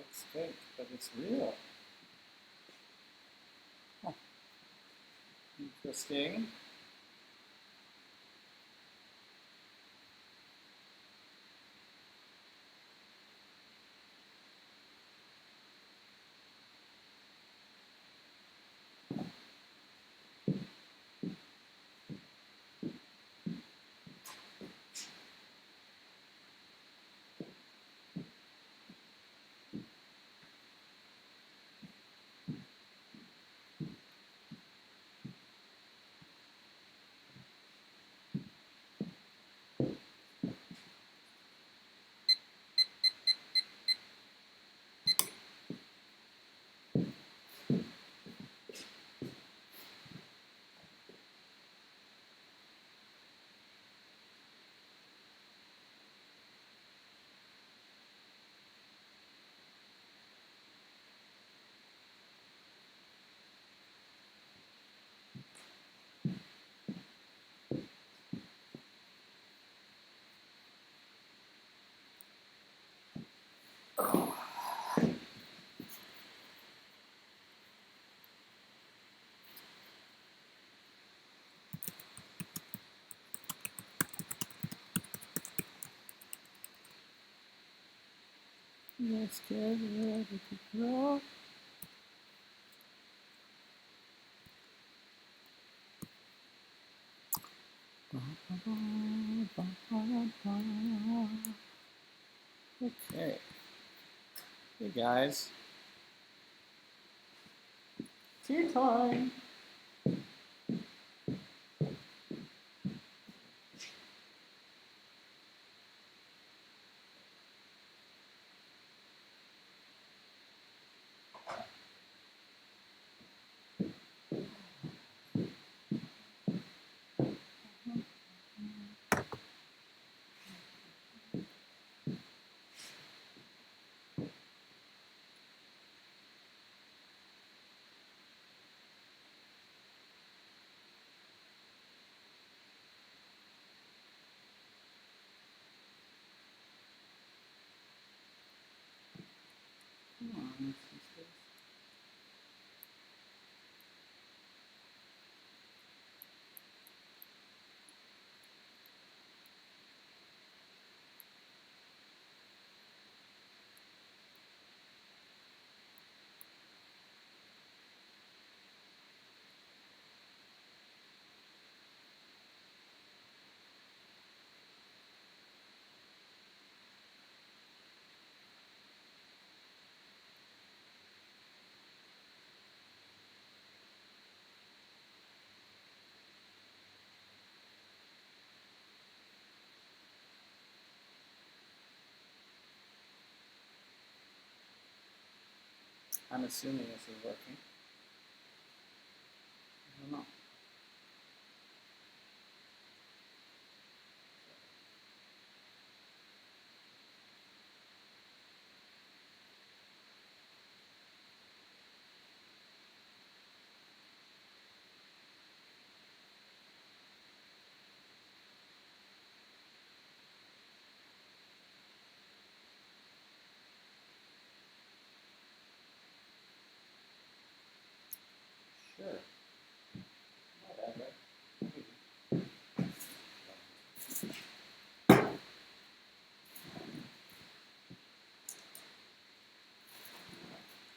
looks fake, but it's real. Huh. Interesting. Let's get ready to grow. Okay. Hey guys. Tea time. Come on, sisters. I'm assuming this is working. I don't know. Sure. Whatever.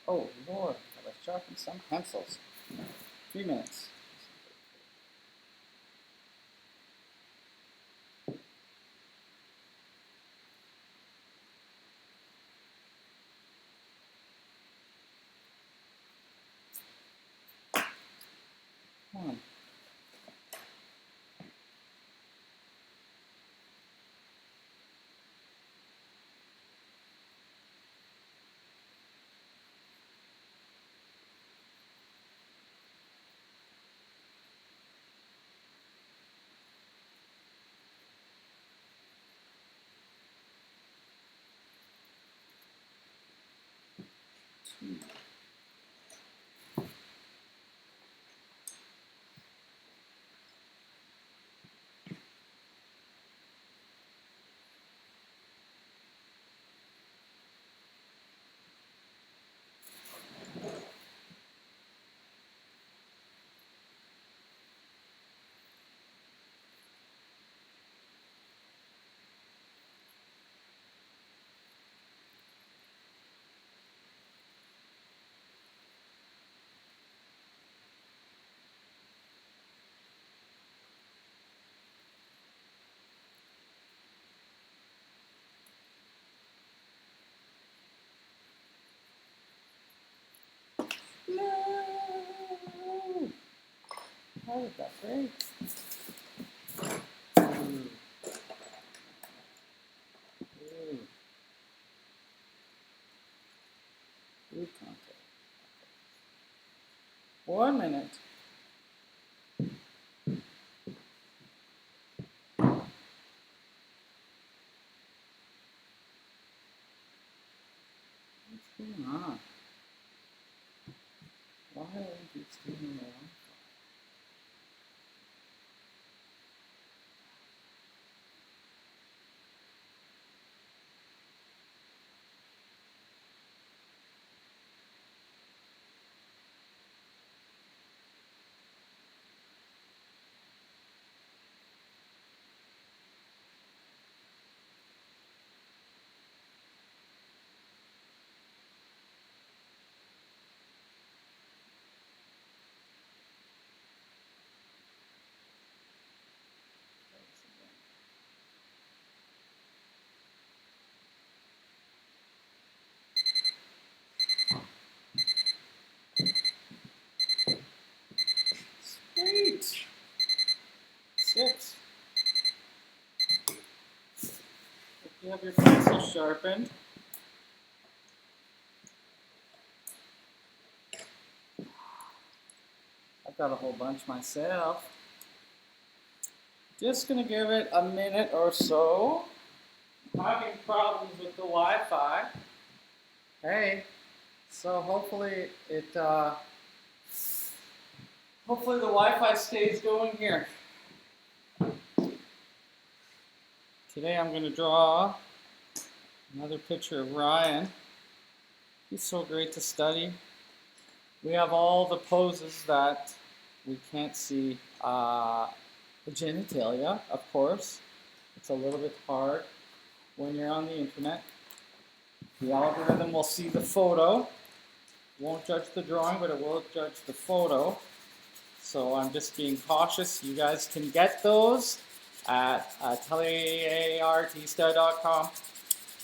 Oh Lord, I was sharpening some pencils. 3 minutes. Come on. No! How did that break? Ooh. Ooh. Good contact. 1 minute. What's going on? Why are you streaming the Wi-Fi? Sweet. 6. If you have your pencil sharpened. I've got a whole bunch myself. Just gonna give it a minute or so. I'm having problems with the Wi-Fi. Hey, so hopefully hopefully the Wi-Fi stays going here. Today I'm gonna draw another picture of Ryan. He's so great to study. We have all the poses that we can't see the genitalia, of course. It's a little bit hard when you're on the internet. The algorithm will see the photo. Won't judge the drawing, but it will judge the photo. So I'm just being cautious. You guys can get those at Artista.com.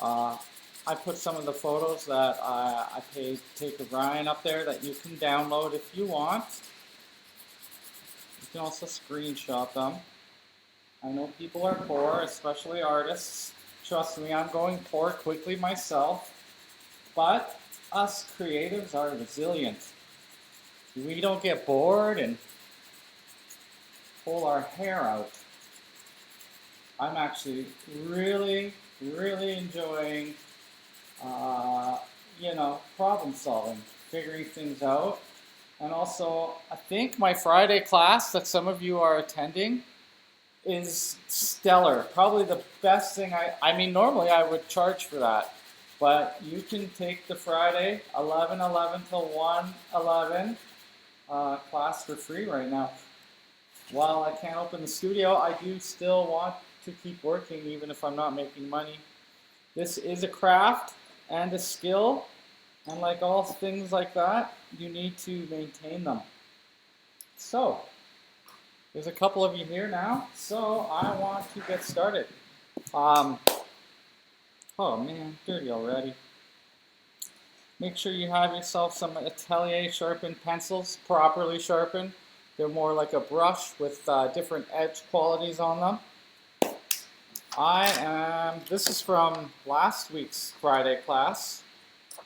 I put some of the photos that I paid to take of Ryan up there that you can download if you want. You can also screenshot them. I know people are poor, especially artists. Trust me, I'm going poor quickly myself. But us creatives are resilient. We don't get bored and pull our hair out. I'm actually really enjoying, problem solving, figuring things out. And also, I think my Friday class that some of you are attending is stellar. Probably the best thing I mean, normally I would charge for that. But you can take the Friday 11:11 till 1:11 class for free right now. While I can't open the studio, I do still want to keep working even if I'm not making money. This is a craft and a skill, and like all things like that, you need to maintain them. So, there's a couple of you here now, so I want to get started. Oh man, dirty already. Make sure you have yourself some Atelier sharpened pencils, properly sharpened. They're more like a brush with different edge qualities on them. This is from last week's Friday class.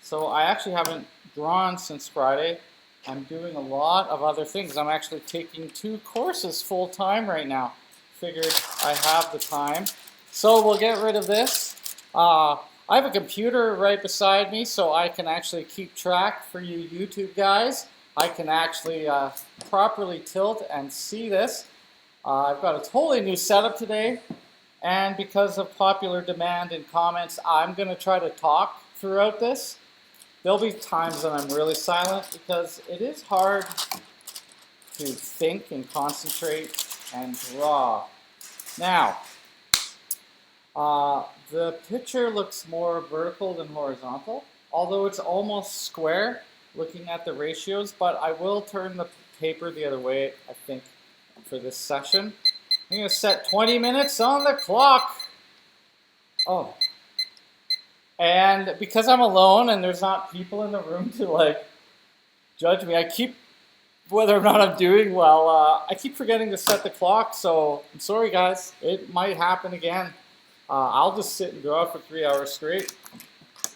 So I actually haven't drawn since Friday. I'm doing a lot of other things. I'm actually taking 2 courses full time right now. Figured I have the time. So we'll get rid of this. I have a computer right beside me so I can actually keep track for you YouTube guys. I can actually properly tilt and see this. I've got a totally new setup today. And because of popular demand and comments, I'm going to try to talk throughout this. There'll be times that I'm really silent because it is hard to think and concentrate and draw. Now, the picture looks more vertical than horizontal, although it's almost square looking at the ratios, but I will turn the paper the other way, I think, for this session. I'm going to set 20 minutes on the clock. Oh. And because I'm alone and there's not people in the room to judge me. Whether or not I'm doing well, I keep forgetting to set the clock, so I'm sorry guys. It might happen again. I'll just sit and draw for 3 hours straight.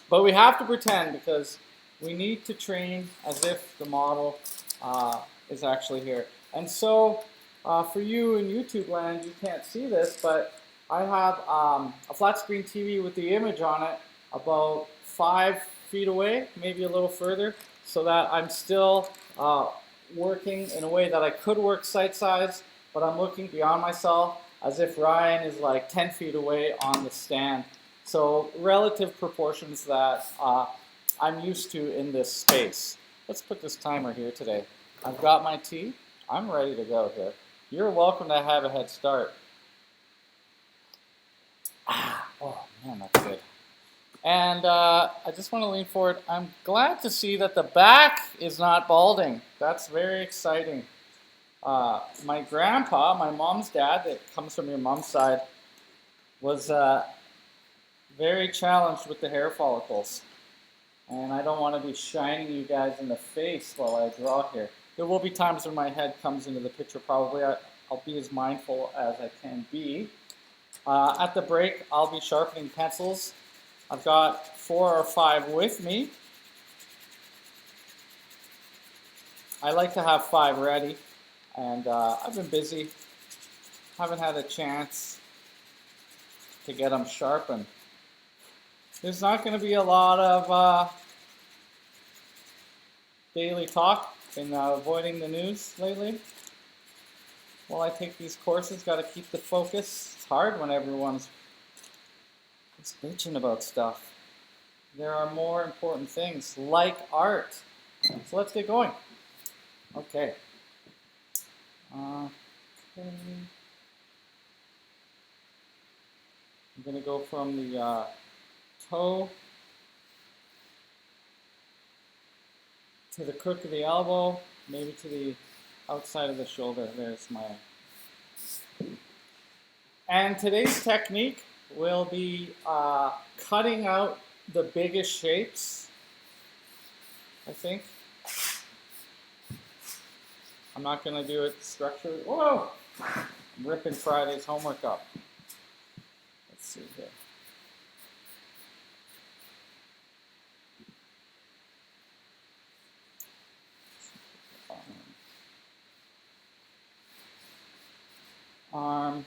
But we have to pretend because we need to train as if the model is actually here. And so for you in YouTube land, you can't see this, but I have a flat screen TV with the image on it about 5 feet away, maybe a little further, so that I'm still working in a way that I could work sight size, but I'm looking beyond myself as if Ryan is like 10 feet away on the stand. So relative proportions that I'm used to in this space. Let's put this timer here today. I've got my tea. I'm ready to go here. You're welcome to have a head start. Oh man, that's good. And I just want to lean forward. I'm glad to see that the back is not balding. That's very exciting. My grandpa, my mom's dad, that comes from your mom's side, was very challenged with the hair follicles. And I don't want to be shining you guys in the face while I draw here. There will be times when my head comes into the picture probably. I'll be as mindful as I can be. At the break, I'll be sharpening pencils. I've got 4 or 5 with me. I like to have 5 ready, and I've been busy. Haven't had a chance to get them sharpened. There's not going to be a lot of daily talk. Been avoiding the news lately. While I take these courses, got to keep the focus. It's hard when everyone's bitching about stuff. There are more important things like art. So let's get going. Okay. I'm going to go from the toe to the crook of the elbow, maybe to the outside of the shoulder. There's my... And today's technique will be cutting out the biggest shapes, I think. I'm not going to do it structurally. Whoa! I'm ripping Friday's homework up. Let's see here. Arm.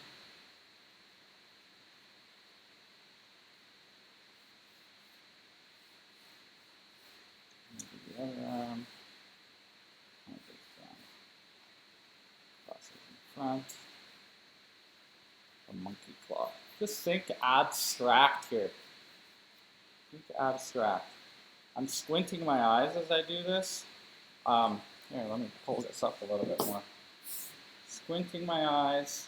The other arm. Crosses in front. A monkey claw. Just think abstract here. Think abstract. I'm squinting my eyes as I do this. Here, let me pull this up a little bit more. Squinting my eyes.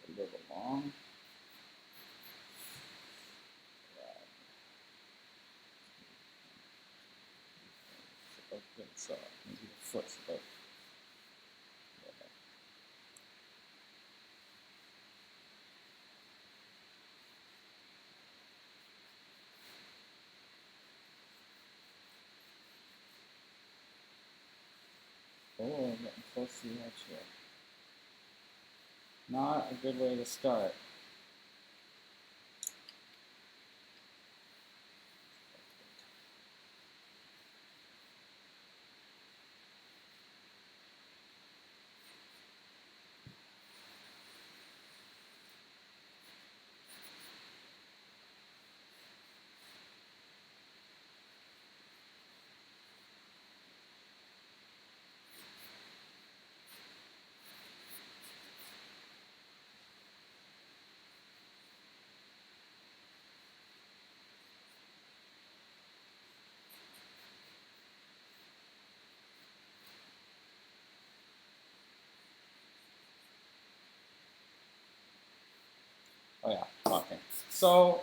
A little long. So maybe the foot's about. Oh, I'm getting close to the edge here. Not a good way to start. Oh yeah, okay. So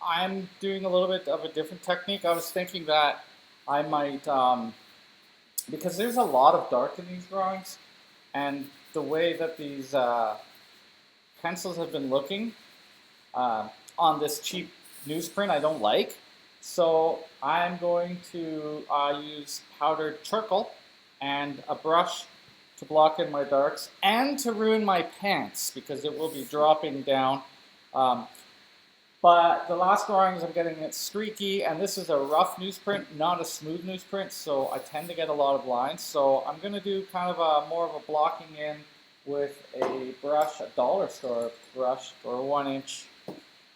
I'm doing a little bit of a different technique. I was thinking that I might, because there's a lot of dark in these drawings, and the way that these pencils have been looking on this cheap newsprint I don't like. So I'm going to use powdered charcoal and a brush to block in my darks and to ruin my pants because it will be dropping down. But the last drawings I'm getting it streaky, and this is a rough newsprint, not a smooth newsprint, so I tend to get a lot of lines. So I'm going to do kind of a more of a blocking in with a brush, a dollar store brush, or 1-inch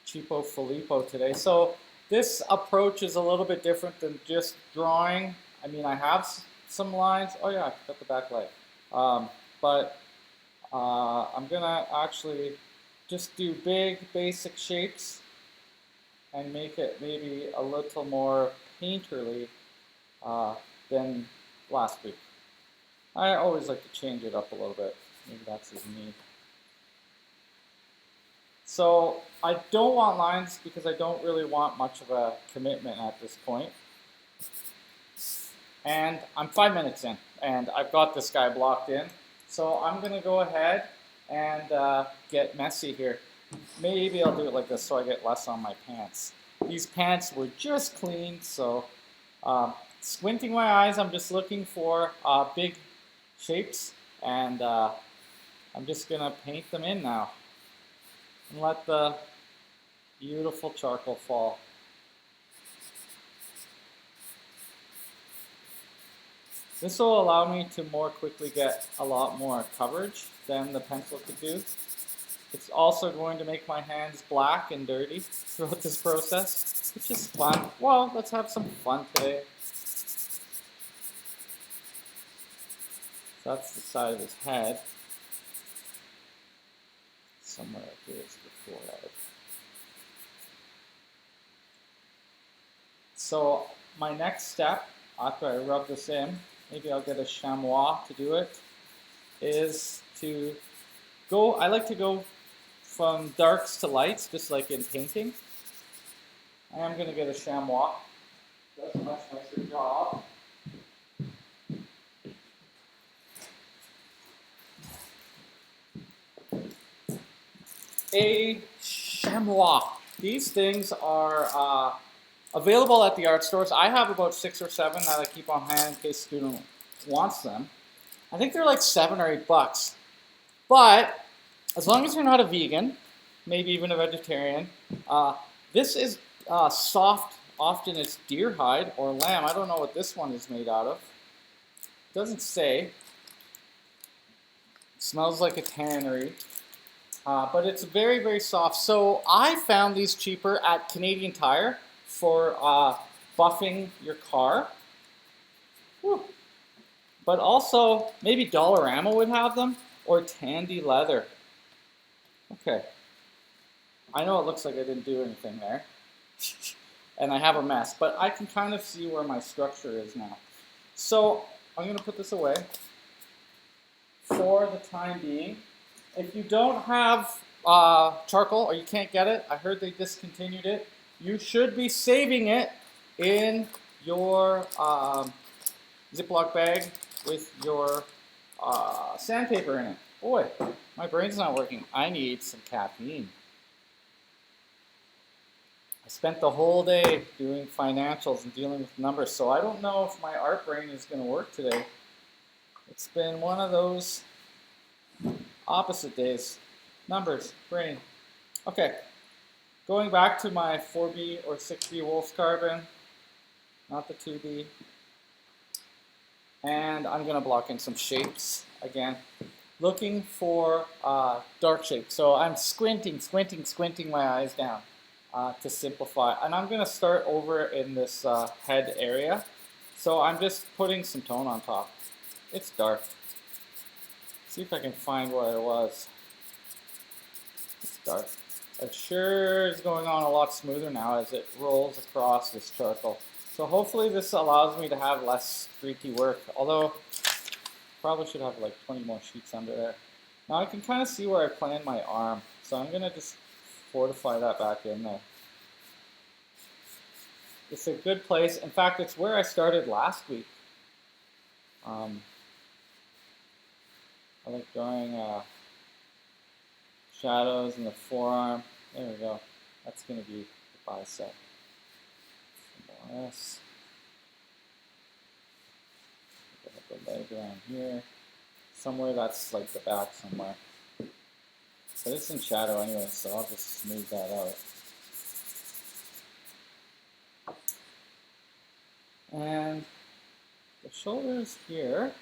cheapo Filippo today. So this approach is a little bit different than just drawing. I mean, I have some lines. Oh yeah, I got the back light. But I'm going to actually just do big basic shapes and make it maybe a little more painterly than last week. I always like to change it up a little bit. Maybe that's as me. So I don't want lines because I don't really want much of a commitment at this point. And I'm 5 minutes in, and I've got this guy blocked in. So I'm going to go ahead and get messy here. Maybe I'll do it like this so I get less on my pants. These pants were just cleaned, so squinting my eyes, I'm just looking for big shapes, and I'm just going to paint them in now and let the beautiful charcoal fall. This will allow me to more quickly get a lot more coverage than the pencil could do. It's also going to make my hands black and dirty throughout this process, which is fun. Well, let's have some fun today. So that's the side of his head. Somewhere up here is the forehead. So my next step, after I rub this in, maybe I'll get a chamois to do it, is to go, I like to go from darks to lights, just like in painting. I am going to get a chamois. Does a much nicer job. A chamois. These things are available at the art stores. I have about 6 or 7 that I keep on hand in case a student wants them. I think they're like $7 or $8. But as long as you're not a vegan, maybe even a vegetarian, this is soft. Often it's deer hide or lamb. I don't know what this one is made out of. It doesn't say. It smells like a tannery. But it's very, very soft. So I found these cheaper at Canadian Tire for buffing your car. Whew. But also, maybe Dollarama would have them, or Tandy Leather. Okay. I know it looks like I didn't do anything there. And I have a mess, but I can kind of see where my structure is now. So I'm going to put this away for the time being. If you don't have charcoal or you can't get it, I heard they discontinued it, you should be saving it in your Ziploc bag with your sandpaper in it. Boy, my brain's not working. I need some caffeine. I spent the whole day doing financials and dealing with numbers, so I don't know if my art brain is going to work today. It's been one of those opposite days. Numbers, brain. Okay, going back to my 4B or 6B Wolf's carbon, not the 2B. And I'm going to block in some shapes again. Looking for dark shapes. So I'm squinting my eyes down to simplify. And I'm going to start over in this head area. So I'm just putting some tone on top. It's dark. See if I can find where I was. It's dark. It sure is going on a lot smoother now as it rolls across this charcoal. So hopefully this allows me to have less streaky work, although probably should have like 20 more sheets under there. Now I can kind of see where I planned my arm, so I'm going to just fortify that back in there. It's a good place. In fact, it's where I started last week. I like drawing shadows in the forearm. There we go. That's going to be the bicep. More S. Get the leg around here. Somewhere that's like the back somewhere. But it's in shadow anyway, so I'll just smooth that out. And the shoulders here.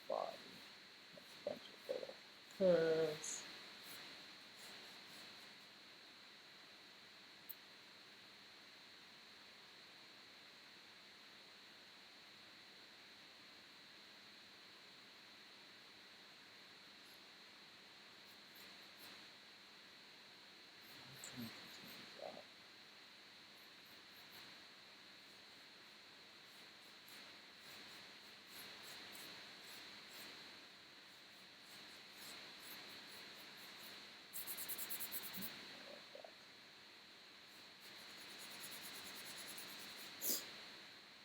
Body. That's a bunch of little curves.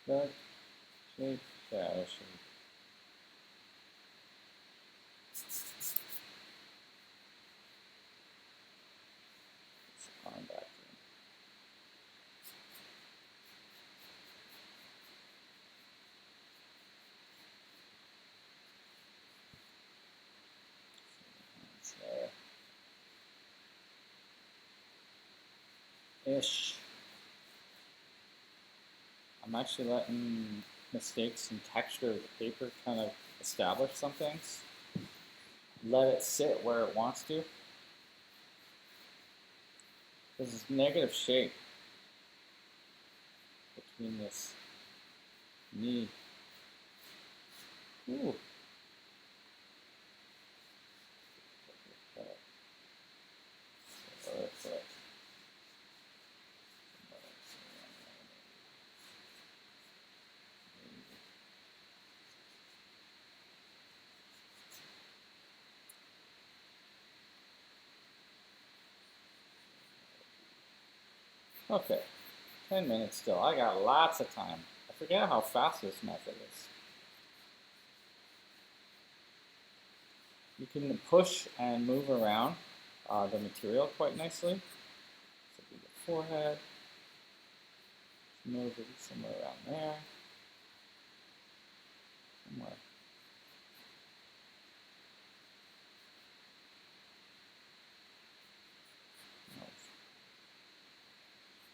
That shape, shadow shape. Arm back in. There. Ish. I'm actually letting mistakes in texture of the paper kind of establish some things. Let it sit where it wants to. There's this negative shape between this knee. Ooh. Okay, 10 minutes still. I got lots of time. I forget how fast this method is. You can push and move around the material quite nicely. So do the forehead, move it somewhere around there, somewhere.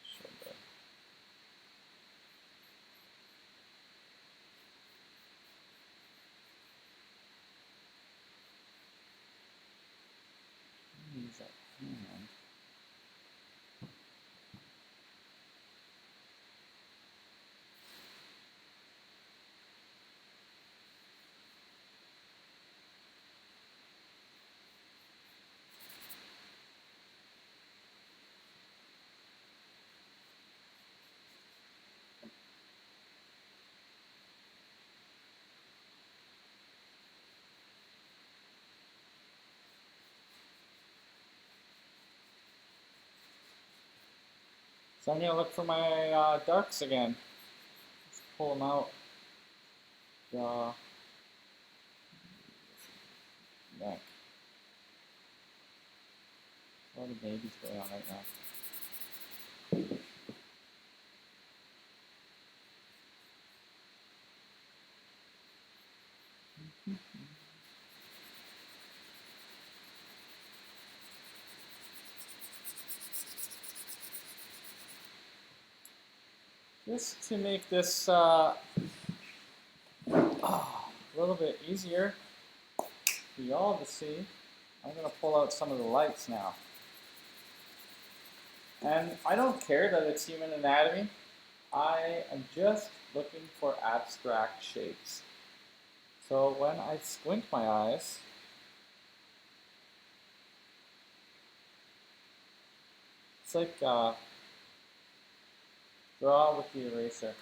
Shoulder. Use that hand. So I'm gonna look for my darks again. Let's pull them out. Jaw, neck. A lot of babies going on right now. Just to make this a little bit easier for y'all to see, I'm going to pull out some of the lights now. And I don't care that it's human anatomy. I am just looking for abstract shapes. So when I squint my eyes, it's like draw with the eraser.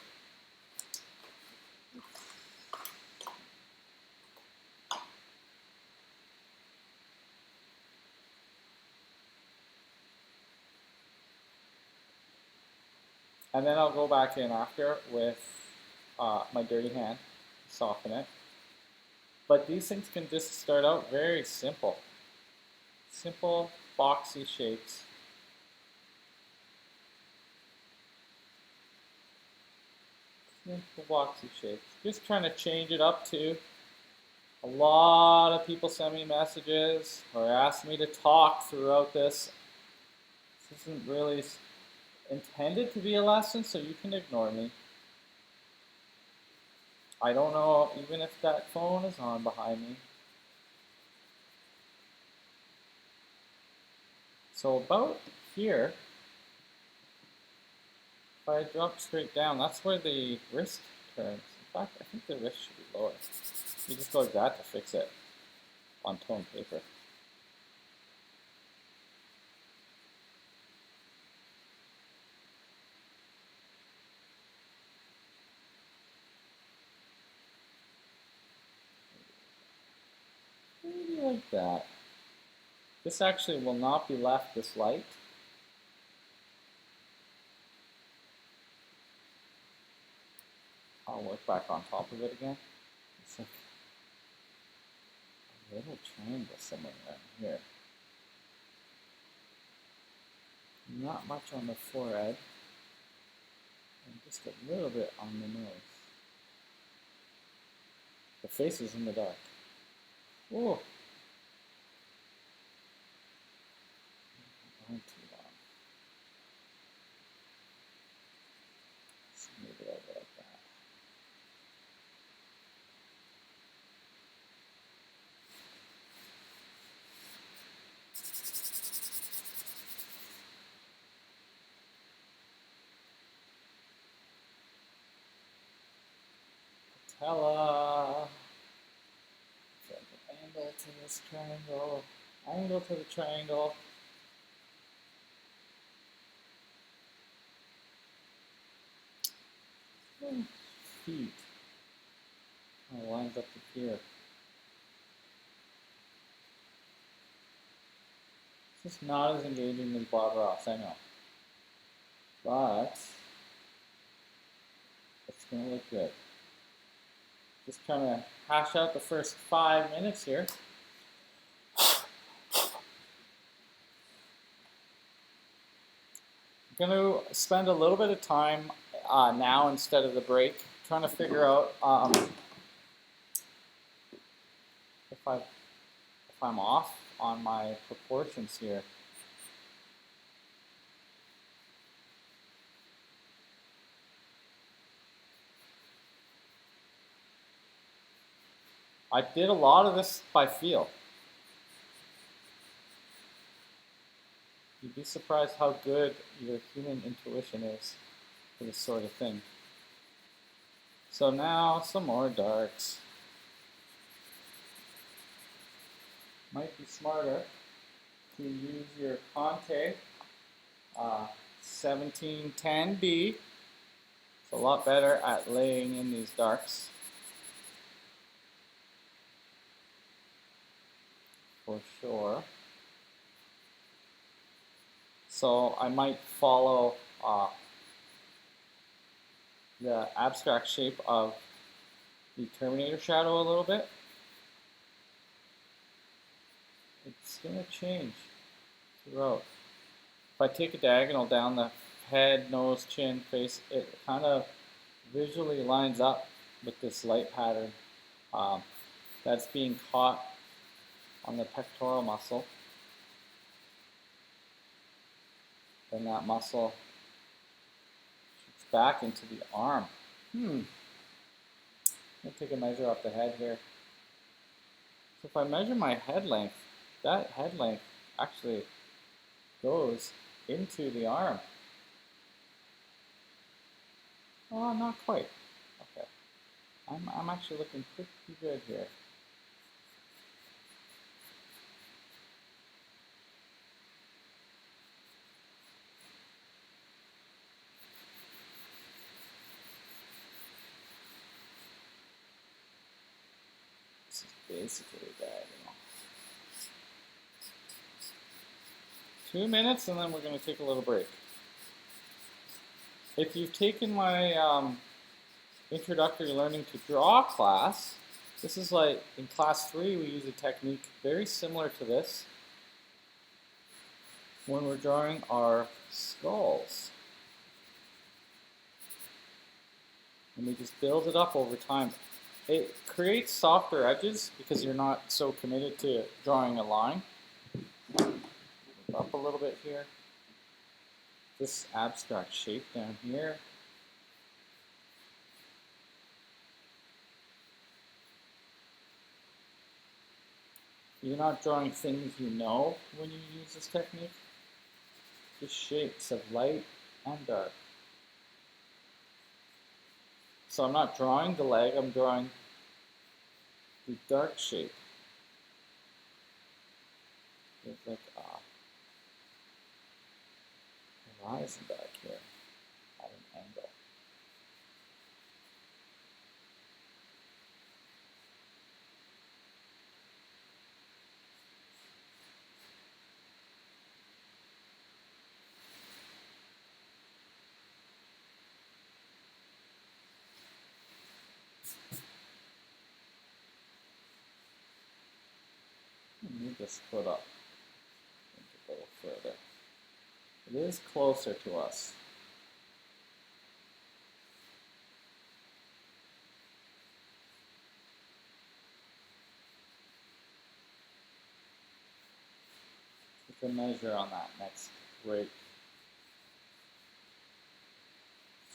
And then I'll go back in after with my dirty hand, soften it. But these things can just start out very simple. Simple, boxy shapes. Simple, boxy shapes. Just trying to change it up too. A lot of people send me messages or ask me to talk throughout this. This isn't really intended to be a lesson, so you can ignore me. I don't know even if that phone is on behind me. So about here, if I drop straight down, that's where the wrist turns. In fact, I think the wrist should be lower. You just go like that to fix it on toned paper. Maybe like that. This actually will not be left this light. I'll work back on top of it again. It's like a little triangle somewhere around here. Not much on the forehead, and just a little bit on the nose. The face is in the dark. Whoa. Not too long. Let's move it over like that. Patella. So angle to this triangle. Angle to the triangle. Feet. Oh, lines up to here. It's just not as engaging as Bob Ross, I know. But it's going to look good. Just trying to hash out the first 5 minutes here. I'm going to spend a little bit of time now instead of the break trying to figure out if I'm off on my proportions here. I did a lot of this by feel. You'd be surprised how good your human intuition is for this sort of thing. So now some more darks. Might be smarter to use your Conte 1710B. It's a lot better at laying in these darks. For sure. So I might follow the abstract shape of the Terminator shadow a little bit. It's going to change throughout. If I take a diagonal down the head, nose, chin, face, it kind of visually lines up with this light pattern that's being caught on the pectoral muscle. Then that muscle shoots back into the arm. I'm going to take a measure off the head here. So if I measure my head length, that head length actually goes into the arm. Oh, not quite. Okay. I'm actually looking pretty good here. This is basically diagonal. 2 minutes and then we're going to take a little break. If you've taken my introductory learning to draw class. This is like in class 3 we use a technique very similar to this when we're drawing our skulls. And we just build it up over time. It creates softer edges because you're not so committed to drawing a line. Move up a little bit here. This abstract shape down here. You're not drawing things you know when you use this technique. Just shapes of light and dark. So I'm not drawing the leg, I'm drawing the dark shape. There's like a horizon back here at an angle. Move this foot up a little further. It is closer to us. Take a measure on that next break.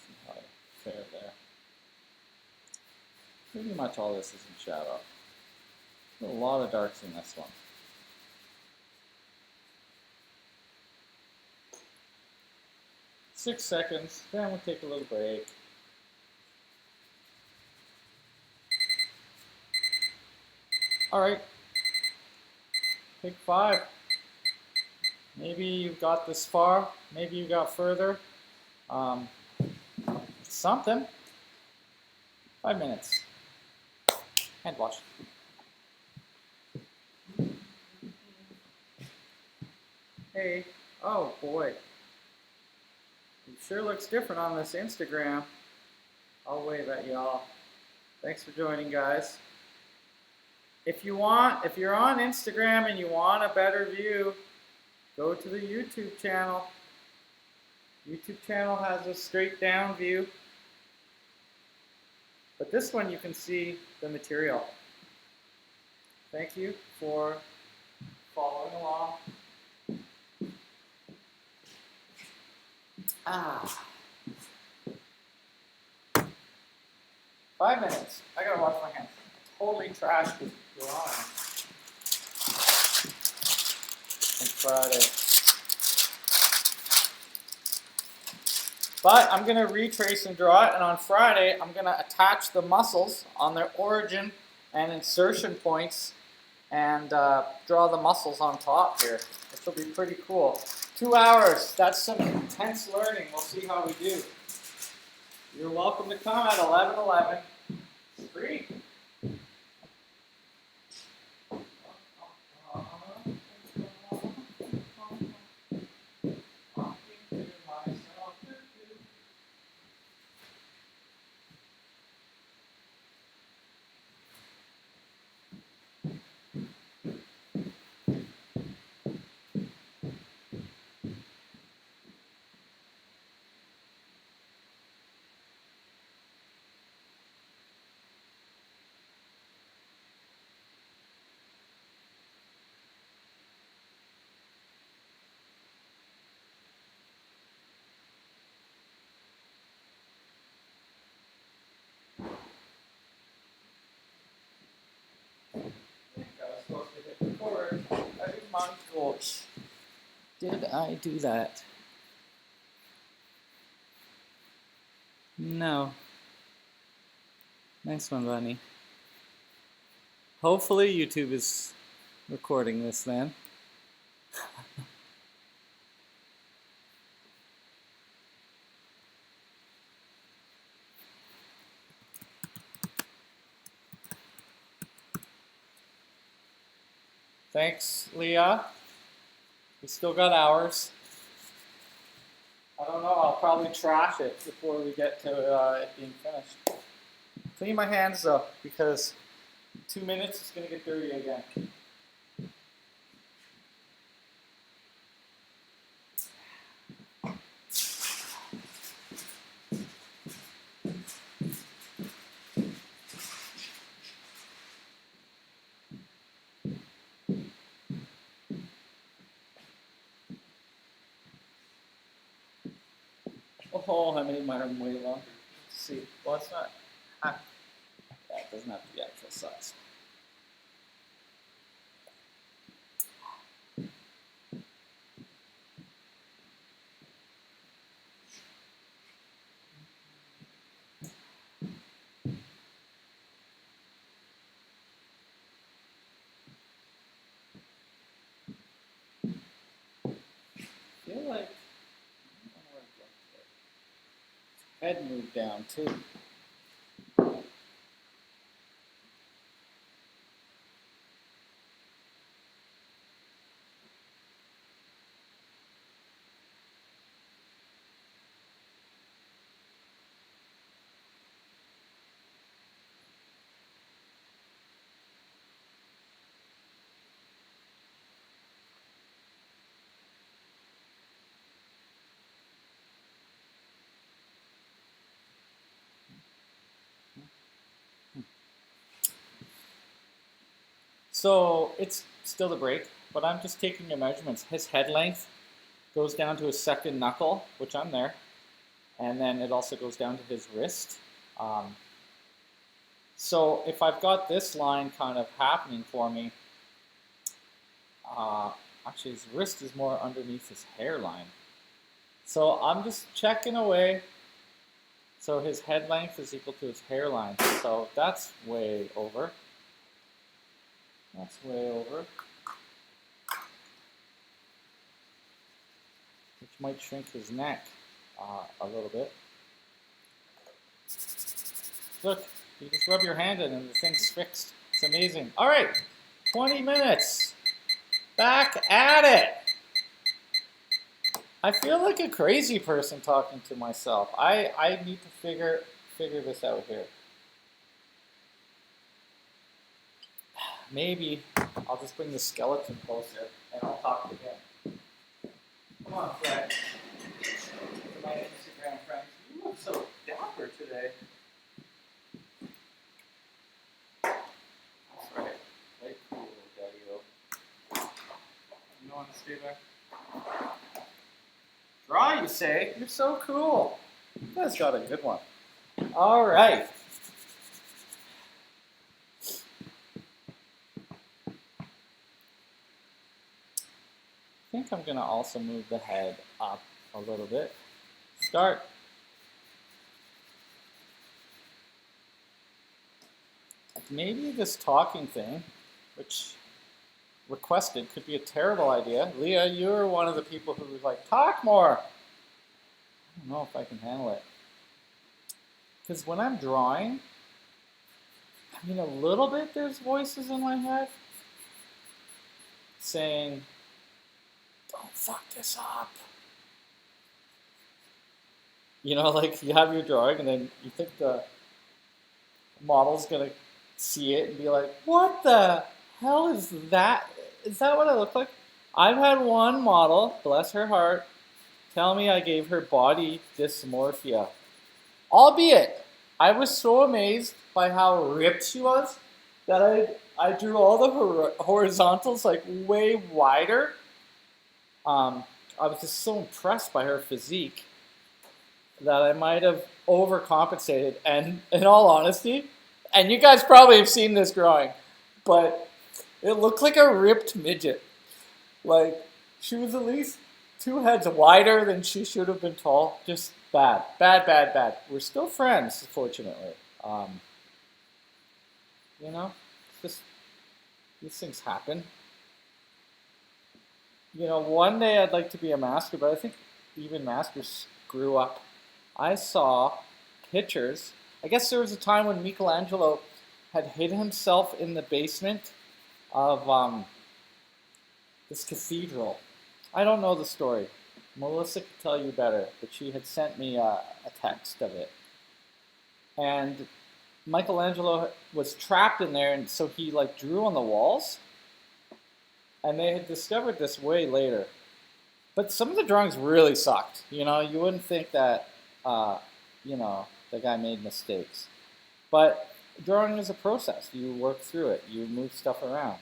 See how I fare there. Pretty much all this is in shadow. A lot of darks in this one. Six seconds, then we'll take a little break. Alright, pick 5. Maybe you got this far, maybe you got further. Something. 5 minutes. Hand wash. Hey, oh boy. It sure looks different on this Instagram. I'll wave at y'all. Thanks for joining, guys. If you're on Instagram and you want a better view, go to the YouTube channel. YouTube channel has a straight down view. But this one you can see the material. Thank you for following along. 5 minutes. I gotta wash my hands. Totally trashed this drawing on Friday. But I'm gonna retrace and draw it, and on Friday I'm gonna attach the muscles on their origin and insertion points and draw the muscles on top here. This will be pretty cool. 2 hours, that's some intense learning. We'll see how we do. You're welcome to come at 11:11. It's free. My gosh, did I do that? No. Nice one, Bunny. Hopefully YouTube is recording this then. Thanks, Leah. We still got hours. I don't know, I'll probably trash it before we get to it being finished. Clean my hands though, because in 2 minutes it's gonna get dirty again. Oh, I made my arm way longer. Let's see. Well, it's not. Ah, yeah, it doesn't have to be actual size. I feel like head moved down too. So it's still the break, but I'm just taking your measurements. His head length goes down to his second knuckle, which I'm there, and then it also goes down to his wrist. So if I've got this line kind of happening for me, actually his wrist is more underneath his hairline. So I'm just checking away. So his head length is equal to his hairline. So that's way over. That's way over. Which might shrink his neck a little bit. Look, you just rub your hand in and the thing's fixed. It's amazing. All right, 20 minutes. Back at it. I feel like a crazy person talking to myself. I need to figure this out here. Maybe I'll just bring the skeleton closer and I'll talk again. Come on, Fred. To my Instagram friends. You look so dapper today. That's right. Very cool little daddy-o. You want to stay there? Draw, you say? You're so cool. You guys got a good one. All right. I think I'm going to also move the head up a little bit. Start. Maybe this talking thing, which requested, could be a terrible idea. Leah, you're one of the people who was like, talk more. I don't know if I can handle it. Because when I'm drawing, I mean, a little bit there's voices in my head saying, don't fuck this up. You know, like you have your drawing and then you think the model's going to see it and be like, what the hell is that? Is that what I look like? I've had one model, bless her heart, tell me I gave her body dysmorphia. Albeit, I was so amazed by how ripped she was that I drew all the horizontals like way wider. I was just so impressed by her physique that I might have overcompensated. And in all honesty, and you guys probably have seen this drawing, but it looked like a ripped midget. Like, she was at least 2 heads wider than she should have been tall. Just bad. Bad, bad, bad. We're still friends, fortunately. You know, it's just, these things happen. You know, one day I'd like to be a master, but I think even masters screw up. I saw pictures. I guess there was a time when Michelangelo had hid himself in the basement of this cathedral. I don't know the story. Melissa could tell you better, but she had sent me a text of it. And Michelangelo was trapped in there, and so he like drew on the walls, and they had discovered this way later. But some of the drawings really sucked. You know, you wouldn't think that, you know, the guy made mistakes. But drawing is a process. You work through it. You move stuff around.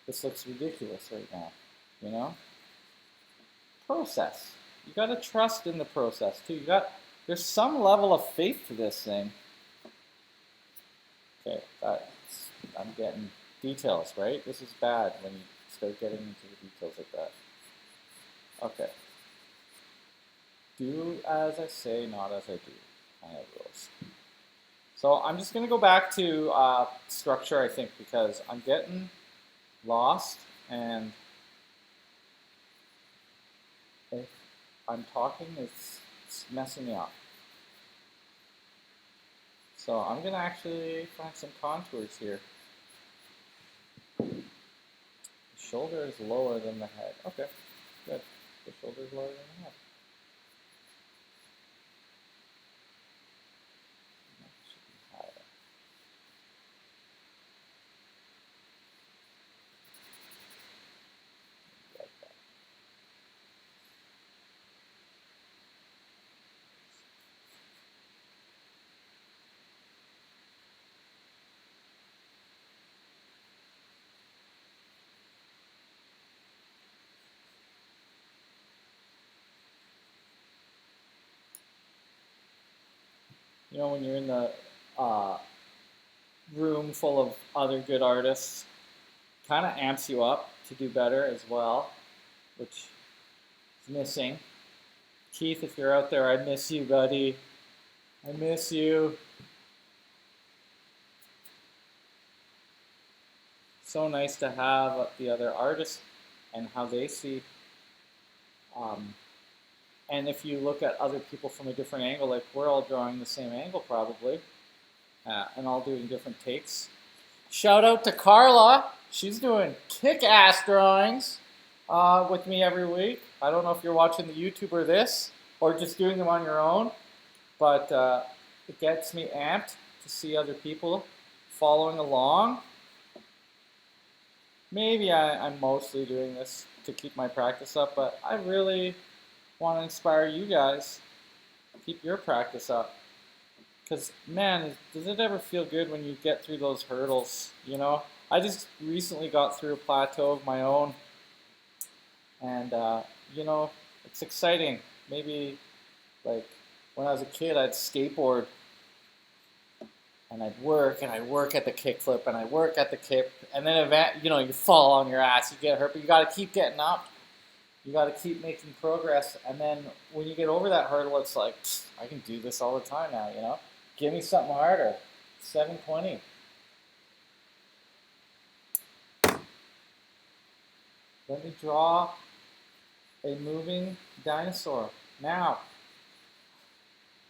This looks ridiculous right now, you know? Process. You got to trust in the process too. There's some level of faith to this thing. Okay, I'm getting details, right? This is bad when you start getting into the details like that. Okay. Do as I say, not as I do, kind of rules. So I'm just going to go back to structure, I think, because I'm getting lost, and if I'm talking, it's messing me up. So I'm going to actually find some contours here. The shoulder is lower than the head. Okay, good. The shoulder is lower than the head. That should be higher. Like that. You know, when you're in the room full of other good artists, kind of amps you up to do better as well, which is missing. Keith, if you're out there, I miss you, buddy. I miss you. So nice to have the other artists and how they see. And if you look at other people from a different angle, like we're all drawing the same angle probably, and all doing different takes. Shout out to Carla. She's doing kick-ass drawings with me every week. I don't know if you're watching the YouTube or this, or just doing them on your own, but it gets me amped to see other people following along. Maybe I'm mostly doing this to keep my practice up, but I really want to inspire you guys. Keep your practice up. Because, man, does it ever feel good when you get through those hurdles, you know? I just recently got through a plateau of my own, and, you know, it's exciting. Maybe, like, when I was a kid, I'd skateboard, and I'd work at the kickflip, and I'd work at the kick, and then, you know, you fall on your ass, you get hurt, but you got to keep getting up. You got to keep making progress, and then when you get over that hurdle, it's like, I can do this all the time now, you know? Give me something harder. 720. Let me draw a moving dinosaur. Now,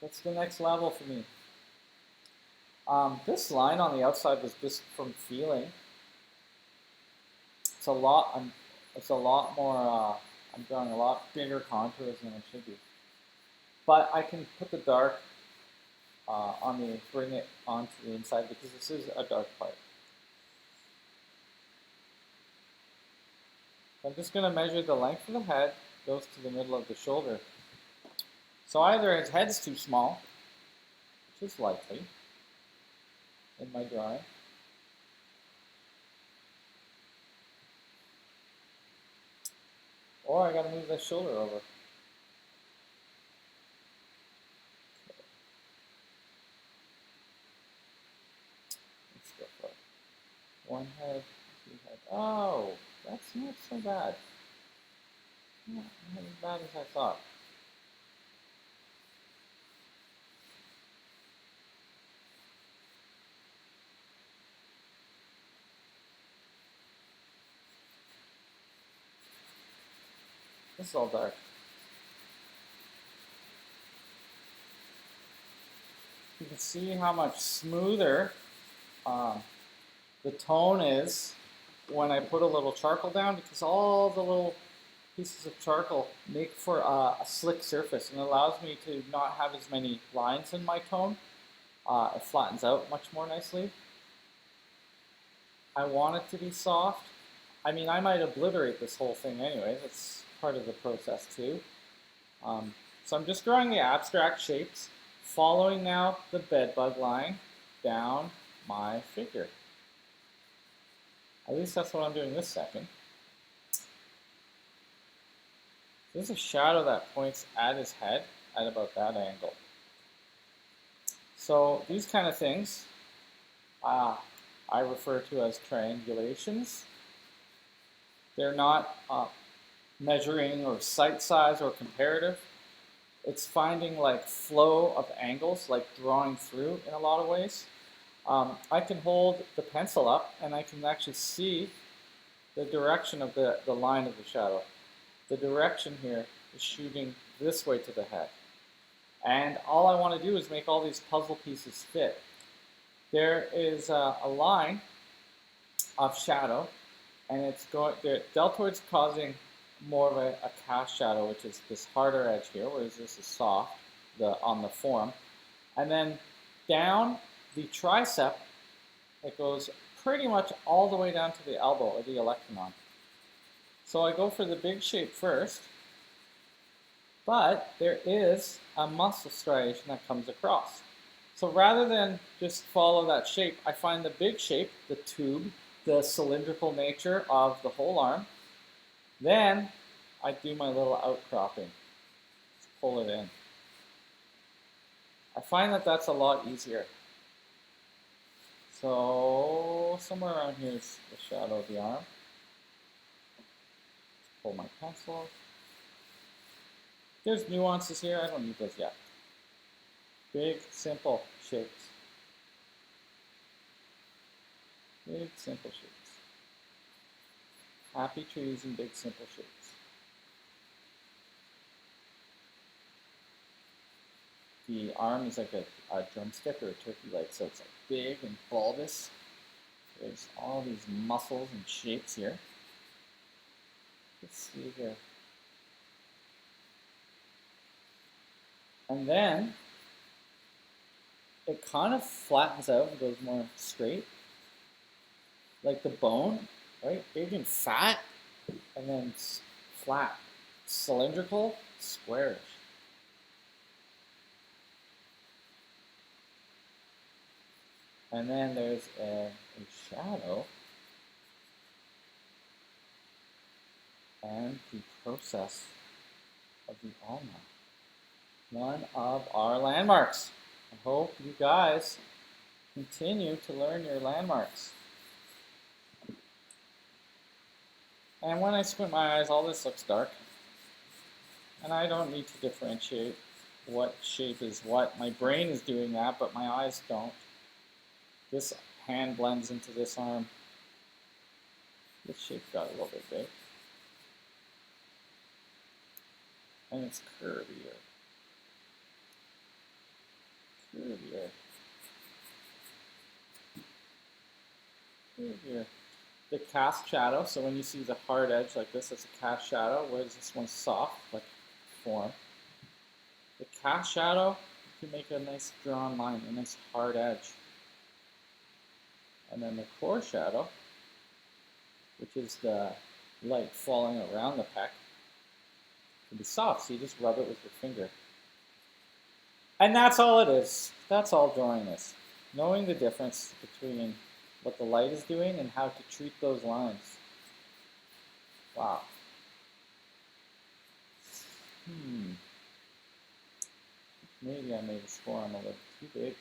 that's the next level for me. This line on the outside was just from feeling. It's a lot more, I'm drawing a lot bigger contours than I should be. But I can put the dark bring it onto the inside because this is a dark part. I'm just going to measure the length of the head, goes to the middle of the shoulder. So either his head's too small, which is likely in my drawing, or I got to move the shoulder over. Let's go for it. One head, two heads. Oh, that's not so bad. Not as bad as I thought. This is all dark. You can see how much smoother the tone is when I put a little charcoal down, because all the little pieces of charcoal make for a slick surface and allows me to not have as many lines in my tone. It flattens out much more nicely. I want it to be soft. I mean, I might obliterate this whole thing anyway. That's part of the process too. So I'm just drawing the abstract shapes, following now the bedbug line down my figure. At least that's what I'm doing this second. There's a shadow that points at his head at about that angle. So these kind of things I refer to as triangulations. They're not measuring or sight size or comparative. It's finding like flow of angles, like drawing through in a lot of ways. I can hold the pencil up and I can actually see the direction of the line of the shadow. The direction here is shooting this way to the head. And all I want to do is make all these puzzle pieces fit. There is a line of shadow, and it's going. The deltoid's causing more of a cast shadow, which is this harder edge here, whereas this is soft on the form. And then down the tricep, it goes pretty much all the way down to the elbow, or the olecranon. So I go for the big shape first, but there is a muscle striation that comes across. So rather than just follow that shape, I find the big shape, the tube, the cylindrical nature of the whole arm. Then I do my little outcropping. Let's pull it in. I find that that's a lot easier. So somewhere around here is the shadow of the arm. Let's pull my pencil. There's nuances here. I don't need those yet. Big, simple shapes. Big, simple shapes. Happy trees and big, simple shapes. The arm is like a drumstick or a turkey leg, so it's like big and bulbous. There's all these muscles and shapes here. Let's see here. And then it kind of flattens out and goes more straight. Like the bone, right? Big and fat, and then flat. Cylindrical, squarish. And then there's a shadow. And the process of the ulna. One of our landmarks. I hope you guys continue to learn your landmarks. And when I squint my eyes, all this looks dark. And I don't need to differentiate what shape is what. My brain is doing that, but my eyes don't. This hand blends into this arm. This shape got a little bit big. And it's curvier. Curvier. Curvier. The cast shadow, so when you see the hard edge like this, it's a cast shadow, whereas this one's soft, like form. The cast shadow, you can make a nice drawn line, a nice hard edge. And then the core shadow, which is the light falling around the pec, can be soft, so you just rub it with your finger. And that's all it is. That's all drawing is. Knowing the difference between what the light is doing and how to treat those lines. Wow. Maybe I made this forearm a little too big.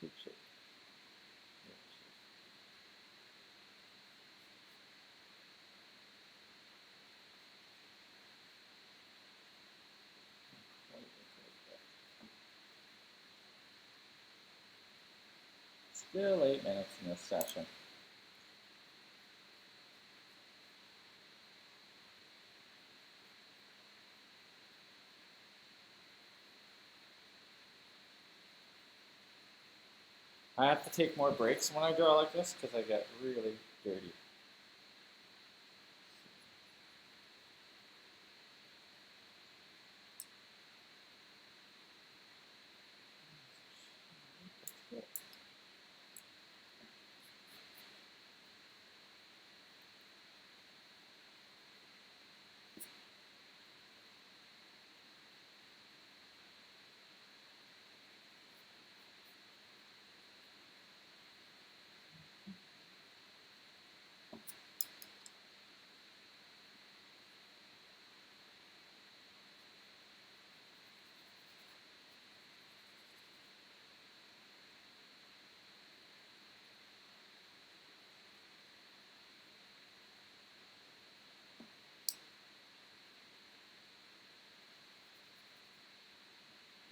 Good shape. Good shape. Still 8 minutes in this session. I have to take more breaks when I draw like this because I get really dirty.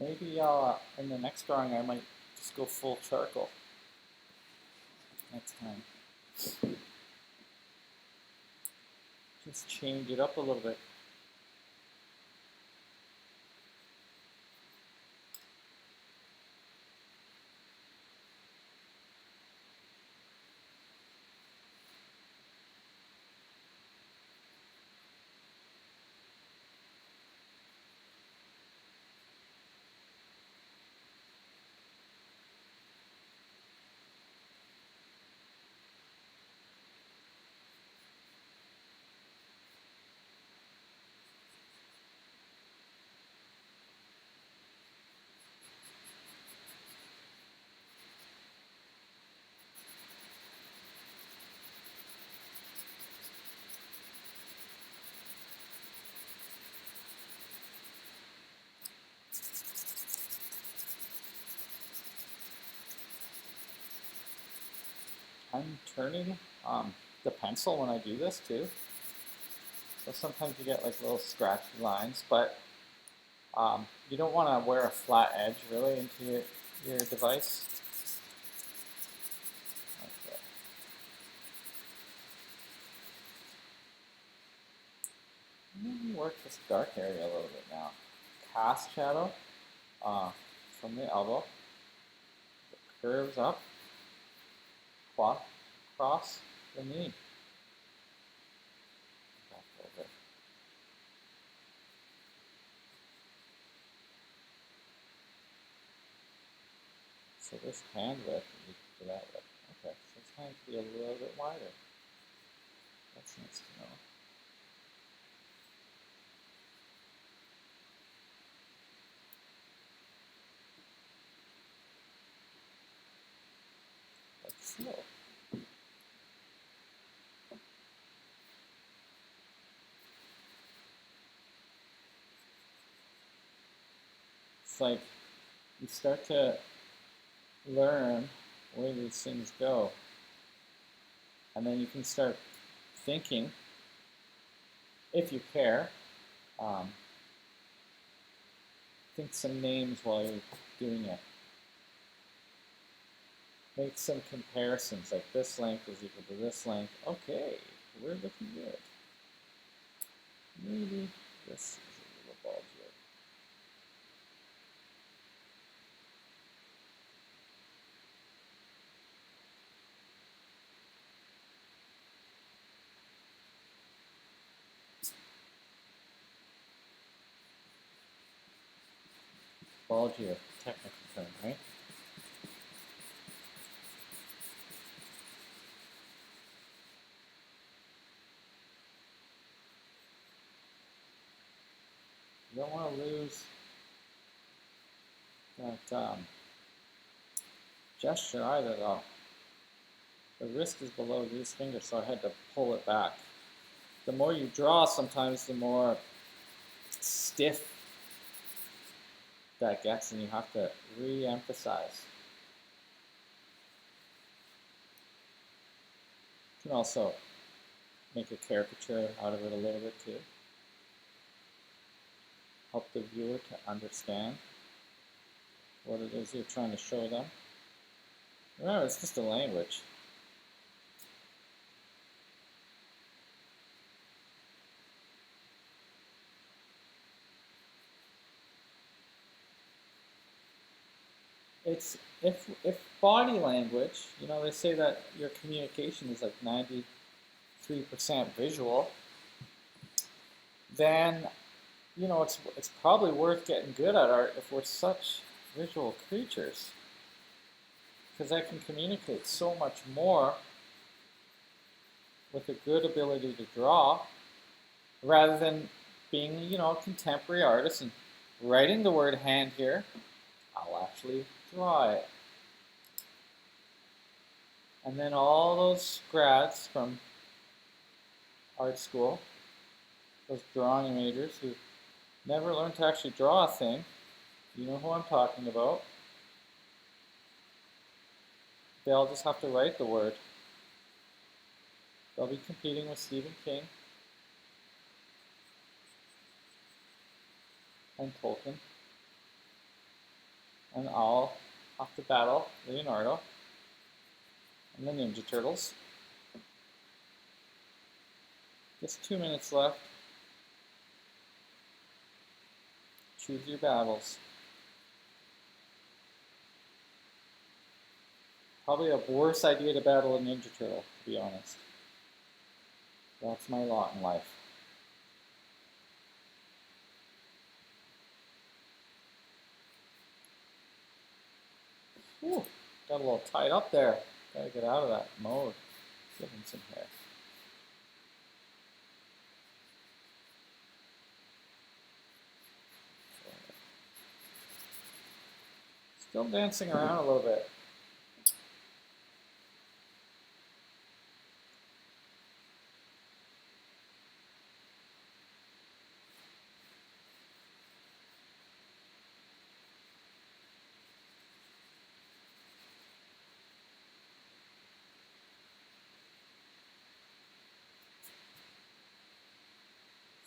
Maybe in the next drawing I might just go full charcoal next time. Just change it up a little bit. I'm turning the pencil when I do this too. So sometimes you get like little scratchy lines, but you don't want to wear a flat edge really into your device. Okay. Work this dark area a little bit now. Cast shadow from the elbow. It curves up, across the knee. Back over. So this hand width is equal to that width. Okay, so this hand can be a little bit wider. That's nice to know. Like so. It's like you start to learn where these things go, and then you can start thinking, if you care, think some names while you're doing it. Make some comparisons, like this length is equal to this length. Okay, we're looking good. Maybe this is a little bulgier. Bulgier, technical term, right? You don't want to lose that gesture either, though. The wrist is below these fingers, so I had to pull it back. The more you draw, sometimes the more stiff that gets, and you have to re-emphasize. You can also make a caricature out of it a little bit too. Help the viewer to understand what it is you're trying to show them. Remember, it's just a language. it's if body language, you know, they say that your communication is like 93% visual, then you know it's probably worth getting good at art if we're such visual creatures, because I can communicate so much more with a good ability to draw rather than being, you know, a contemporary artist and writing the word hand here. I'll actually draw it. And then all those grads from art school, those drawing majors who never learned to actually draw a thing, you know who I'm talking about, they'll just have to write the word. They'll be competing with Stephen King and Tolkien, and I'll have to battle Leonardo and the Ninja Turtles. Just 2 minutes left. Choose your battles. Probably a worse idea to battle a Ninja Turtle, to be honest. That's my lot in life. Whew, got a little tied up there. Gotta get out of that mode. Give him some hair. Still dancing around a little bit.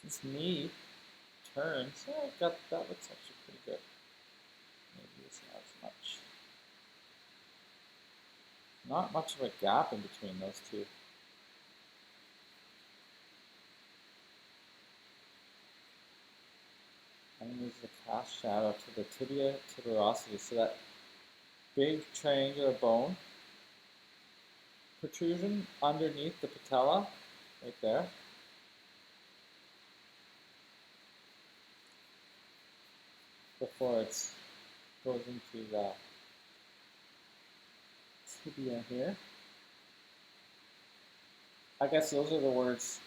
This knee turns. Oh, that looks actually pretty good. Maybe it's not as much. Not much of a gap in between those two. And use the cast shadow to the tibia tuberosity, so that big triangular bone protrusion underneath the patella, right there. Before it goes into the tibia here. I guess those are the words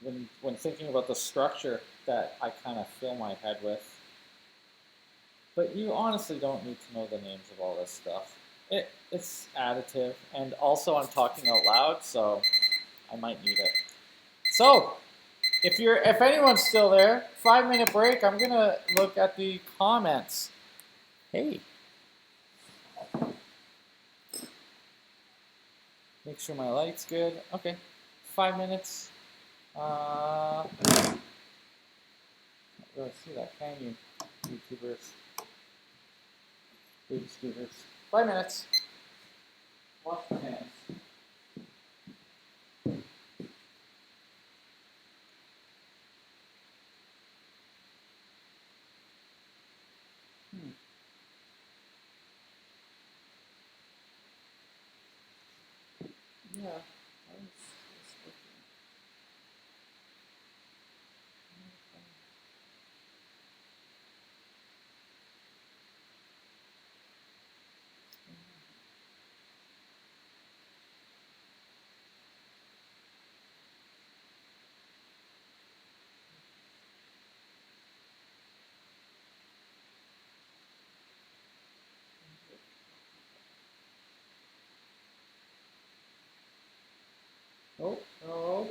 when thinking about the structure that I kind of fill my head with. But you honestly don't need to know the names of all this stuff. It's additive, and also I'm talking out loud, so I might need it. So, if anyone's still there, 5-minute break. I'm gonna look at the comments. Hey. Make sure my light's good. Okay, 5 minutes. Can't really see that, can you, YouTubers? Baby scooters. 5 minutes. Wash my hands. Yeah, it's working. Oh, no.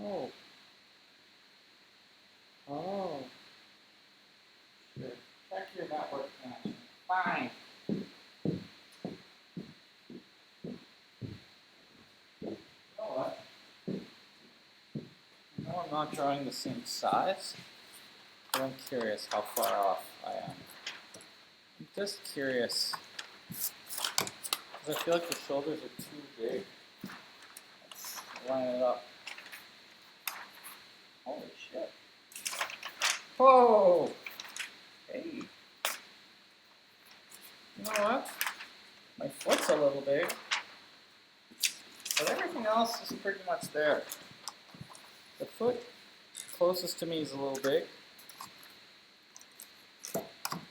Oh. Oh. Sure. Check your network connection. Fine. You know what? No, I'm not drawing the same size, but I'm curious how far off I am. I'm just curious Because I feel like the shoulders are too big. Let's line it up. Holy shit. Whoa! Hey. You know what? My foot's a little big. But everything else is pretty much there. The foot closest to me is a little big.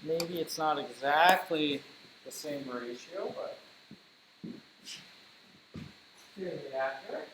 Maybe it's not exactly the same ratio, but fairly accurate.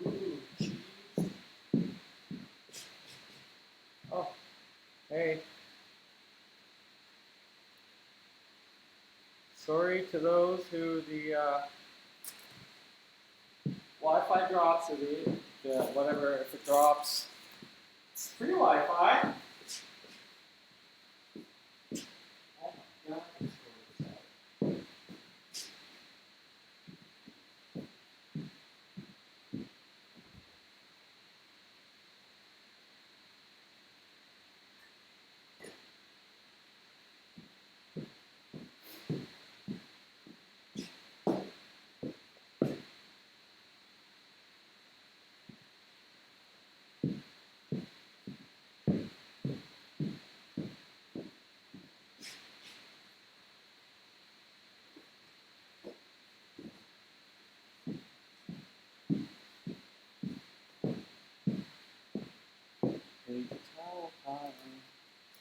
Ooh, cheese. Oh, hey. Sorry to those who the Wi-Fi drops or the whatever, if it drops. It's free Wi-Fi. Oh my god. Paper towel time.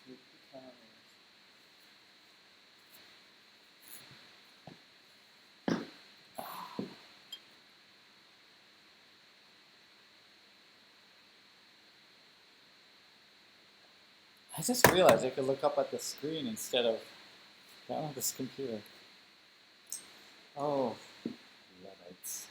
Paper towels. I just realized I could look up at the screen instead of down on this computer. Oh, Luddites.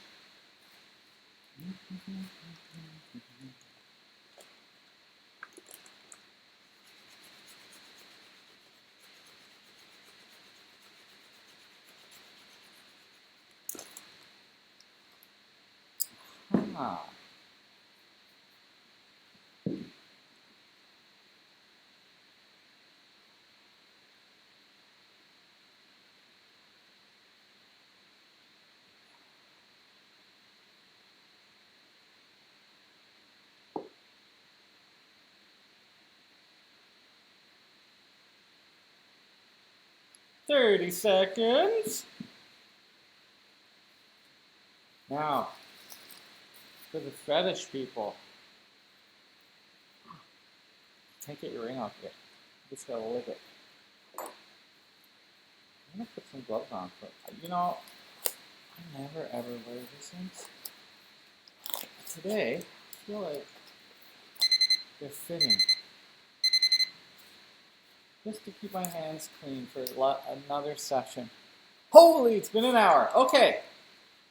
30 seconds. Now, for the fetish people, can't get your ring off yet. You just gotta lick it. I'm gonna put some gloves on for it. You know, I never ever wear these things. Today, I feel like they're fitting. Just to keep my hands clean for another session. Holy, it's been an hour. Okay,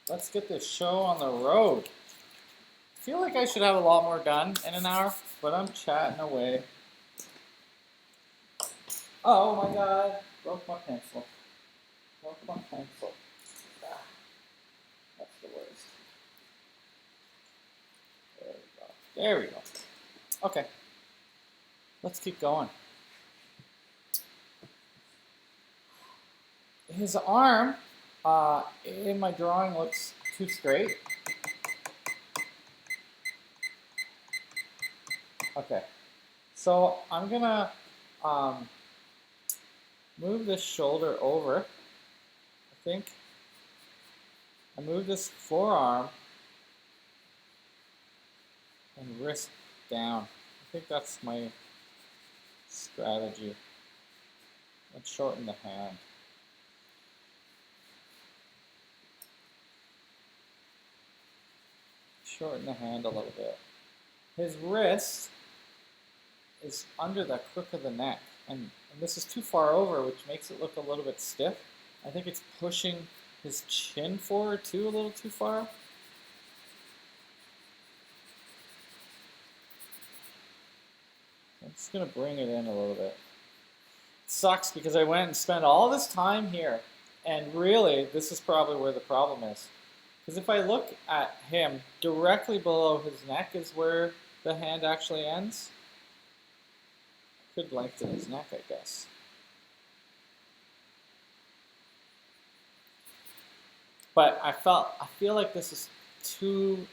let's get this show on the road. I feel like I should have a lot more done in an hour, but I'm chatting away. Oh my god, broke my pencil. Broke my pencil. Ah, that's the worst. There we go. There we go. Okay, let's keep going. His arm in my drawing looks too straight. Okay, so I'm gonna move this shoulder over. I think I move this forearm and wrist down. I think that's my strategy. Let's shorten the hand. Shorten the hand a little bit. His wrist is under the crook of the neck, and this is too far over, which makes it look a little bit stiff. I think it's pushing his chin forward too, a little too far. Just gonna bring it in a little bit. It sucks because I went and spent all this time here, and really, this is probably where the problem is. Because if I look at him, directly below his neck is where the hand actually ends. Could lengthen his neck, I guess. But I feel like this is too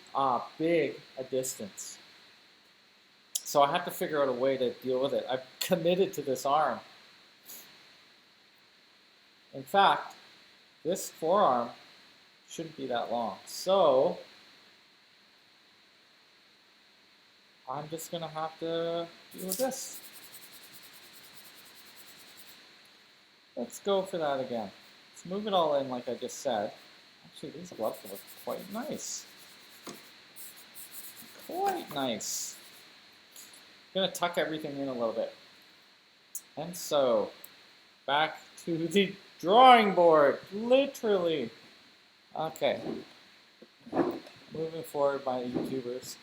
big a distance. So I have to figure out a way to deal with it. I've committed to this arm. In fact, this forearm shouldn't be that long. So I'm just gonna have to deal with this. Let's go for that again. Let's move it all in like I just said. Actually, these gloves look quite nice. Quite nice. I'm gonna tuck everything in a little bit. And so, back to the drawing board, literally. Okay. Moving forward, my YouTubers.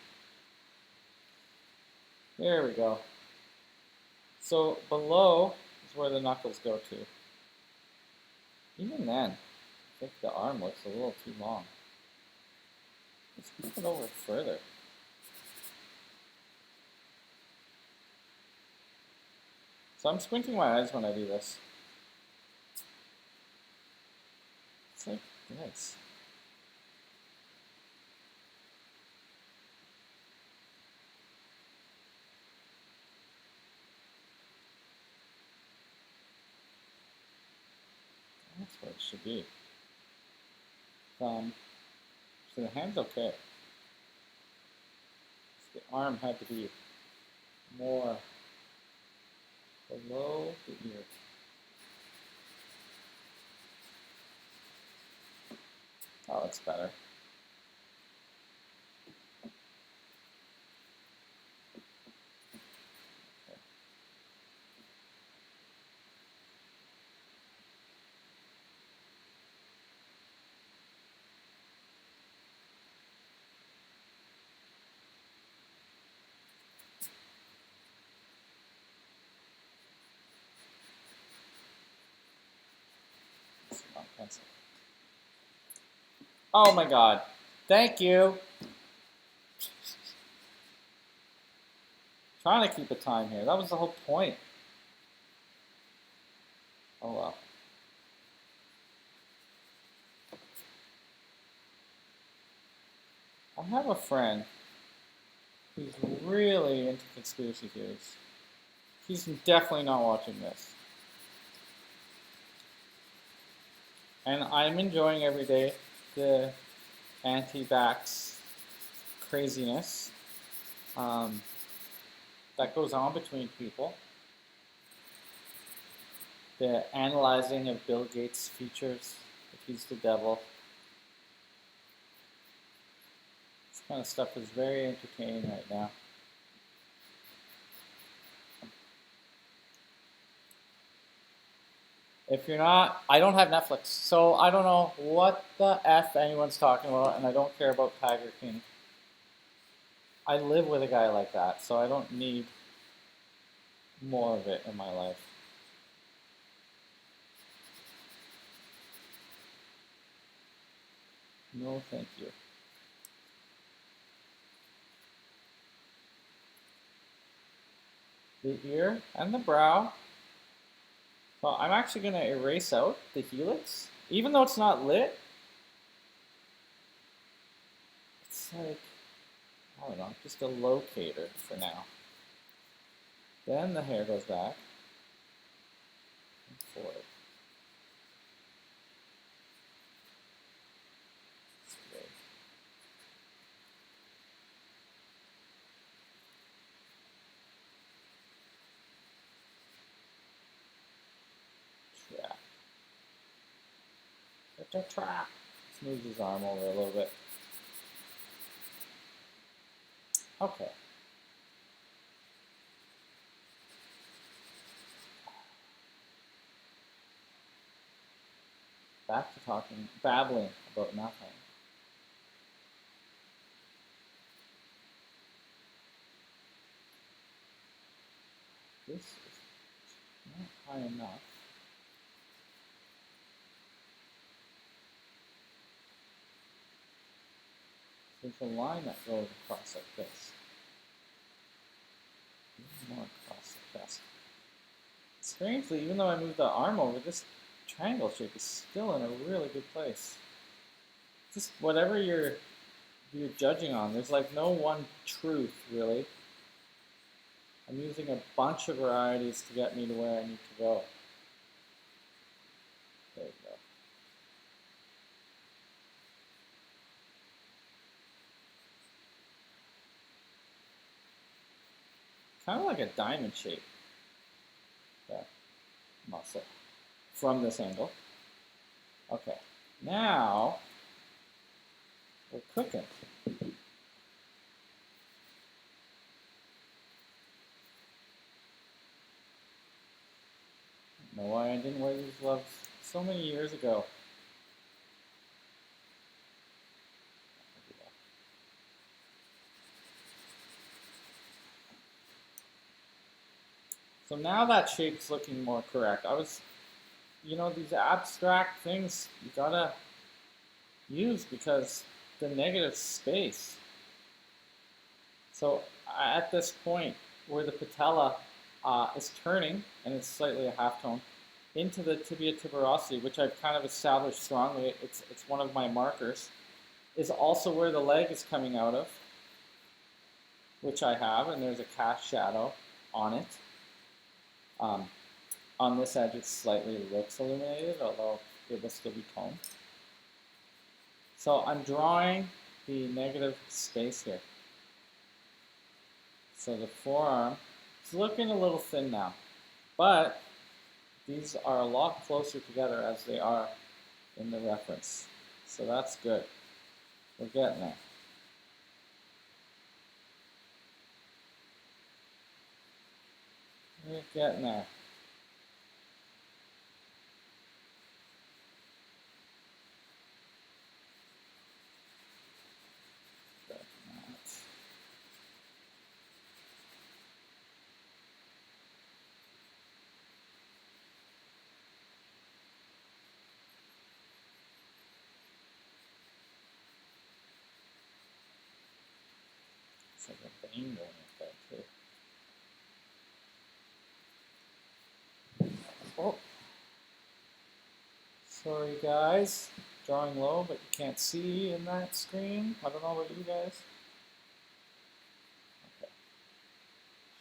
There we go. So below is where the knuckles go to. Even then, I think the arm looks a little too long. Let's move it over further. So I'm squinting my eyes when I do this. It's like this. That's what it should be. So the hand's okay. So the arm had to be more below the ear. Oh, that's better. Oh my god. Thank you. Trying to keep a time here. That was the whole point. Oh well. I have a friend who's really into conspiracy theories. He's definitely not watching this. And I'm enjoying every day the anti-vax craziness that goes on between people. The analyzing of Bill Gates' features, if he's the devil. This kind of stuff is very entertaining right now. If you're not, I don't have Netflix, so I don't know what the F anyone's talking about, and I don't care about Tiger King. I live with a guy like that, so I don't need more of it in my life. No, thank you. The ear and the brow. So I'm actually going to erase out the helix, even though it's not lit. It's like, I don't know, just a locator for now. Then the hair goes back and forward. Trap. Smooth his arm over a little bit. Okay. Back to talking, babbling about nothing. This is not high enough. There's a line that goes across like this. More across the chest. Strangely, even though I moved the arm over, this triangle shape is still in a really good place. Just whatever you're judging on, there's like no one truth really. I'm using a bunch of varieties to get me to where I need to go. There you go. Kind of like a diamond shape. That muscle from this angle. Okay, now we're cooking. I don't know why I didn't wear these gloves so many years ago. So now that shape's looking more correct. These abstract things you gotta use because the negative space. So at this point where the patella is turning, and it's slightly a half tone, into the tibia tuberosity, which I've kind of established strongly, it's one of my markers, is also where the leg is coming out of, which I have, and there's a cast shadow on it. On this edge it slightly looks illuminated, although it will still be toned. So I'm drawing the negative space here. So the forearm is looking a little thin now, but these are a lot closer together as they are in the reference. So that's good. We're getting there. We're getting there. It's like a vein going like that too. Oh. Sorry guys, drawing low, but you can't see in that screen. I don't know about you guys. Okay.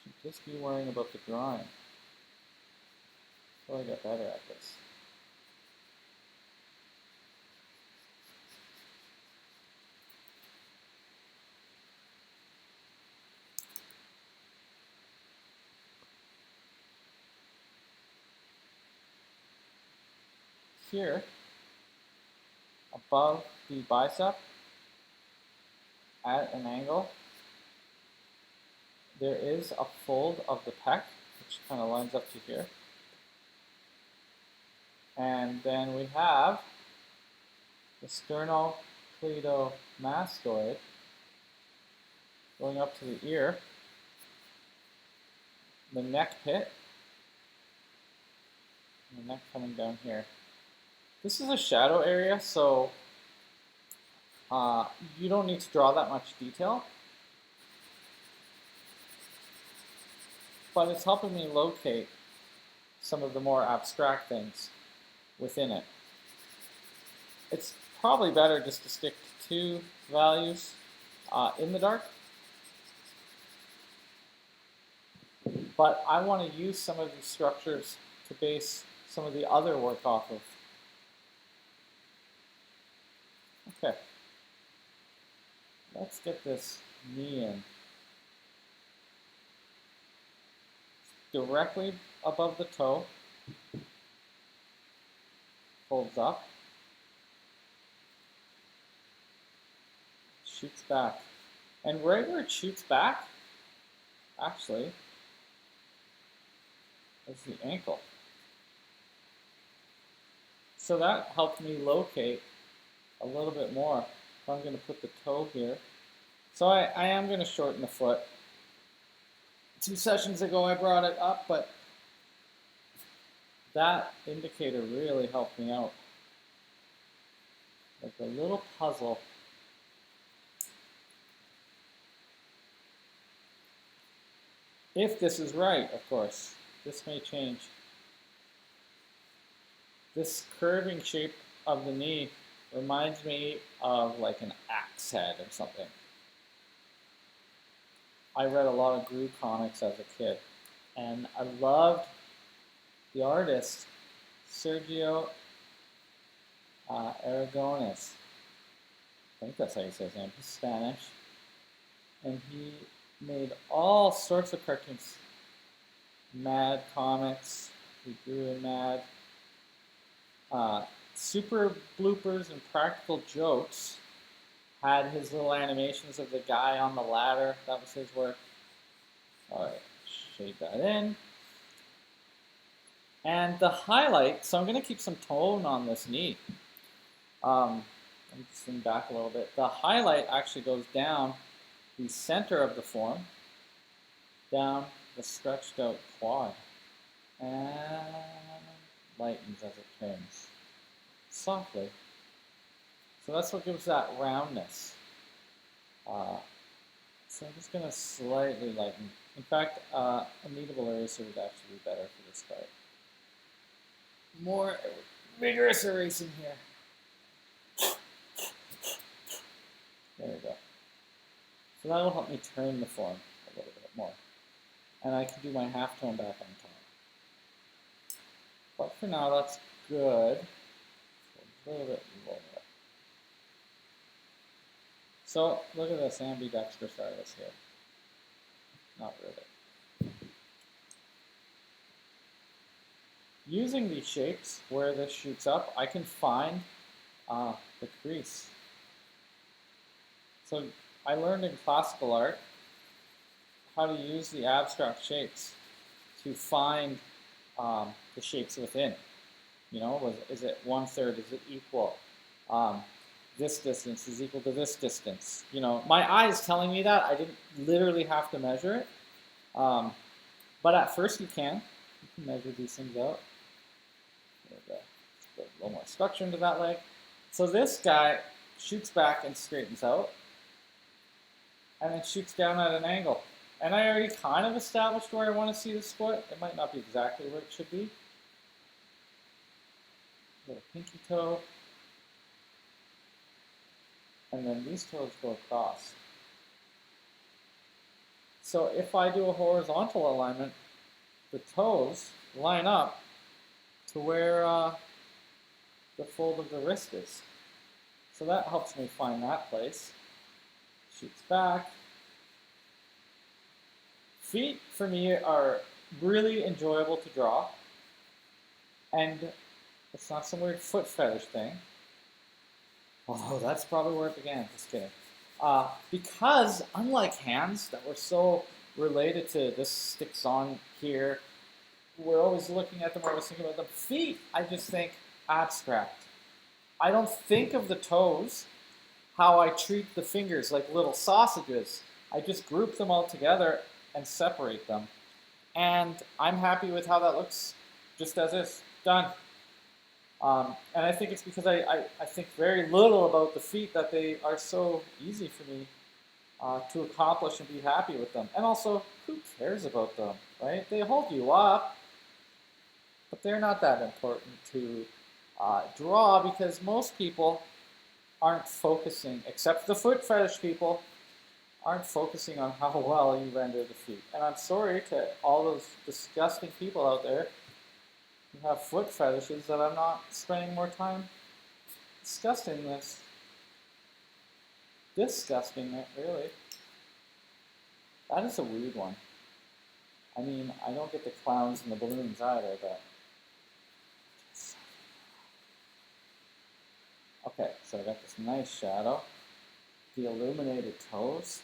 Should just be worrying about the drawing. So I get better at this. Here, above the bicep, at an angle, there is a fold of the pec, which kind of lines up to here. And then we have the sternocleidomastoid going up to the ear, the neck pit, and the neck coming down here. This is a shadow area, so you don't need to draw that much detail, but it's helping me locate some of the more abstract things within it. It's probably better just to stick to 2 values in the dark, but I want to use some of these structures to base some of the other work off of. Okay, let's get this knee in. Directly above the toe, folds up, shoots back. And right where it shoots back, actually, is the ankle. So that helped me locate a little bit more. So I'm going to put the toe here. So I am going to shorten the foot. 2 sessions ago I brought it up, but that indicator really helped me out. Like a little puzzle. If this is right, of course. This may change. This curving shape of the knee reminds me of like an axe head or something. I read a lot of Gru comics as a kid, and I loved the artist Sergio Aragones. I think that's how you say his name. He's Spanish, and he made all sorts of cartoons. Mad comics. He drew in Mad. Super bloopers and practical jokes. Had his little animations of the guy on the ladder. That was his work. Alright, shade that in. And the highlight, so I'm going to keep some tone on this knee. I'm just lean back a little bit. The highlight actually goes down the center of the form, down the stretched out quad, and lightens as it turns, softly. So that's what gives that roundness. So I'm just going to slightly lighten. In fact, a kneadable eraser would actually be better for this part. More vigorous erasing here. There we go. So that will help me turn the form a little bit more. And I can do my halftone back on top. But for now, that's good. A little bit lower. So look at this ambidextrous artist here. Not really. Using these shapes where this shoots up, I can find the crease. So I learned in classical art how to use the abstract shapes to find the shapes within. You know, is it 1/3? Is it equal? This distance is equal to this distance. You know, my eye is telling me that. I didn't literally have to measure it. But at first you can. You can measure these things out. Let's put a little more structure into that leg. So this guy shoots back and straightens out. And then shoots down at an angle. And I already kind of established where I want to see the split. It might not be exactly where it should be. Little pinky toe. And then these toes go across. So if I do a horizontal alignment, the toes line up to where the fold of the wrist is. So that helps me find that place. Shoots back. Feet, for me, are really enjoyable to draw. And it's not some weird foot fetish thing. Although that's probably where it began. Just kidding. Because unlike hands that were so related to this sticks on here, we're always looking at them, we're always thinking about them. Feet, I just think abstract. I don't think of the toes how I treat the fingers like little sausages. I just group them all together and separate them. And I'm happy with how that looks just as is. Done. And I think it's because I think very little about the feet that they are so easy for me to accomplish and be happy with them. And also, who cares about them, right? They hold you up, but they're not that important to draw because most people aren't focusing, except the foot fetish people, aren't focusing on how well you render the feet. And I'm sorry to all those disgusting people out there who have foot fetishes that I'm not spending more time discussing this. Disgusting it, really. That is a weird one. I mean, I don't get the clowns and the balloons either, but... Okay, so I got this nice shadow. The illuminated toes.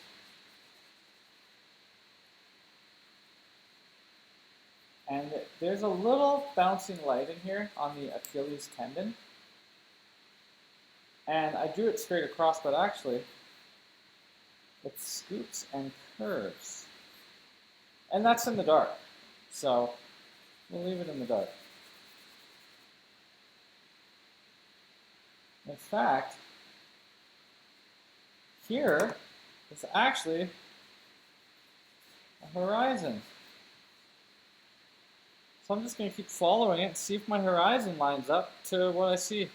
And there's a little bouncing light in here on the Achilles tendon. And I drew it straight across, but actually, it scoops and curves. And that's in the dark. So we'll leave it in the dark. In fact, here is actually a horizon. So I'm just going to keep following it and see if my horizon lines up to what I see.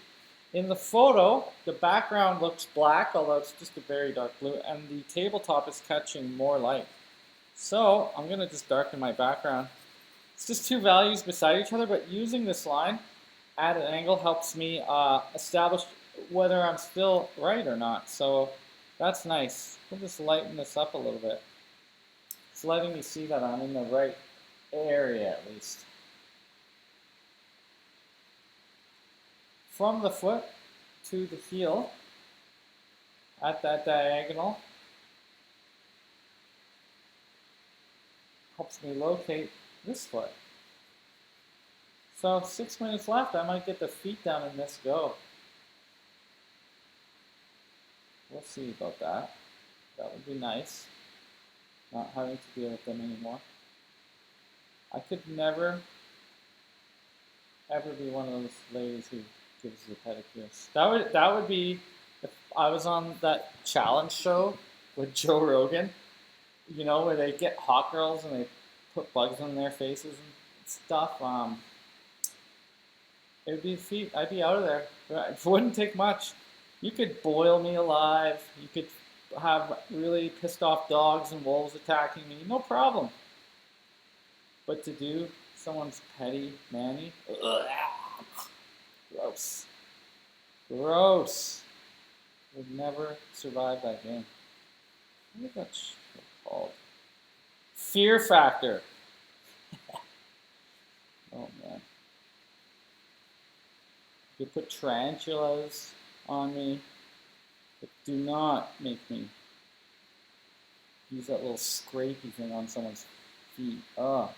In the photo, the background looks black, although it's just a very dark blue, and the tabletop is catching more light. So I'm going to just darken my background. It's just two values beside each other, but using this line at an angle helps me establish whether I'm still right or not. So that's nice. We'll just lighten this up a little bit. It's letting me see that I'm in the right area at least. From the foot to the heel at that diagonal helps me locate this foot. So 6 minutes left, I might get the feet down in this go. We'll see about that. That would be nice, not having to deal with them anymore. I could never, ever be one of those ladies who gives you pedicures. That would be if I was on that challenge show with Joe Rogan, you know, where they get hot girls and they put bugs on their faces and stuff. It would be feet. I'd be out of there. It wouldn't take much. You could boil me alive. You could have really pissed off dogs and wolves attacking me. No problem. But to do someone's petty manny, ugh, gross. Gross. Would never survive that game. What is that shit called? Fear Factor. Oh man. You put tarantulas on me, but do not make me use that little scrapey thing on someone's feet. Oh.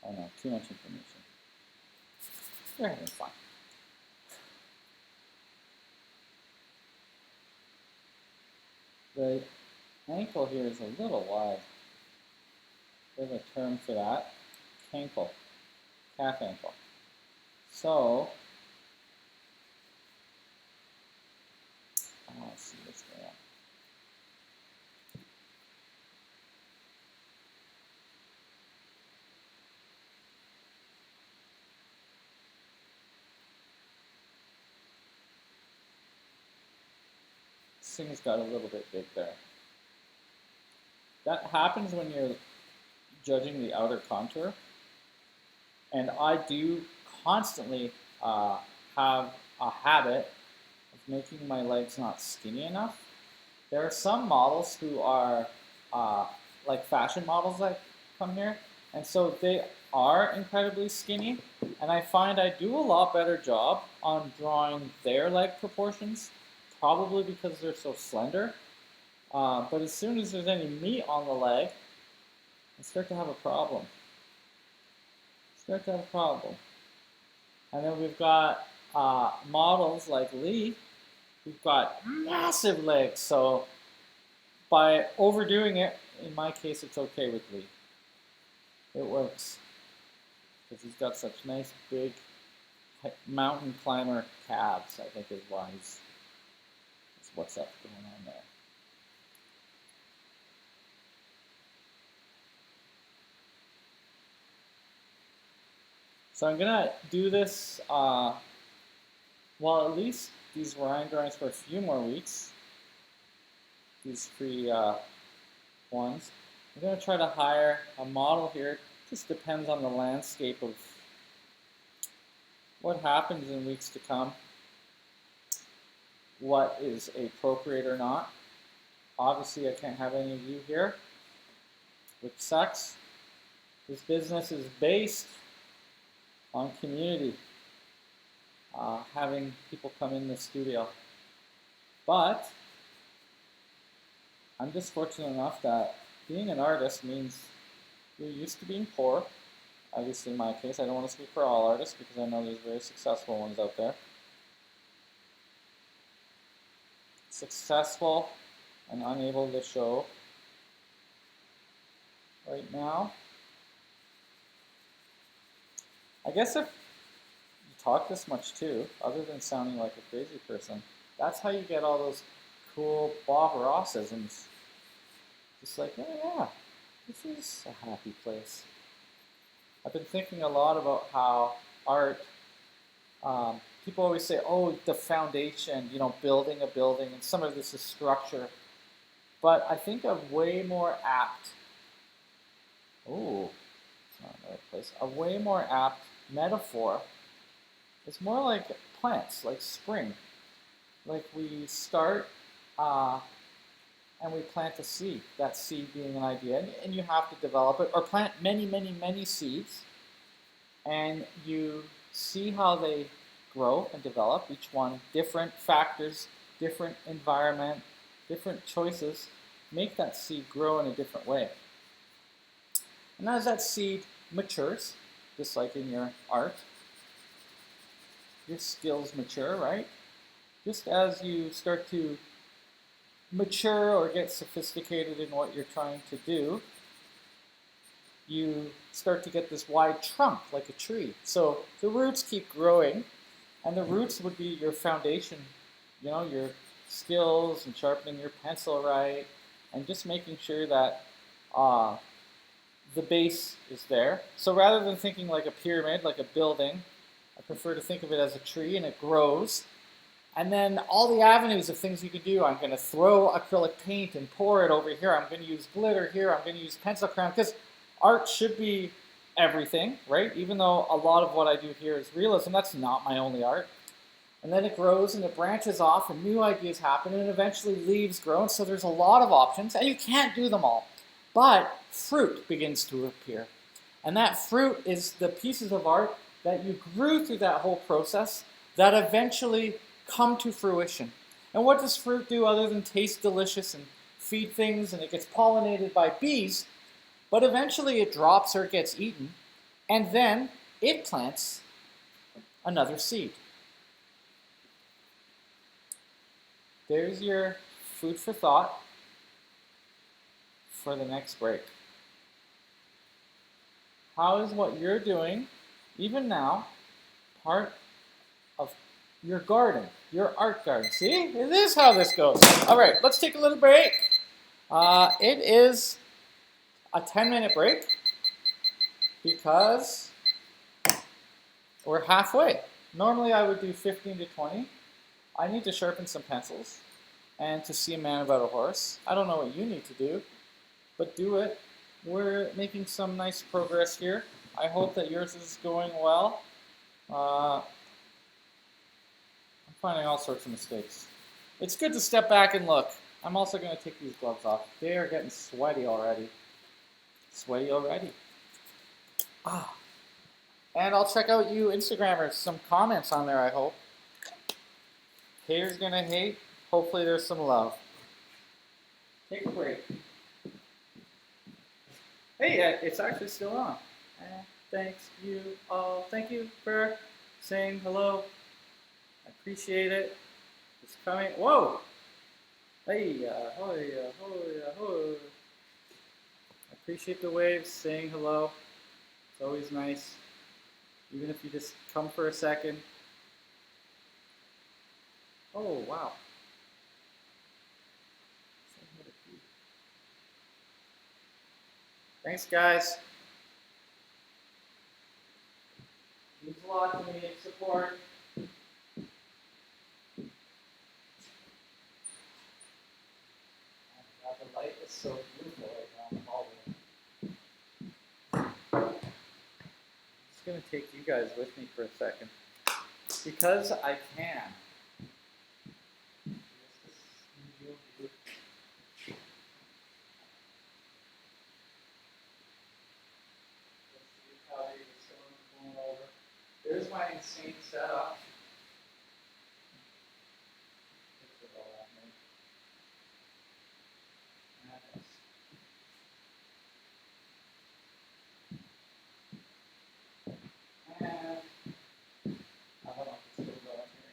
I know, too much information. They're having fun. The ankle here is a little wide. There's a term for that. Cankle. Calf ankle. So, let's see what's going on. This thing's got a little bit big there. That happens when you're judging the outer contour. And I do constantly have a habit of making my legs not skinny enough. There are some models who are like fashion models that come here, and so they are incredibly skinny, and I find I do a lot better job on drawing their leg proportions, probably because they're so slender. But as soon as there's any meat on the leg, I start to have a problem. And then we've got models like Lee, who've got massive legs. So by overdoing it, in my case, it's okay with Lee. It works. Because he's got such nice, big mountain climber calves, I think is why that's what's up going on there. So I'm going to do this, well, at least these line drawings for a few more weeks, these free ones. I'm going to try to hire a model here. It just depends on the landscape of what happens in weeks to come, what is appropriate or not. Obviously, I can't have any of you here, which sucks. This business is based on community, having people come in the studio. But I'm just fortunate enough that being an artist means you're used to being poor. At least in my case, I don't want to speak for all artists because I know there's very successful ones out there. Successful and unable to show right now. I guess if you talk this much too, other than sounding like a crazy person, that's how you get all those cool Bob Rossisms. Just like, oh yeah, this is a happy place. I've been thinking a lot about how art, people always say, oh, the foundation, you know, building a building, and some of this is structure. But I think a way more apt, oh, it's not the right place, a way more apt metaphor is more like plants, like spring. Like we start and we plant a seed, that seed being an idea, and you have to develop it, or plant many, many, many seeds, and you see how they grow and develop, each one, different factors, different environment, different choices, make that seed grow in a different way. And as that seed matures, just like in your art, your skills mature, right? Just as you start to mature or get sophisticated in what you're trying to do, you start to get this wide trunk like a tree. So the roots keep growing, and the roots would be your foundation, you know, your skills and sharpening your pencil right, and just making sure that the base is there. So rather than thinking like a pyramid, like a building, I prefer to think of it as a tree, and it grows. And then all the avenues of things you can do. I'm going to throw acrylic paint and pour it over here. I'm going to use glitter here. I'm going to use pencil crayon. Because art should be everything, right? Even though a lot of what I do here is realism, that's not my only art. And then it grows and it branches off and new ideas happen and eventually leaves grow. And so there's a lot of options and you can't do them all. But fruit begins to appear. And that fruit is the pieces of art that you grew through that whole process that eventually come to fruition. And what does fruit do other than taste delicious and feed things, and it gets pollinated by bees, but eventually it drops or it gets eaten, and then it plants another seed. There's your food for thought for the next break. How is what you're doing, even now, part of your garden, your art garden? See, it is how this goes. All right, let's take a little break. It is a 10-minute break because we're halfway. Normally I would do 15 to 20. I need to sharpen some pencils and to see a man about a horse. I don't know what you need to do, but do it. We're making some nice progress here. I hope that yours is going well. I'm finding all sorts of mistakes. It's good to step back and look. I'm also going to take these gloves off. They are getting sweaty already. And I'll check out you Instagrammers, some comments on there, I hope. Haters gonna hate. Hopefully there's some love. Take a break. Hey, it's actually still on. Thanks you all. Thank you for saying hello. I appreciate it. It's coming. Whoa! Hey, hoy, hoy. I appreciate the waves, saying hello. It's always nice. Even if you just come for a second. Oh, wow. Thanks, guys. Means a lot to me, support. The light is so beautiful right now in the hallway. I'm just going to take you guys with me for a second. Because I can. There's my insane setup. And I don't know if it's still going here.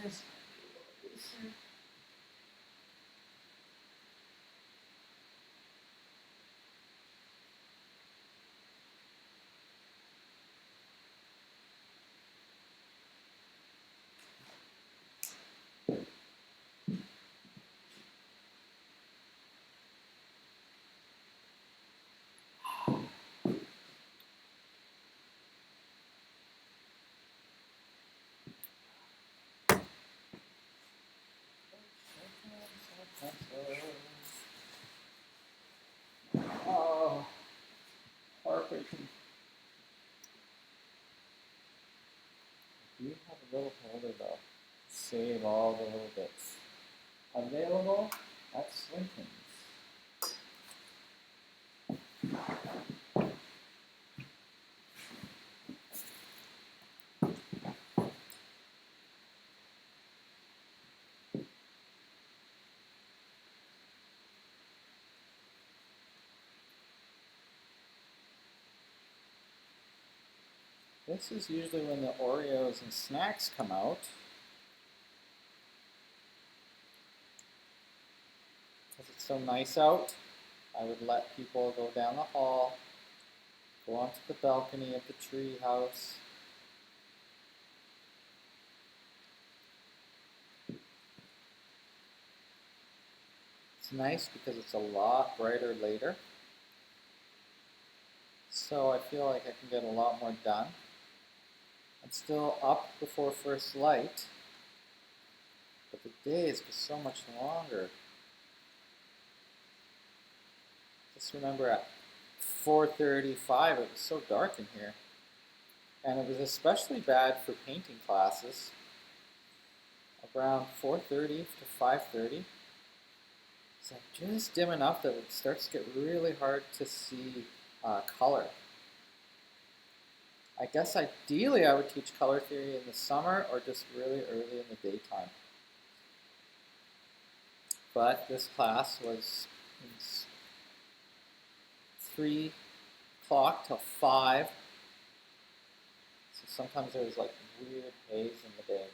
is. Oh, heartbreaking. You have a little holder though. Save all the little bits. Available at Swinton's. This is usually when the Oreos and snacks come out. Because it's so nice out, I would let people go down the hall, go onto the balcony of the tree house. It's nice because it's a lot brighter later. So I feel like I can get a lot more done. I'm still up before first light, but the days go so much longer. Just remember at 4:35 it was so dark in here. And it was especially bad for painting classes. Around 4:30 to 5:30. It's like just dim enough that it starts to get really hard to see color. I guess ideally I would teach color theory in the summer or just really early in the daytime. But this class was 3 o'clock till 5. So sometimes there was like weird haze in the day.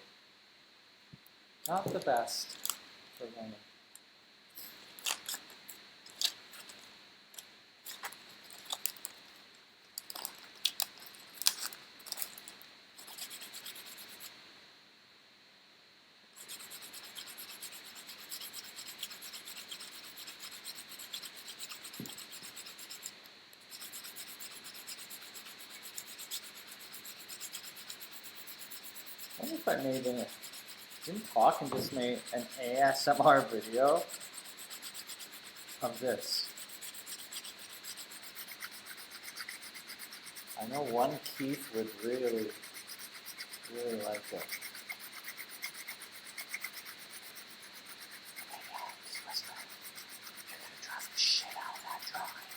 Not the best for learning. I wonder if I didn't talk and just made an ASMR video of this. I know one Keith would really, really like it. You're gonna drive the shit out of that drawing.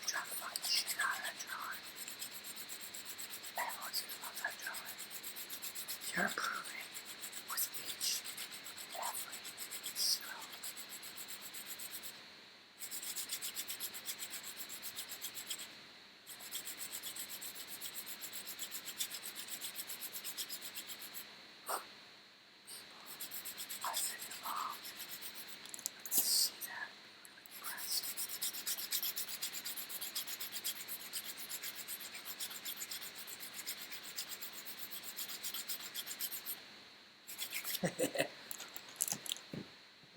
Drive the fucking shit out of that drawing. Everyone's gonna love that drawing. You're improving with each and every stroke. I think your mom can see that and be really impressed.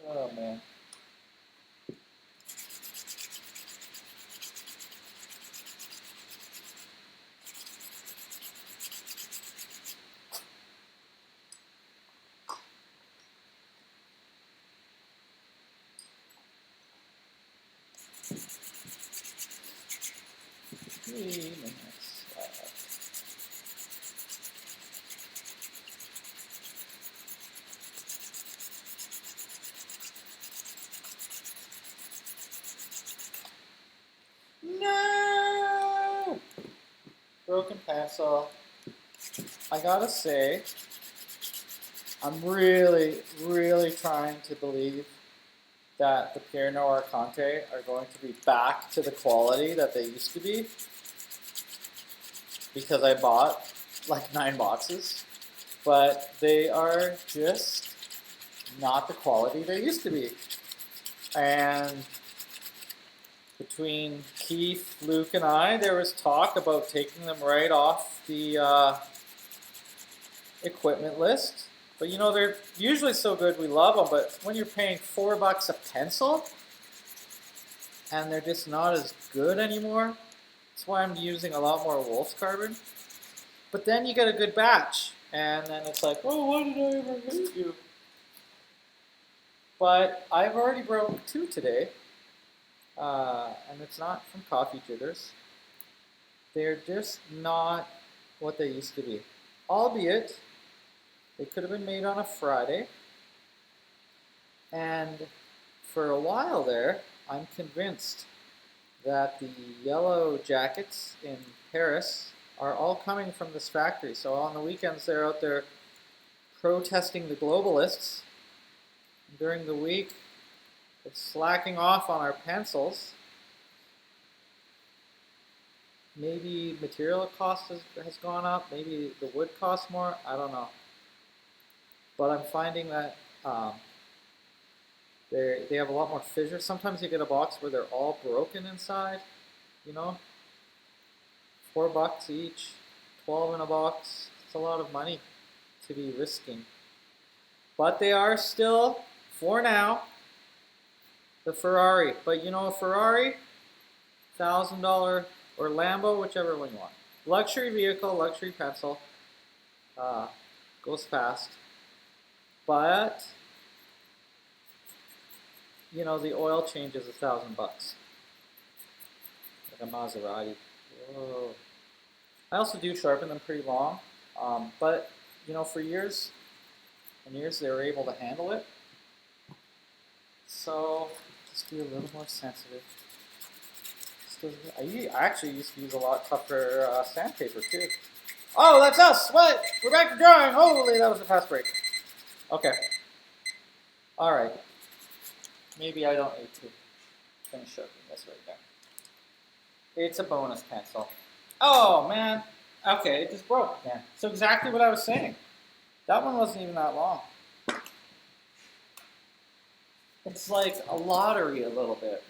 Oh man. Three minutes left. No! Broken pencil. I gotta say, I'm really, really trying to believe that the Pierre Noir Conte are going to be back to the quality that they used to be. Because I bought like 9 boxes. but they are just not the quality they used to be. And between Keith, Luke, and I, there was talk about taking them right off the equipment list. But you know, they're usually so good, we love them, but when you're paying $4 a pencil, and they're just not as good anymore, that's why I'm using a lot more Wolf's Carbon. But then you get a good batch, and then it's like, oh, why did I ever hate you? But I've already broke 2 today, and it's not from coffee jitters. They're just not what they used to be. Albeit, they could have been made on a Friday, and for a while there, I'm convinced that the yellow jackets in Paris are all coming from this factory. So on the weekends, they're out there protesting the globalists. During the week, it's slacking off on our pencils. Maybe material cost has gone up. Maybe the wood costs more. I don't know. But I'm finding that they have a lot more fissures. Sometimes you get a box where they're all broken inside. You know, $4 each, 12 in a box. It's a lot of money to be risking. But they are still, for now, the Ferrari. But you know, a Ferrari, $1,000 or Lambo, whichever one you want. Luxury vehicle, luxury pencil, goes fast. But you know, the oil change is $1,000, like a Maserati. Whoa. I also do sharpen them pretty long, but you know, for years and years they were able to handle it. So just be a little more sensitive. I actually used to use a lot tougher sandpaper too. Oh, that's us! What? We're back to drawing! Holy, that was a fast break. Okay. Alright. Maybe I don't need to finish sharpening this right now. It's a bonus pencil. Oh, man. Okay, it just broke again. So exactly what I was saying. That one wasn't even that long. It's like a lottery a little bit.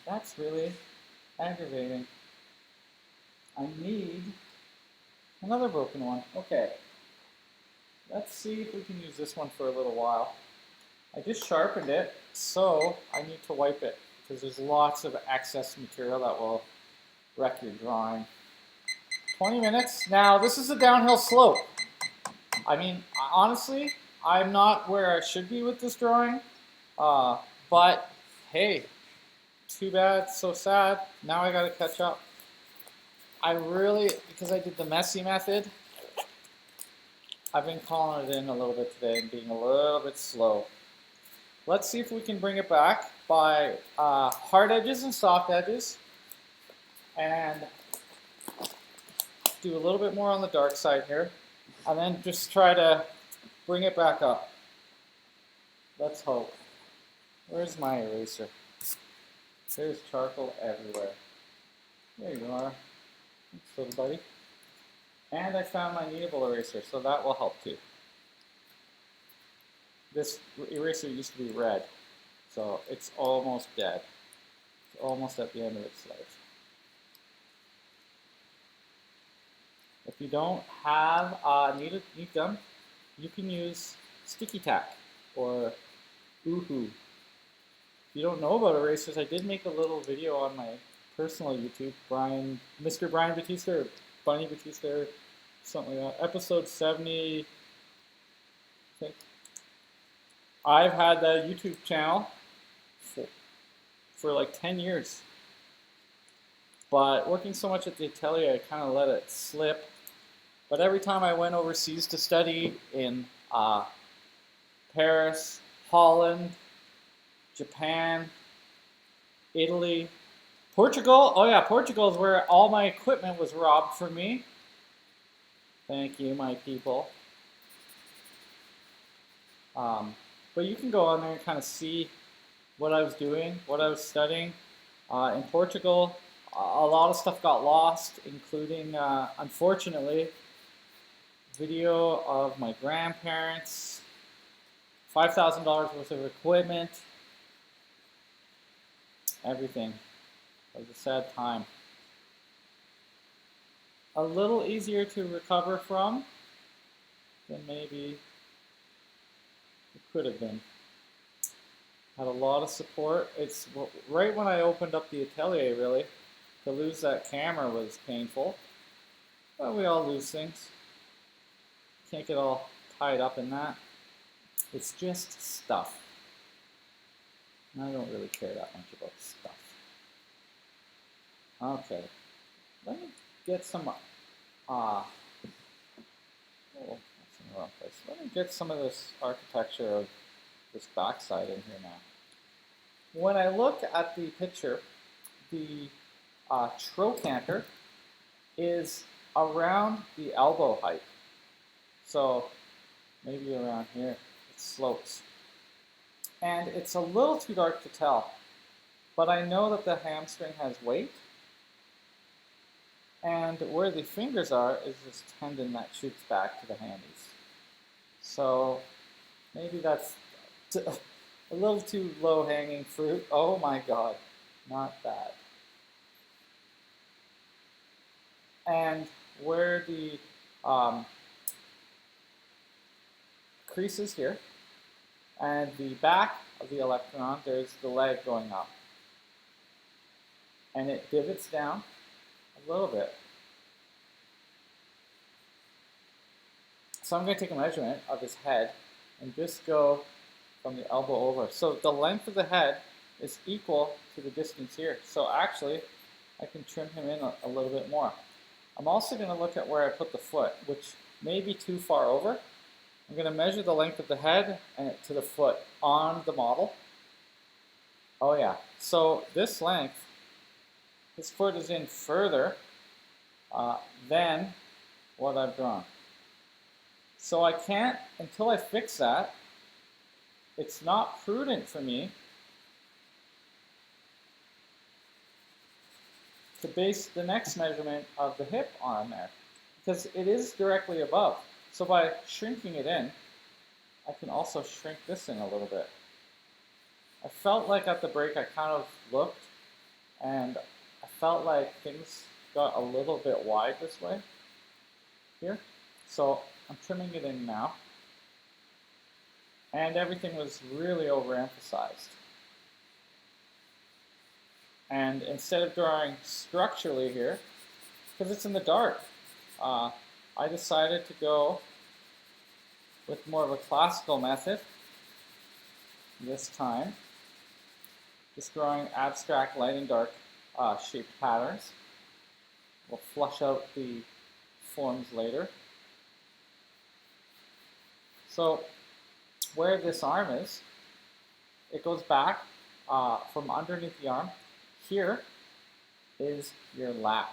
That's really aggravating. I need another broken one. Okay. Let's see if we can use this one for a little while. I just sharpened it, so I need to wipe it because there's lots of excess material that will wreck your drawing. 20 minutes. Now, this is a downhill slope. I mean, honestly, I'm not where I should be with this drawing, but hey, too bad, so sad. Now I gotta catch up. I really, because I did the messy method, I've been calling it in a little bit today and being a little bit slow. Let's see if we can bring it back by hard edges and soft edges, and do a little bit more on the dark side here, and then just try to bring it back up. Let's hope. Where's my eraser? There's charcoal everywhere. There you are. Thanks, little buddy. And I found my kneadable eraser, so that will help too. This eraser used to be red, so it's almost dead. It's almost at the end of its life. If you don't have neat gum, you can use sticky tack or Oohoo. If you don't know about erasers, I did make a little video on my personal YouTube, Mr. Brian Batista or Bunny Batista or something like that. Episode 70, I think. I've had that YouTube channel for like 10 years. But working so much at the atelier, I kind of let it slip. But every time I went overseas to study in Paris, Holland, Japan, Italy, Portugal. Oh yeah, Portugal is where all my equipment was robbed from me. Thank you, my people. But you can go on there and kind of see what I was doing, what I was studying. In Portugal, a lot of stuff got lost, including, unfortunately, video of my grandparents, $5,000 worth of equipment, everything. It was a sad time. A little easier to recover from than maybe it could have been. Had a lot of support. It's right when I opened up the atelier, really. To lose that camera was painful. But we all lose things. Can't get all tied up in that. It's just stuff. And I don't really care that much about stuff. Okay. Let me get some oh, that's in the wrong place. Let me get some of this architecture of this backside in here now. When I look at the picture, the trochanter is around the elbow height. So maybe around here, it slopes. And it's a little too dark to tell, but I know that the hamstring has weight. And where the fingers are is this tendon that shoots back to the handies. So maybe that's a little too low-hanging fruit. Oh my God, not that. And where the creases here, and the back of the electron, there's the leg going up. And it divots down a little bit. So I'm going to take a measurement of his head and just go from the elbow over. So the length of the head is equal to the distance here. So actually, I can trim him in a little bit more. I'm also going to look at where I put the foot, which may be too far over. I'm going to measure the length of the head and to the foot on the model. Oh yeah, so this length, his foot is in further than what I've drawn. So I can't, until I fix that, it's not prudent for me to base the next measurement of the hip on there, because it is directly above. So by shrinking it in, I can also shrink this in a little bit. I felt like at the break I kind of looked, and I felt like things got a little bit wide this way here. So I'm trimming it in now. And everything was really overemphasized. And instead of drawing structurally here, because it's in the dark, I decided to go with more of a classical method this time. Just drawing abstract light and dark shaped patterns. We'll flush out the forms later. So where this arm is, it goes back from underneath the arm. Here is your lat,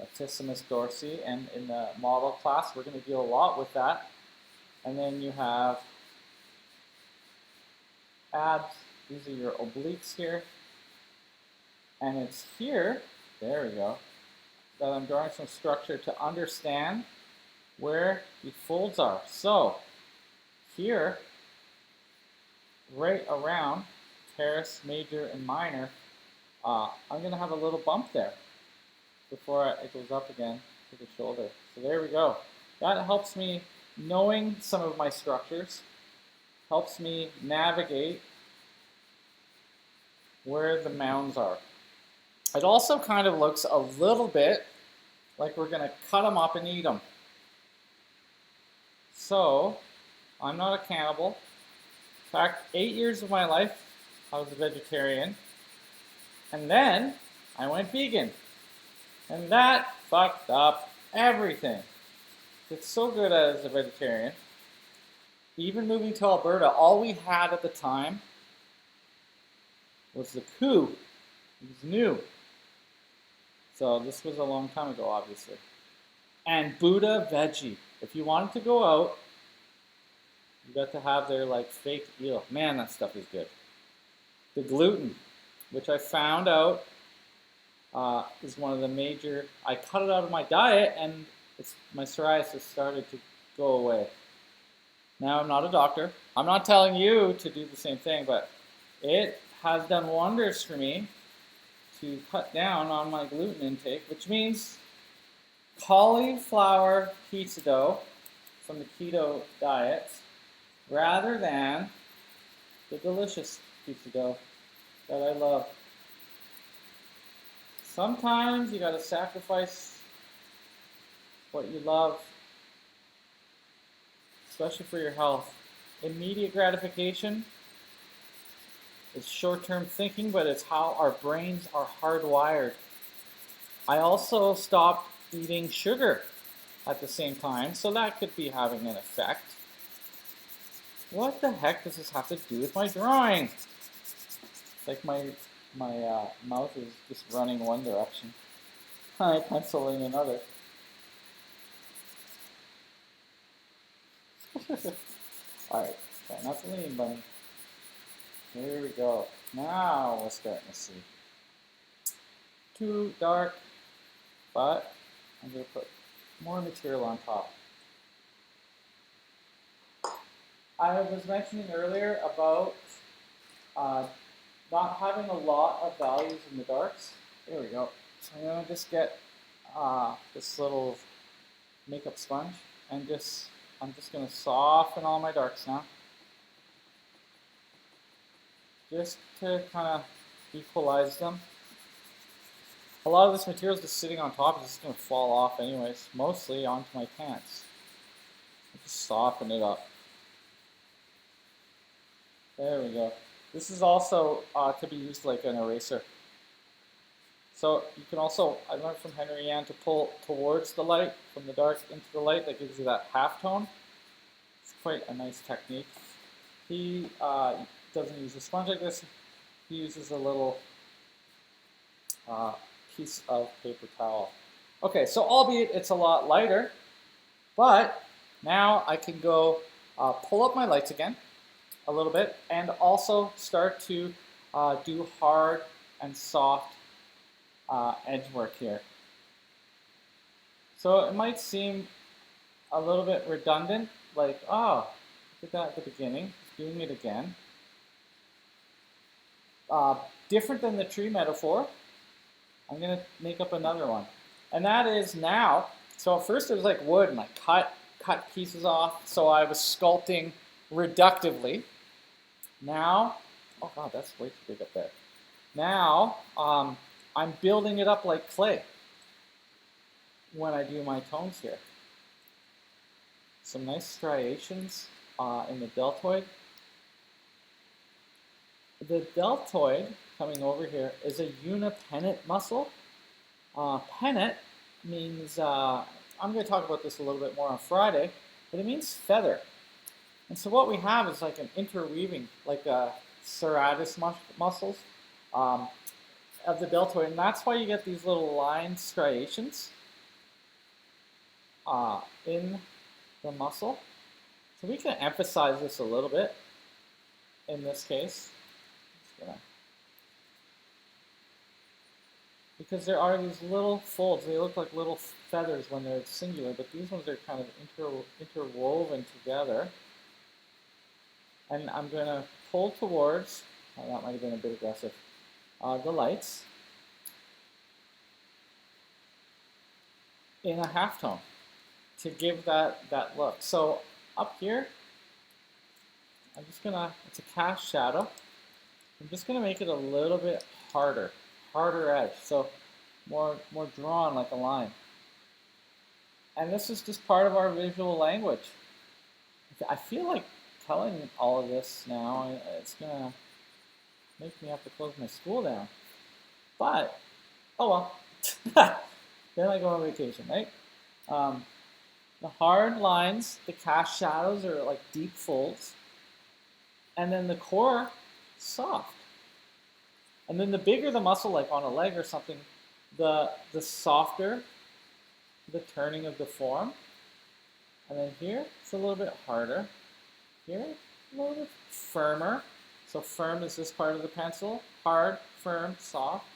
latissimus dorsi, and in the model class we're going to deal a lot with that. And then you have abs, these are your obliques here, and it's here, there we go, that I'm drawing some structure to understand where the folds are. So here, right around teres major and minor, I'm going to have a little bump there before it goes up again to the shoulder. So there we go. That helps me, knowing some of my structures, helps me navigate where the mounds are. It also kind of looks a little bit like we're going to cut them up and eat them. So, I'm not a cannibal. In fact, 8 years of my life, I was a vegetarian. And then, I went vegan. And that fucked up everything. It's so good as a vegetarian. Even moving to Alberta, all we had at the time was the coup. It was new. So this was a long time ago, obviously. And Buddha veggie. If you wanted to go out, you got to have their like fake eel. Man, that stuff is good. The gluten, which I found out is one of the major, I cut it out of my diet, and my psoriasis started to go away. Now, I'm not a doctor. I'm not telling you to do the same thing, but it has done wonders for me to cut down on my gluten intake, which means cauliflower pizza dough from the keto diet rather than the delicious pizza dough that I love. Sometimes you gotta sacrifice what you love, especially for your health. Immediate gratification is short-term thinking, but it's how our brains are hardwired. I also stopped eating sugar at the same time, so that could be having an effect. What the heck does this have to do with my drawing? It's like my mouth is just running one direction. My pencil in another. Alright, try not to lean, bunny. Here we go. Now we're starting to see. Too dark, but I'm going to put more material on top. I was mentioning earlier about not having a lot of values in the darks. There we go. So I'm going to just get this little makeup sponge and I'm just going to soften all my darks now. Just to kind of equalize them. A lot of this material is just sitting on top. It's just going to fall off anyways, mostly onto my pants. Just soften it up. There we go. This is also to be used like an eraser. So you can also, I learned from Henry Ann to pull towards the light, from the dark into the light. That gives you that half tone. It's quite a nice technique. He doesn't use a sponge like this. He uses a little piece of paper towel. Okay, so albeit it's a lot lighter, but now I can go pull up my lights again a little bit and also start to do hard and soft edge work here. So it might seem a little bit redundant, like, oh, did that at the beginning, doing it again. Different than the tree metaphor, I'm going to make up another one. And that is now, so at first it was like wood, and I cut pieces off, so I was sculpting reductively. Now, oh god, that's way too big up there. Now, I'm building it up like clay when I do my tones here. Some nice striations in the deltoid. The deltoid, coming over here, is a unipennate muscle. Pennate means, I'm going to talk about this a little bit more on Friday, but it means feather. And so what we have is like an interweaving, like serratus muscles of the deltoid, and that's why you get these little line striations in the muscle. So we can emphasize this a little bit in this case. Because there are these little folds, they look like little feathers when they're singular, but these ones are kind of interwoven together. And I'm going to pull towards, oh, that might have been a bit aggressive, the lights in a halftone to give that look. So up here, I'm just going to, it's a cast shadow. I'm just going to make it a little bit harder edge, so more drawn like a line. And this is just part of our visual language. I feel like telling all of this now, it's going to make me have to close my school down. But, oh well. Then I go on vacation, right? The hard lines, the cast shadows are like deep folds. And then the core, soft. And then the bigger the muscle, like on a leg or something, the softer the turning of the form. And then here, it's a little bit harder. Here, a little bit firmer. So firm is this part of the pencil. Hard, firm, soft.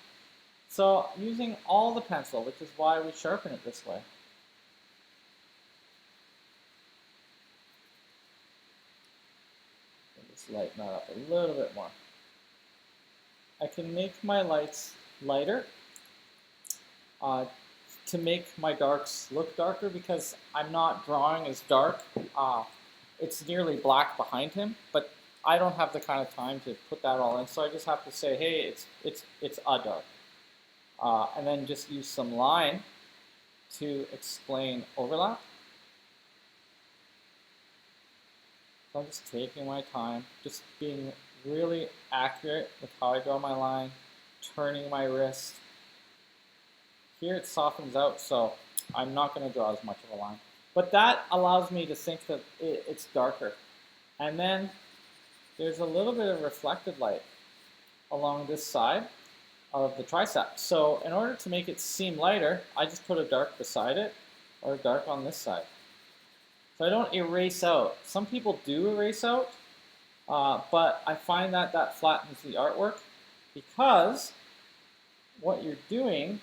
So using all the pencil, which is why we sharpen it this way. Let's lighten that up a little bit more. I can make my lights lighter to make my darks look darker because I'm not drawing as dark. It's nearly black behind him, but I don't have the kind of time to put that all in, so I just have to say, hey, it's a dark. And then just use some line to explain overlap. So I'm just taking my time, just being really accurate with how I draw my line, turning my wrist. Here it softens out, so I'm not going to draw as much of a line. But that allows me to think that it's darker. And then there's a little bit of reflected light along this side of the tricep. So in order to make it seem lighter, I just put a dark beside it or a dark on this side. So I don't erase out. Some people do erase out, but I find that that flattens the artwork because what you're doing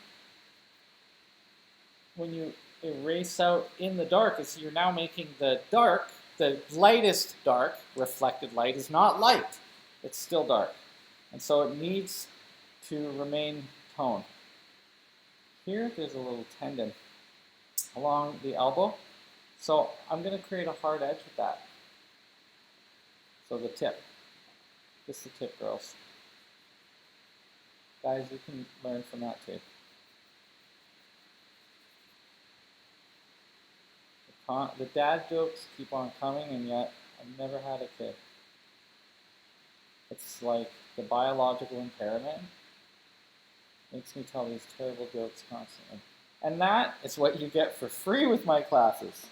when you erase out in the dark is you're now making the dark, the lightest dark, reflected light is not light. It's still dark. And so it needs to remain toned. Here, there's a little tendon along the elbow. So I'm going to create a hard edge with that. So the tip. Just the tip, girls. Guys, you can learn from that too. The dad jokes keep on coming, and yet I've never had a kid. It's like the biological impairment makes me tell these terrible jokes constantly. And that is what you get for free with my classes.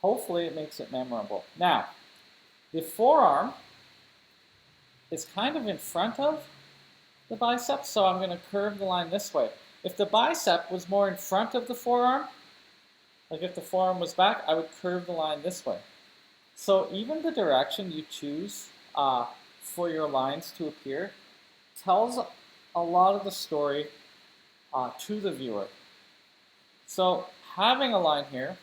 Hopefully it makes it memorable. Now, the forearm is kind of in front of the bicep, so I'm going to curve the line this way. If the bicep was more in front of the forearm, like if the forearm was back, I would curve the line this way. So even the direction you choose for your lines to appear tells a lot of the story to the viewer. So having a line here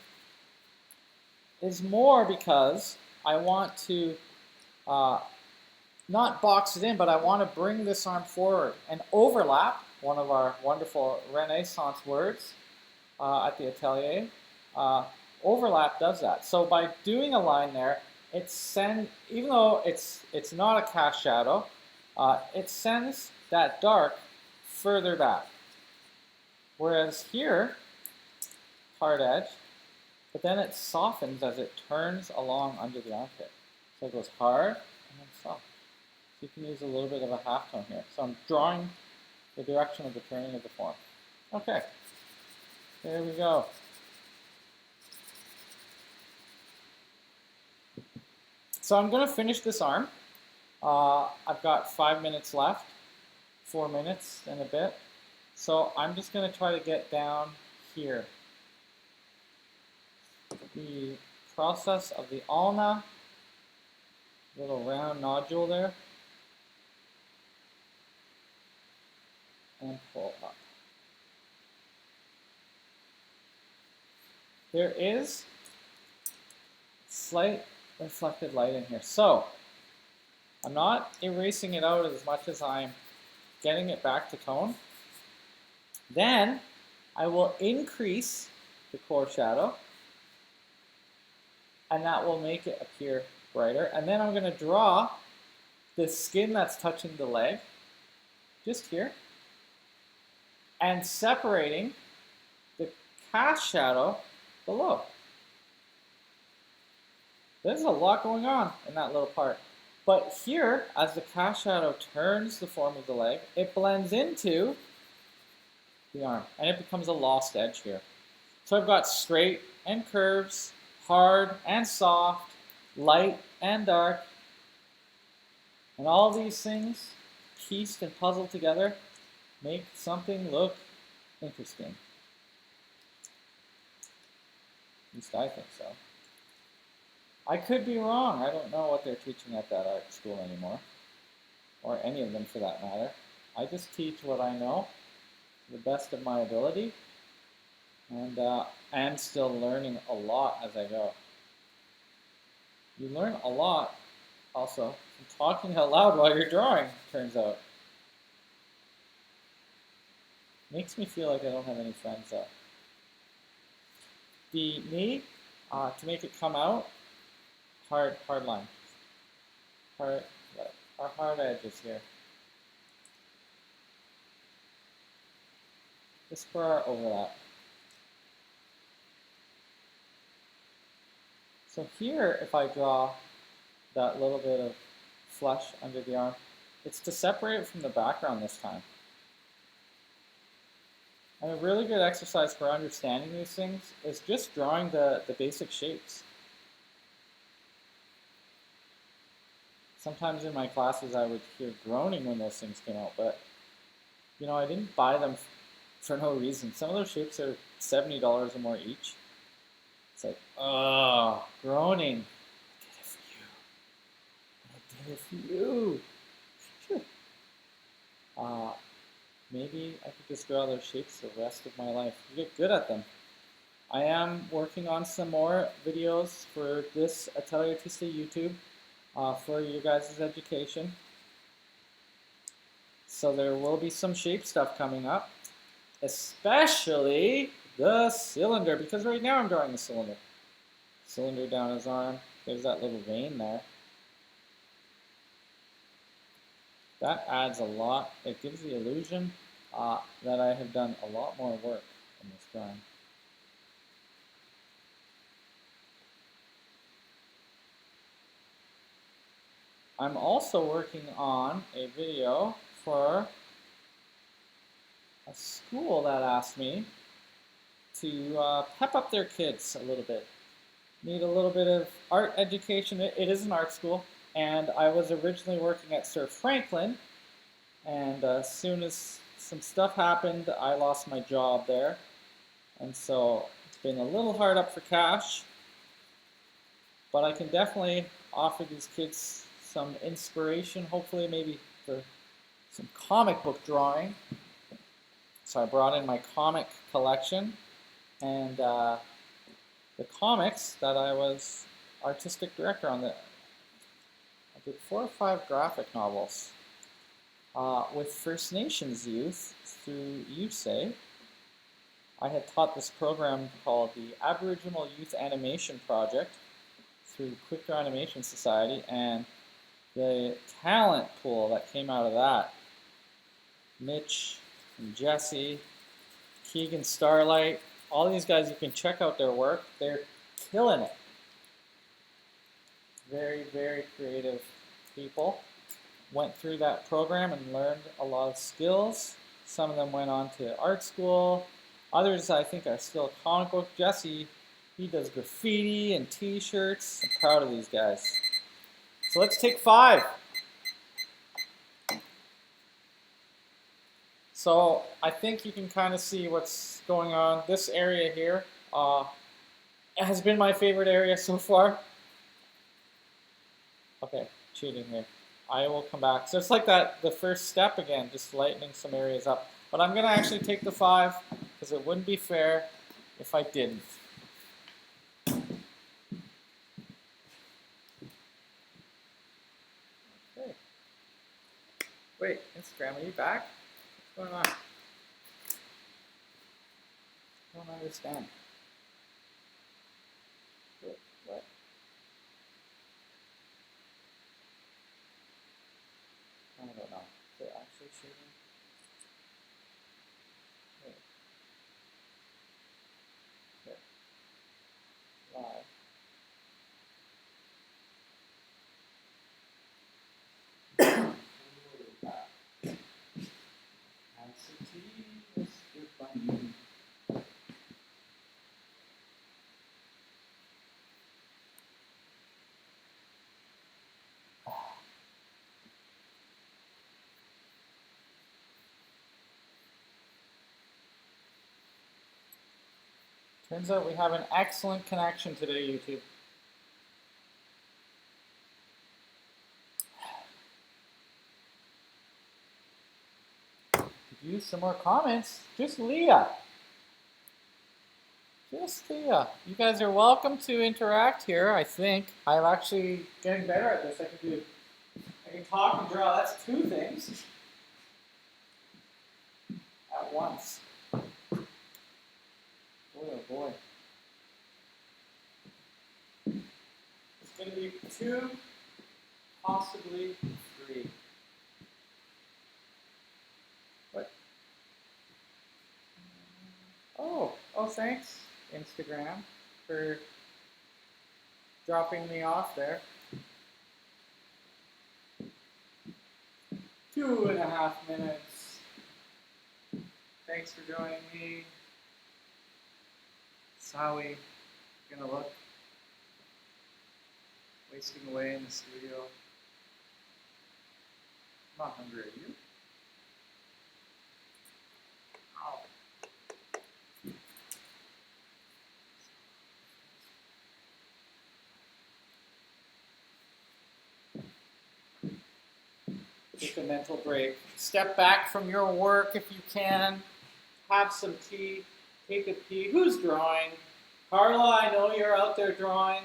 is more because I want to not box it in, but I want to bring this arm forward and overlap, one of our wonderful Renaissance words at the atelier. Overlap does that. So by doing a line there, even though it's not a cast shadow, it sends that dark further back. Whereas here, hard edge, but then it softens as it turns along under the armpit. So it goes hard and then soft. So you can use a little bit of a halftone here. So I'm drawing the direction of the turning of the form. Okay, there we go. So I'm going to finish this arm. I've got 5 minutes left, 4 minutes and a bit. So I'm just going to try to get down here. The process of the ulna, little round nodule there, and pull up. There is slight reflected light in here. So I'm not erasing it out as much as I'm getting it back to tone. Then I will increase the core shadow, and that will make it appear brighter. And then I'm going to draw the skin that's touching the leg, just here, and separating the cast shadow below. There's a lot going on in that little part. But here, as the cast shadow turns the form of the leg, it blends into the arm, and it becomes a lost edge here. So I've got straight and curves, hard and soft, light and dark, and all these things pieced and puzzled together make something look interesting. At least I think so. I could be wrong. I don't know what they're teaching at that art school anymore, or any of them for that matter. I just teach what I know to the best of my ability, and I'm still learning a lot as I go. You learn a lot Also, I'm talking out loud while you're drawing, turns out. Makes me feel like I don't have any friends though. The knee, to make it come out, hard line. Hard, our hard edges here. Just for our overlap. So here, if I draw that little bit of flesh under the arm, it's to separate it from the background this time. And a really good exercise for understanding these things is just drawing the basic shapes. Sometimes in my classes I would hear groaning when those things came out, but you know, I didn't buy them for no reason. Some of those shapes are $70 or more each. It's like, oh, groaning. I did it for you. Sure. Maybe I could just draw those shapes the rest of my life. You get good at them. I am working on some more videos for this Atelier Artista YouTube for you guys' education. So there will be some shape stuff coming up, especially the cylinder, because right now I'm drawing the cylinder. Cylinder down his arm. There's that little vein there. That adds a lot. It gives the illusion that I have done a lot more work in this drawing. I'm also working on a video for a school that asked me to pep up their kids a little bit. Need a little bit of art education. It is an art school, and I was originally working at Sir Franklin, and as soon as some stuff happened, I lost my job there, and so it's been a little hard up for cash, but I can definitely offer these kids some inspiration, hopefully maybe for some comic book drawing. So I brought in my comic collection, and the comics that I was artistic director on. I did 4 or 5 graphic novels with First Nations youth through USAY. I had taught this program called the Aboriginal Youth Animation Project through Quick Draw Animation Society, and the talent pool that came out of that, Mitch and Jesse, Keegan Starlight, all these guys, you can check out their work. They're killing it. Very, very creative people. Went through that program and learned a lot of skills. Some of them went on to art school. Others, I think, are still comic book. Jesse, he does graffiti and t-shirts. I'm proud of these guys. So let's take 5. So I think you can kind of see what's going on. This area here has been my favorite area so far. Okay, cheating here. I will come back. So it's like that, the first step again, just lightening some areas up. But I'm going to actually take the 5 because it wouldn't be fair if I didn't. Okay. Wait, Instagram, are you back? What's going on? I don't understand. What? I don't know. Is it actually shooting? Wait. Here. Live. Turns out we have an excellent connection today, YouTube. Could use some more comments. Just Leah. Just you guys are welcome to interact here. I think I'm actually getting better at this. I can talk and draw. That's two things at once. Boy, oh boy. It's going to be two, possibly three. What? Oh, thanks, Instagram, for dropping me off there. 2.5 minutes. Thanks for joining me. That's how we gonna look. Wasting away in the studio. I'm not hungry, are you? Ow. Take a mental break. Step back from your work if you can. Have some tea. Take a pee. Who's drawing? Carla, I know you're out there drawing.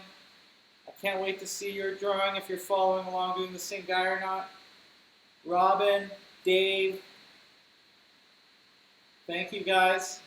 I can't wait to see your drawing if you're following along doing the same guy or not. Robin, Dave, thank you guys.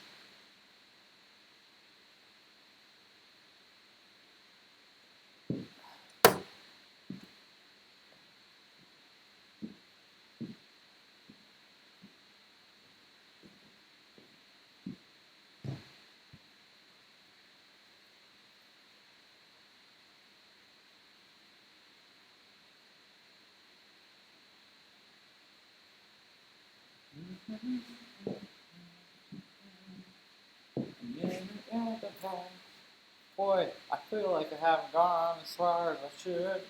Boy, I feel like I haven't gone as far as I should.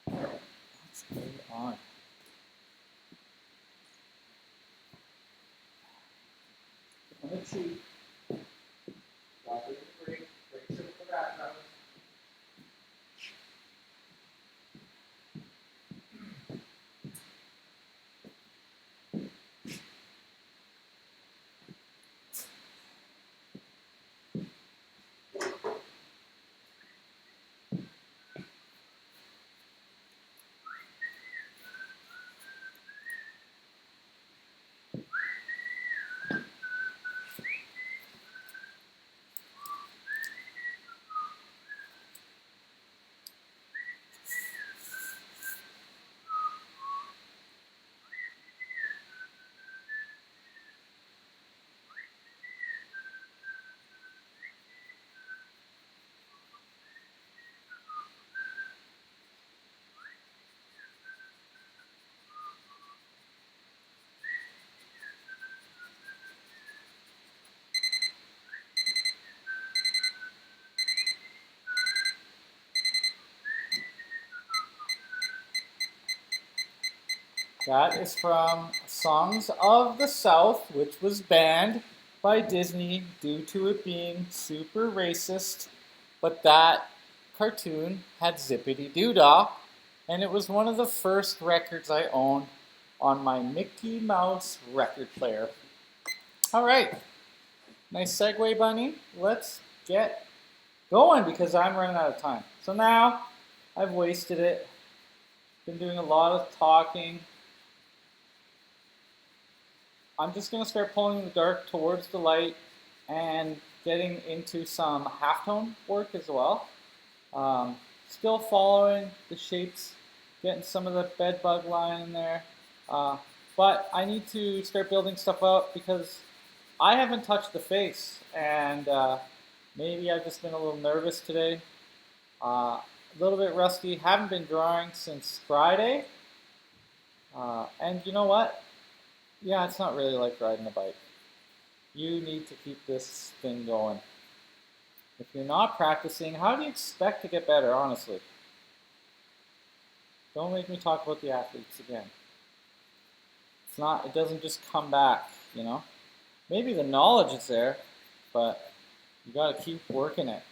What's going on? I'm gonna cheat. Drop it in the break. Breaks it for that now. That is from Songs of the South, which was banned by Disney due to it being super racist. But that cartoon had Zippity Doo-Dah, and it was one of the first records I owned on my Mickey Mouse record player. All right, nice segue, Bunny. Let's get going because I'm running out of time. So now I've wasted it. Been doing a lot of talking. I'm just going to start pulling the dark towards the light and getting into some halftone work as well. Still following the shapes, getting some of the bed bug line in there. But I need to start building stuff up because I haven't touched the face, and maybe I've just been a little nervous today. A little bit rusty, haven't been drawing since Friday. And you know what? Yeah, it's not really like riding a bike. You need to keep this thing going. If you're not practicing, how do you expect to get better, honestly? Don't make me talk about the athletes again. It doesn't just come back, you know? Maybe the knowledge is there, but you gotta keep working it.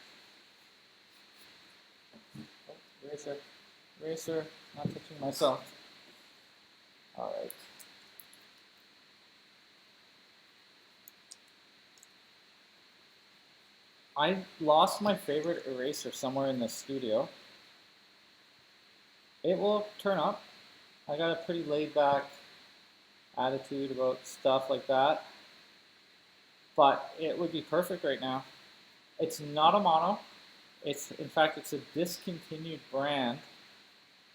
Oh, eraser, not touching myself. All right. I lost my favorite eraser somewhere in the studio. It will turn up. I got a pretty laid back attitude about stuff like that, but it would be perfect right now. It's not a mono. In fact, it's a discontinued brand,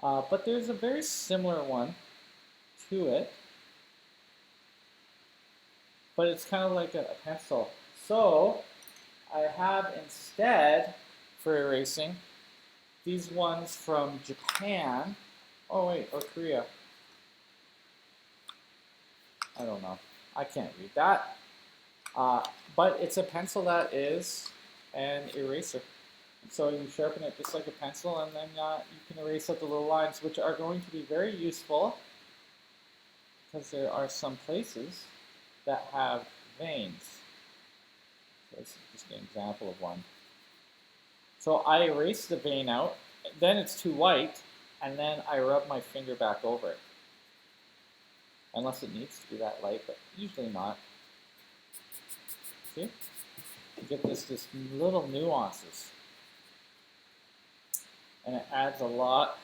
but there's a very similar one to it, but it's kind of like a pencil. So I have instead, for erasing, these ones from Japan. Oh wait, or Korea. I don't know. I can't read that. But it's a pencil that is an eraser. So you sharpen it just like a pencil, and then you can erase out the little lines, which are going to be very useful because there are some places that have veins. So this is just an example of one. So I erase the vein out, then it's too white, and then I rub my finger back over it. Unless it needs to be that light, but usually not. See? You get this little nuances. And it adds a lot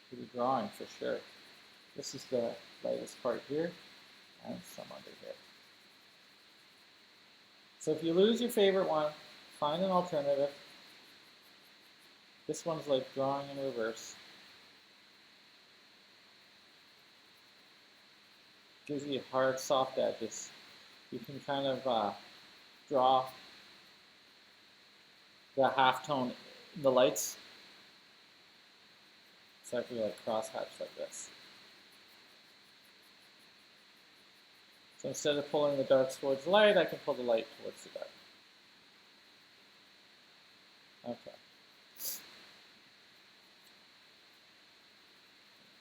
to the drawing for sure. This is the lightest part here, and some under here. So if you lose your favorite one, find an alternative. This one's like drawing in reverse. Gives you hard, soft edges. You can kind of draw the halftone in the lights. It's actually like crosshatch like this. So instead of pulling the darks towards the light, I can pull the light towards the dark. Okay.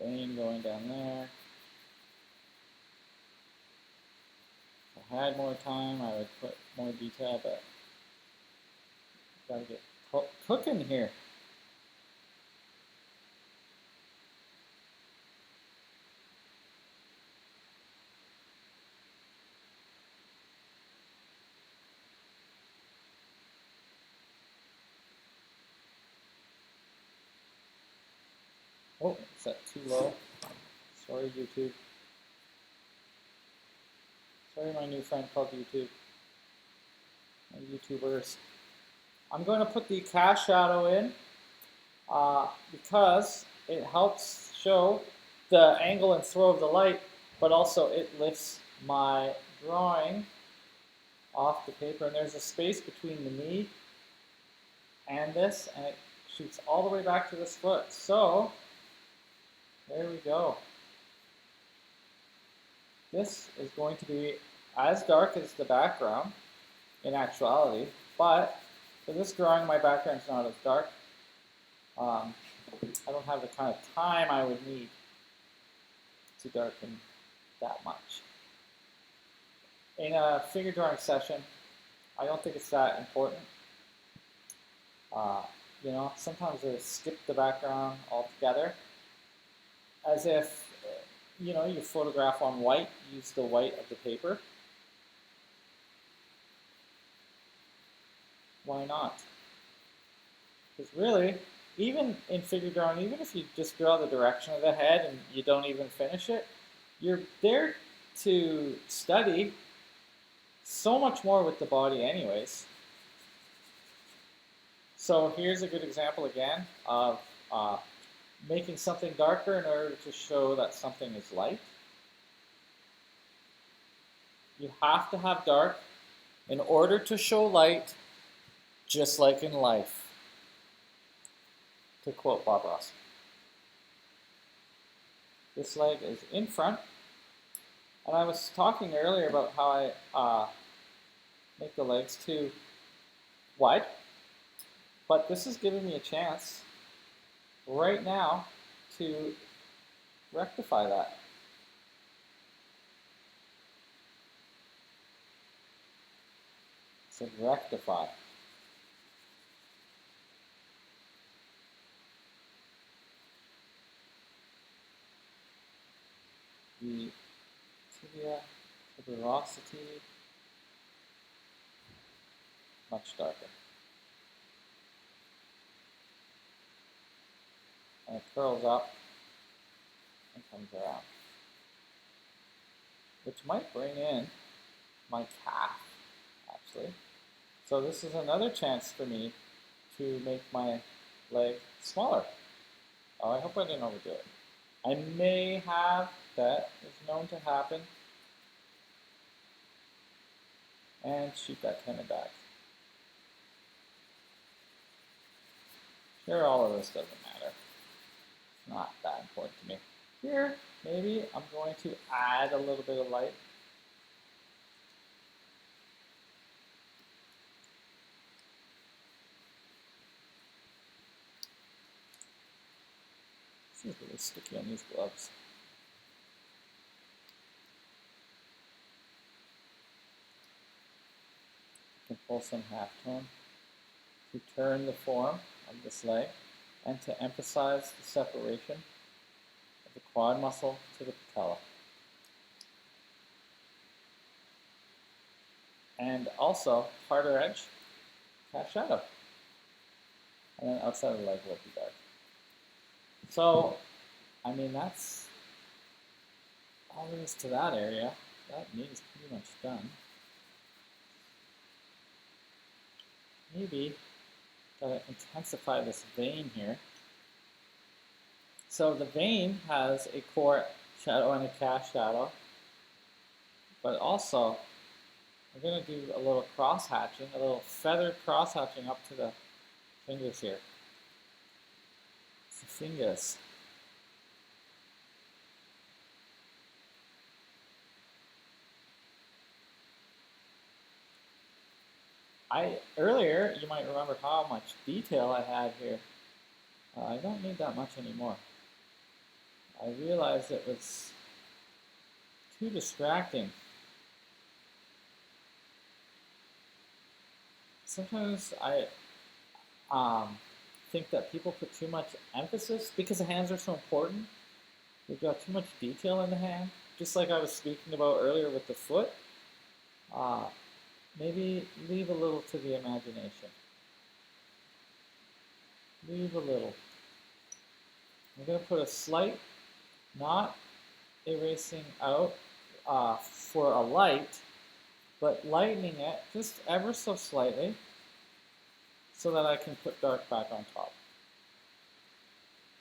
Vein going down there. If I had more time, I would put more detail, but gotta get cooking here. Oh, is that too low? Sorry, YouTube. Sorry, my new friend called YouTube. My YouTubers. I'm going to put the cast shadow in because it helps show the angle and throw of the light, but also it lifts my drawing off the paper. And there's a space between the knee and this, and it shoots all the way back to this foot. So, there we go. This is going to be as dark as the background in actuality, but for this drawing, my background's not as dark. I don't have the kind of time I would need to darken that much. In a figure drawing session, I don't think it's that important. You know, sometimes I skip the background altogether, as if, you know, you photograph on white, use the white of the paper. Why not? Because really, even in figure drawing, even if you just draw the direction of the head and you don't even finish it, you're there to study so much more with the body anyways. So here's a good example again of making something darker in order to show that something is light. You have to have dark in order to show light, just like in life, to quote Bob Ross. This leg is in front, and I was talking earlier about how I make the legs too wide, but this is giving me a chance right now to rectify that. It said rectify. the veracity, much darker. And it curls up and comes around, which might bring in my calf, actually. So this is another chance for me to make my leg smaller. Oh, I hope I didn't overdo it. I may have, that is known to happen, and shoot that tendon back. Sure, all of this doesn't matter. It's not that important to me. Here, maybe I'm going to add a little bit of light. This is really sticky on these gloves. You can pull some halftone to turn the form of this leg and to emphasize the separation of the quad muscle to the patella. And also, harder edge, calf shadow. And then outside of the leg will be dark. So, I mean, that's all there is to that area. That knee is pretty much done. Maybe gotta intensify this vein here. So the vein has a core shadow and a calf shadow, but also we're going to do a little cross hatching, a little feather cross hatching up to the fingers here. It's the fingers. Earlier, you might remember how much detail I had here. I don't need that much anymore. I realized it was too distracting. Sometimes I think that people put too much emphasis, because the hands are so important, they've got too much detail in the hand, just like I was speaking about earlier with the foot. Maybe leave a little to the imagination. Leave a little. I'm going to put a slight, not erasing out for a light, but lightening it just ever so slightly so that I can put dark back on top.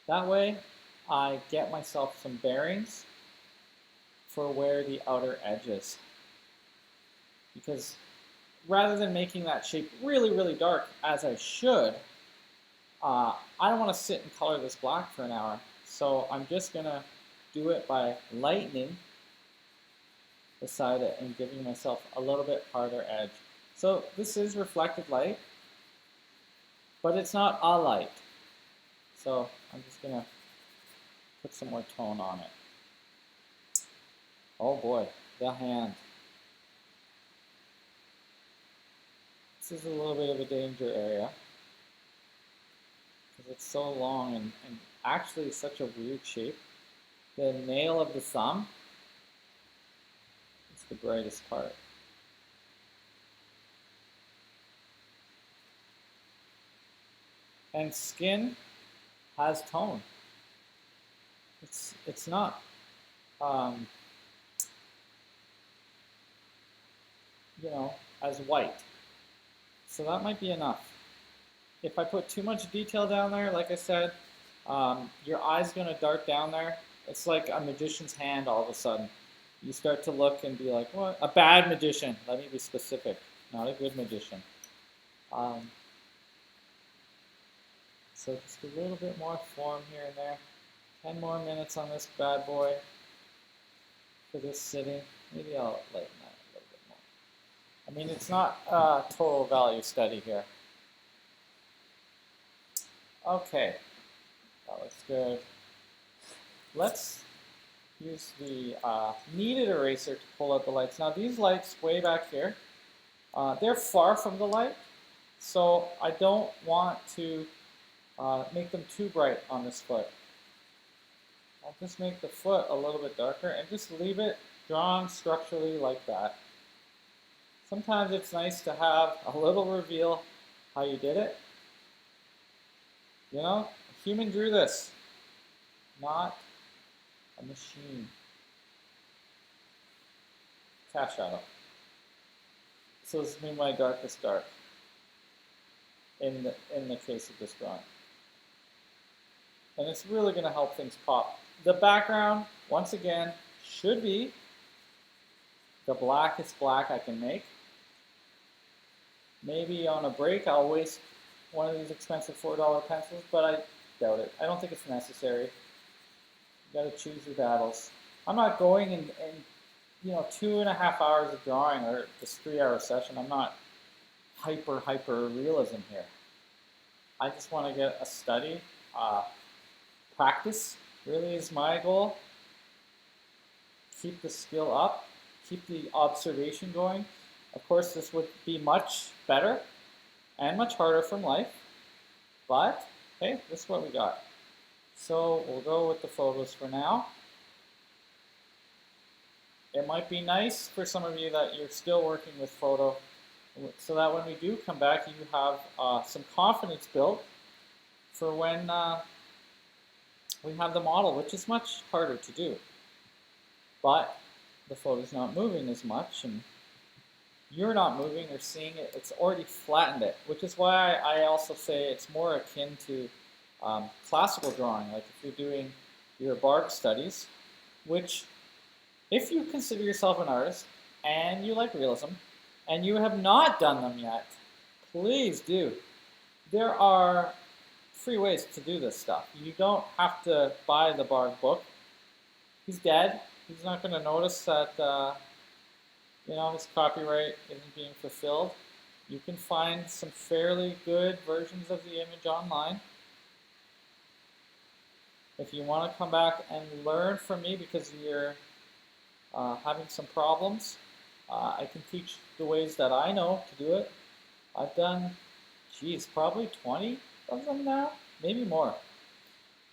That way I get myself some bearings for where the outer edge is. Because rather than making that shape really, really dark, as I should, I don't want to sit and color this black for an hour. So I'm just going to do it by lightening beside it and giving myself a little bit harder edge. So this is reflected light, but it's not a light. So I'm just going to put some more tone on it. Oh boy, the hand. This is a little bit of a danger area because it's so long and actually such a weird shape. The nail of the thumb is the brightest part. And skin has tone. It's not as white. So that might be enough. If I put too much detail down there, like I said, your eye's going to dart down there. It's like a magician's hand all of a sudden. You start to look and be like, what? A bad magician. Let me be specific. Not a good magician. So just a little bit more form here and there. 10 more minutes on this bad boy for this sitting. Maybe I'll lighten that a little bit more. I mean, it's not a total value study here. Okay, that looks good. Let's use the kneaded eraser to pull out the lights. Now these lights way back here, they're far from the light, so I don't want to make them too bright on this foot. I'll just make the foot a little bit darker and just leave it drawn structurally like that. Sometimes it's nice to have a little reveal how you did it. You know, a human drew this, not a machine. Cat shadow. So this is my darkest dark in the case of this drawing. And it's really going to help things pop. The background, once again, should be the blackest black I can make. Maybe on a break I'll waste one of these expensive $4 pencils, but I doubt it. I don't think it's necessary. You got to choose your battles. I'm not going in 2.5 hours of drawing or this 3-hour session. I'm not hyper realism here. I just want to get a study. Practice really is my goal. Keep the skill up. Keep the observation going. Of course, this would be much better and much harder from life. But, hey, this is what we got. So we'll go with the photos for now. It might be nice for some of you that you're still working with photo so that when we do come back, you have some confidence built for when we have the model, which is much harder to do. But the photo's not moving as much, and you're not moving or seeing it. It's already flattened it, which is why I also say it's more akin to classical drawing, like if you're doing your bark studies, which if you consider yourself an artist and you like realism and you have not done them yet, please do. There are free ways to do this stuff. You don't have to buy the Barg book. He's dead. He's not going to notice that his copyright isn't being fulfilled. You can find some fairly good versions of the image online. If you want to come back and learn from me because you're having some problems, I can teach the ways that I know to do it. I've done, probably 20 of them now, maybe more.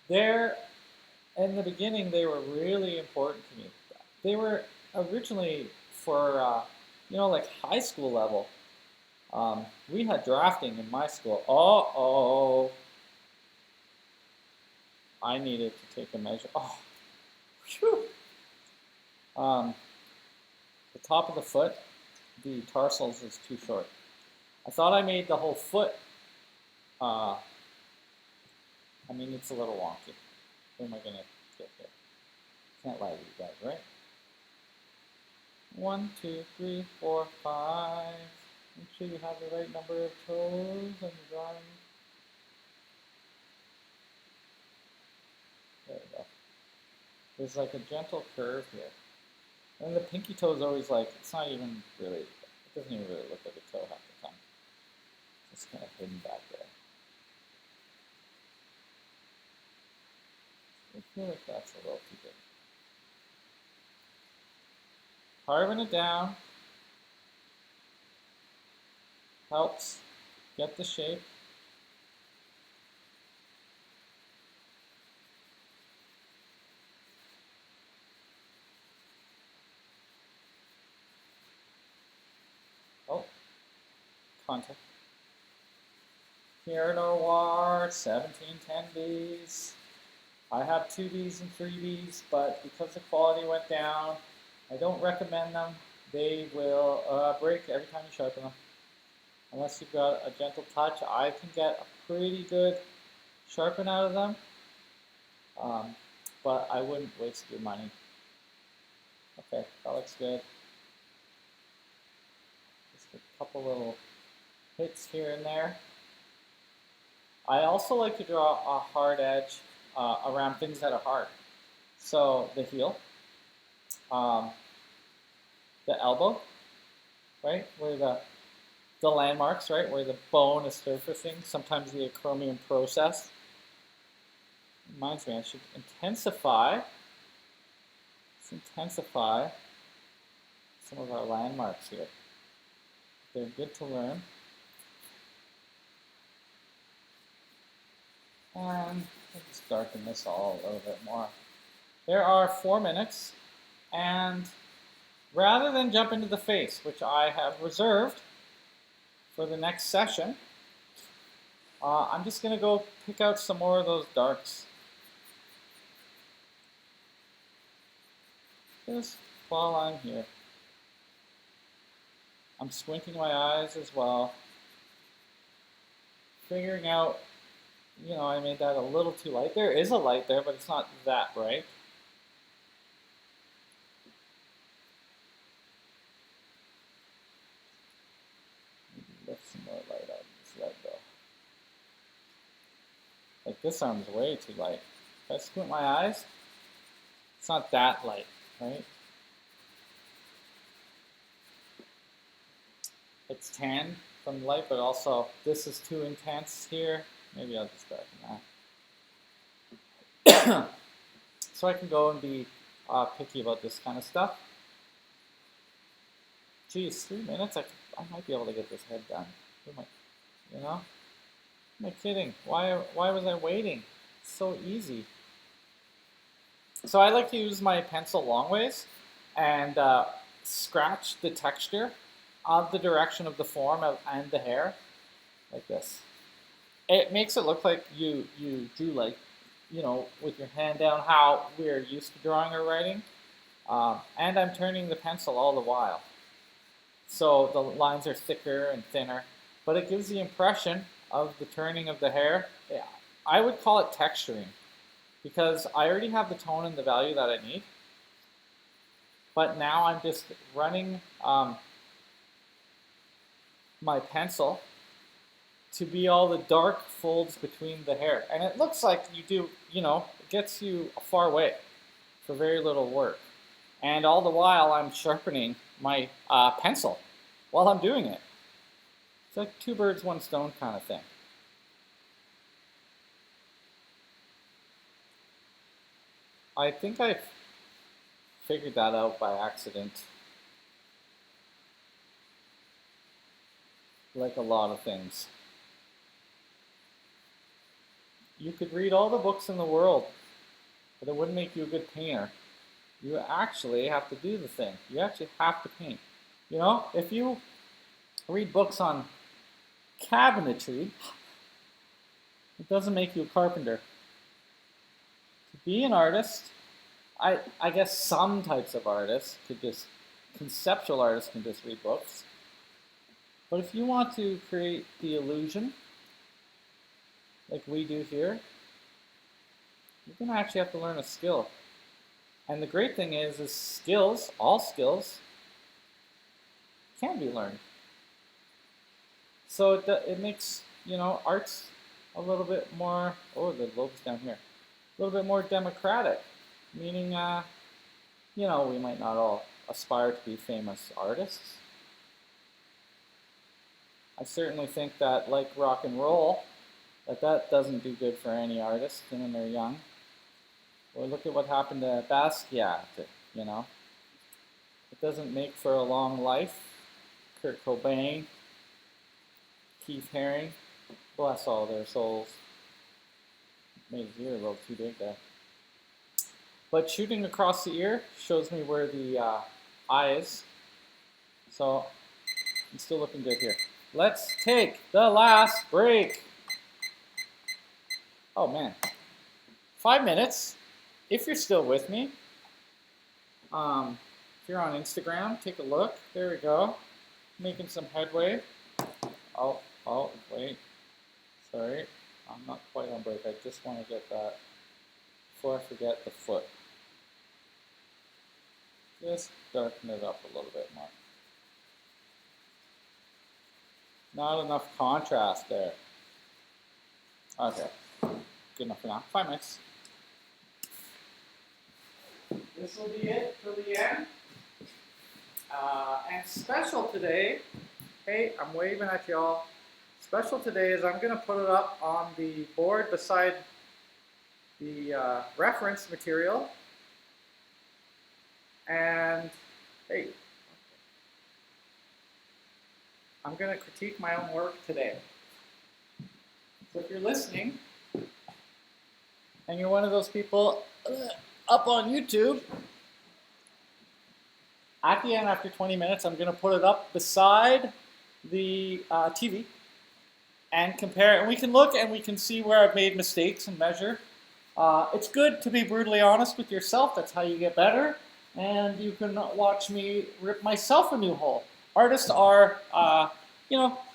In the beginning, they were really important to me. They were originally for, like high school level. We had drafting in my school. I needed to take a measure. Phew. The top of the foot, the tarsals is too short. I thought I made the whole foot. It's a little wonky. Where am I going to get here? Can't lie to you guys, right? 1, 2, 3, 4, 5. Make sure you have the right number of toes on the drawing. There we go. There's like a gentle curve here. And the pinky toe is always like, it doesn't even really look like a toe half the time. It's kind of hidden back there. I feel like that's a little too big. Carving it down helps get the shape. Contact. Pierre Noir, 1710Bs. I have 2Bs and 3Bs, but because the quality went down, I don't recommend them. They will break every time you sharpen them. Unless you've got a gentle touch, I can get a pretty good sharpen out of them, but I wouldn't waste your money. Okay, that looks good. Just a couple little hits here and there. I also like to draw a hard edge around things that are hard. So the heel, the elbow, right, where the landmarks, right, where the bone is surfacing, sometimes the acromion process. Reminds me, I should intensify some of our landmarks here. They're good to learn. And I'll just darken this all a little bit more. There are 4 minutes, and rather than jump into the face, which I have reserved for the next session, I'm just going to go pick out some more of those darks. Just while I'm here. I'm squinting my eyes as well. Figuring out, I made that a little too light. There is a light there, but it's not that bright. Lift some more light out of this red though. Like this arm's way too light. If I squint my eyes, it's not that light, right? It's tan from the light, but also this is too intense here. Maybe I'll just darken that. So I can go and be picky about this kind of stuff. Geez, 3 minutes? I might be able to get this head done. Am I kidding? Why was I waiting? It's so easy. So I like to use my pencil long ways and scratch the texture of the direction of the form and the hair, like this. It makes it look like you drew like, with your hand down how we're used to drawing or writing. And I'm turning the pencil all the while. So the lines are thicker and thinner, but it gives the impression of the turning of the hair. Yeah, I would call it texturing because I already have the tone and the value that I need. But now I'm just running my pencil to be all the dark folds between the hair. And it looks like you do, it gets you a far away for very little work. And all the while I'm sharpening my pencil while I'm doing it. It's like 2 birds, 1 stone kind of thing. I think I figured that out by accident. Like a lot of things. You could read all the books in the world, but it wouldn't make you a good painter. You actually have to do the thing. You actually have to paint. If you read books on cabinetry, it doesn't make you a carpenter. To be an artist, I guess some types of artists conceptual artists can just read books. But if you want to create the illusion, like we do here, you're going to actually have to learn a skill. And the great thing is skills, all skills, can be learned. So it makes, arts a little bit more, the lobe's down here, a little bit more democratic, meaning, we might not all aspire to be famous artists. I certainly think that, like rock and roll, that doesn't do good for any artist when they're young. Or look at what happened to Basquiat, It doesn't make for a long life. Kurt Cobain, Keith Haring, bless all their souls. Made his ear a little too big there. But shooting across the ear shows me where the eye is. So I'm still looking good here. Let's take the last break. Oh man, 5 minutes. If you're still with me, if you're on Instagram, take a look. There we go. Making some headway. Oh, wait. Sorry. I'm not quite on break. I just want to get that before I forget the foot. Just darken it up a little bit more. Not enough contrast there. Okay. Good enough for now. 5 minutes. This will be it for the end. And special today, hey, I'm waving at y'all. Special today is I'm going to put it up on the board beside the reference material. And hey, I'm going to critique my own work today. So if you're listening, and you're one of those people up on YouTube, At the end, after 20 minutes, I'm going to put it up beside the TV and compare it. And we can look and we can see where I've made mistakes and measure. It's good to be brutally honest with yourself. That's how you get better. And you can watch me rip myself a new hole. Artists are,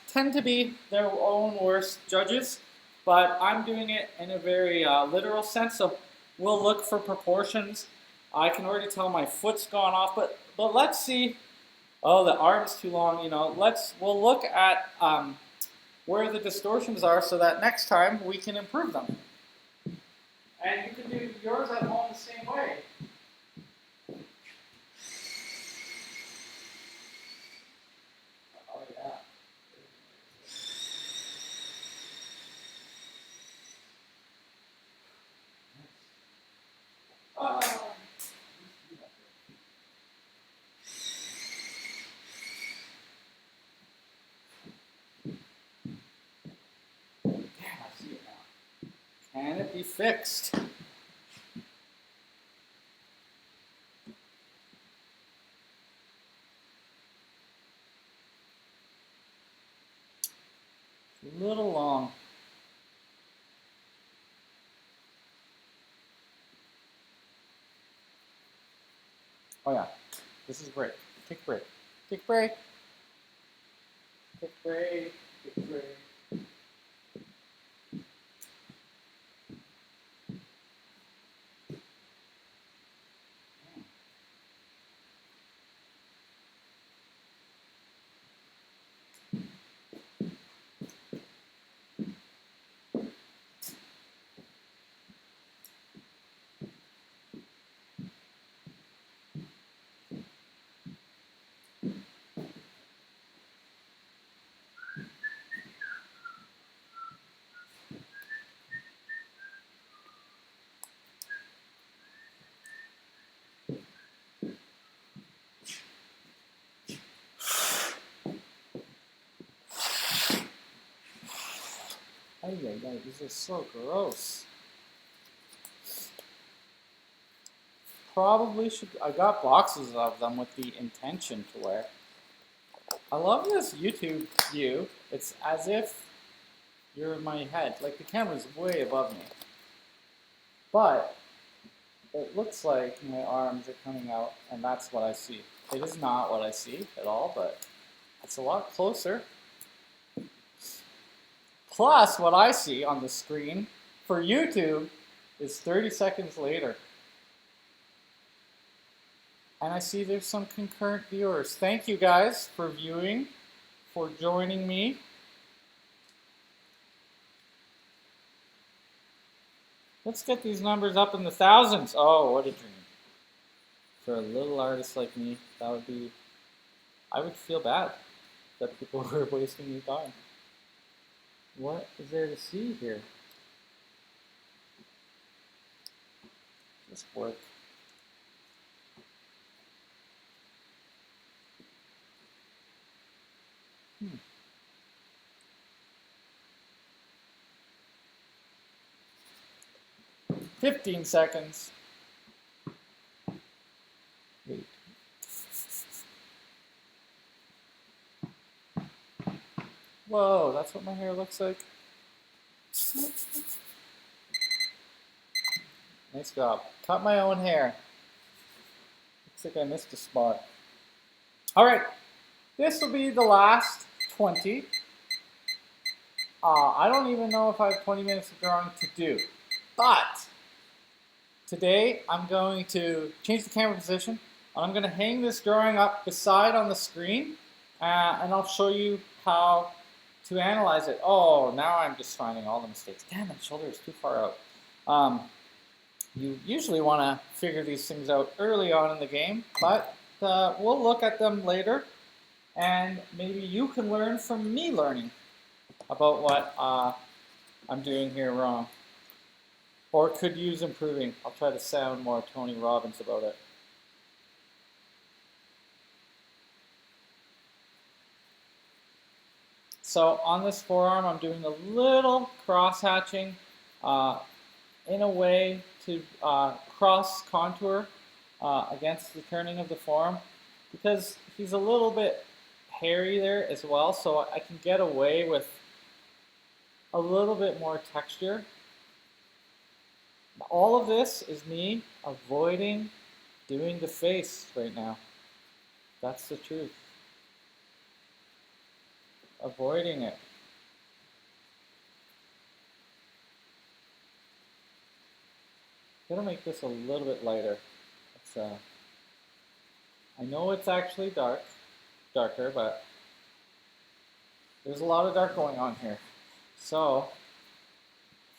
tend to be their own worst judges, but I'm doing it in a very literal sense. So we'll look for proportions. I can already tell my foot's gone off, but let's see. Oh, the arm's too long. We'll look at where the distortions are, so that next time we can improve them. And you can do yours at home the same way. Oh, yeah. Damn, I see it now. Can it be fixed? It's a little long. Oh yeah, this is break. Take a break. Take a break. Take a break. Take a break. Yeah, these are so gross. Probably should. I got boxes of them with the intention to wear. I love this YouTube view. It's as if you're in my head. Like the camera's way above me. But it looks like my arms are coming out, and that's what I see. It is not what I see at all, but it's a lot closer. Plus, what I see on the screen for YouTube is 30 seconds later. And I see there's some concurrent viewers. Thank you guys for viewing, for joining me. Let's get these numbers up in the thousands. Oh, what a dream. For a little artist like me, that would be, I would feel bad that people were wasting their time. What is there to see here? This work. Hmm. 15 seconds. Wait. Whoa, that's what my hair looks like. Nice job. Cut my own hair. Looks like I missed a spot. All right, this will be the last 20. I don't even know if I have 20 minutes of drawing to do, but today I'm going to change the camera position. I'm going to hang this drawing up beside on the screen, and I'll show you how to analyze it. Oh, now I'm just finding all the mistakes. Damn, my shoulder is too far out. You usually want to figure these things out early on in the game, but we'll look at them later, and maybe you can learn from me learning about what I'm doing here wrong, or could use improving. I'll try to sound more Tony Robbins about it. So on this forearm, I'm doing a little cross-hatching in a way to cross contour against the turning of the forearm. because he's a little bit hairy there as well, so I can get away with a little bit more texture. All of this is me avoiding doing the face right now. That's the truth. Avoiding it. I'm gonna make this a little bit lighter. It's, I know it's actually darker, but there's a lot of dark going on here. So,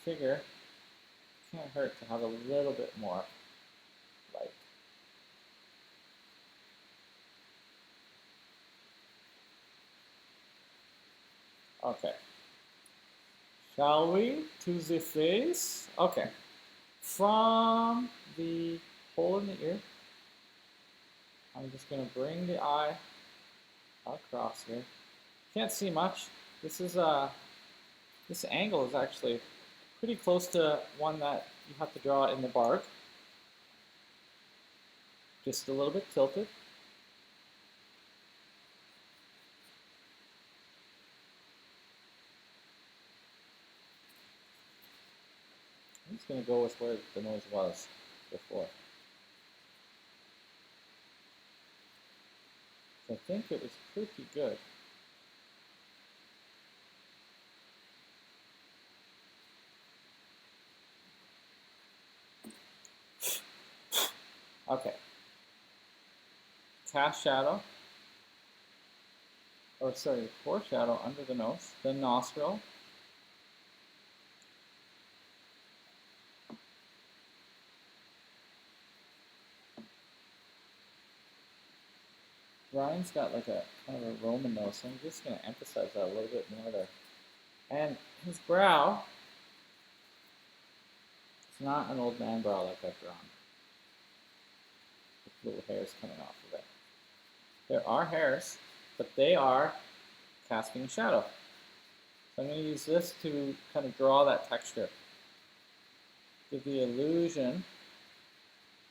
figure it can't hurt to have a little bit more light. Okay. Shall we to the face? Okay. From the hole in the ear, I'm just going to bring the eye across here. Can't see much. This angle is actually pretty close to one that you have to draw in the bark. Just a little bit tilted. I'm just going to go with where the nose was before. I think it was pretty good. Okay. Cast shadow. Or sorry, foreshadow under the nose, then nostril. Ryan's got like a kind of a Roman nose, so I'm just going to emphasize that a little bit more there. And his brow, it's not an old man brow like I've drawn. With little hairs coming off of it. There are hairs, but they are casting a shadow. So I'm going to use this to kind of draw that texture. Give the illusion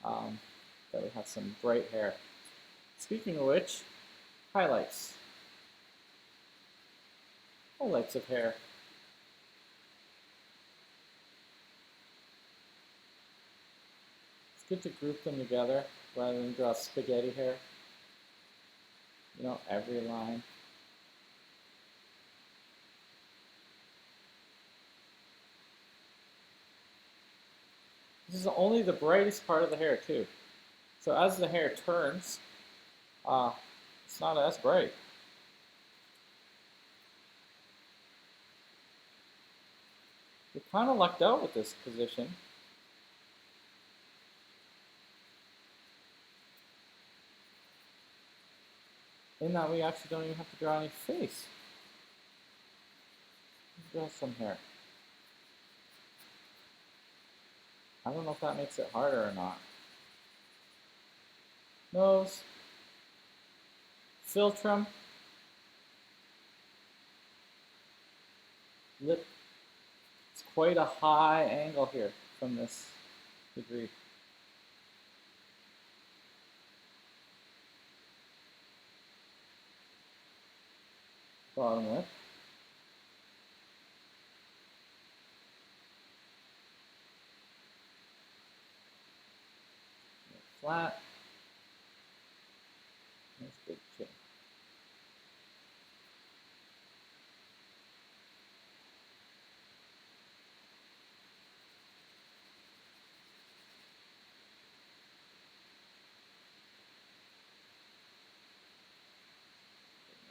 that we have some bright hair. Speaking of which, highlights. Highlights of hair. It's good to group them together rather than draw spaghetti hair. You know, every line. This is only the brightest part of the hair too. So as the hair turns, it's not as bright. We're kind of lucked out with this position. In that we actually don't even have to draw any face. Draw some hair. I don't know if that makes it harder or not. Nose. Philtrum. Lip. It's quite a high angle here from this degree. Bottom lip. Flat. Nice big chin.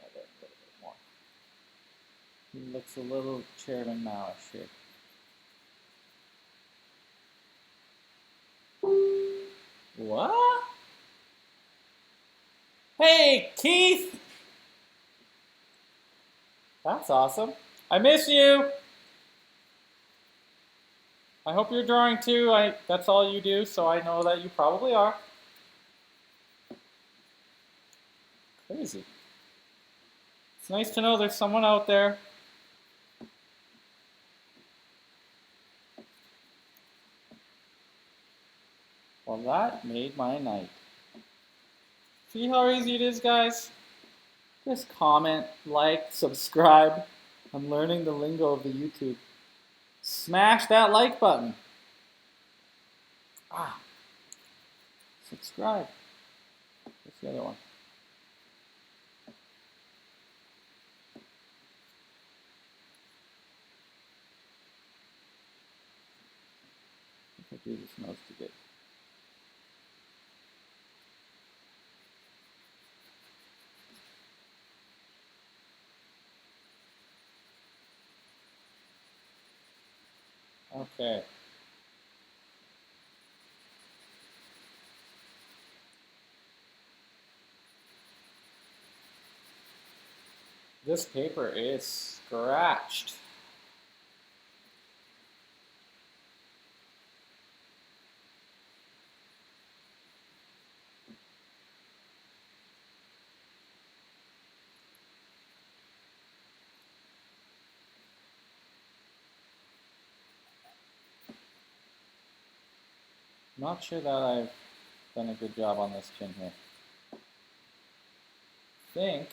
Another little bit more. He looks a little Chairman Mao-ish here. What? Hey, Keith! That's awesome. I miss you! I hope you're drawing too. That's all you do, so I know that you probably are. Crazy. It's nice to know there's someone out there. Well, that made my night. See how easy it is, guys? Just comment, like, subscribe. I'm learning the lingo of the YouTube. Smash that like button. Subscribe. What's the other one? I do this nose too good. Okay. This paper is scratched. Not sure that I've done a good job on this chin here. Think it's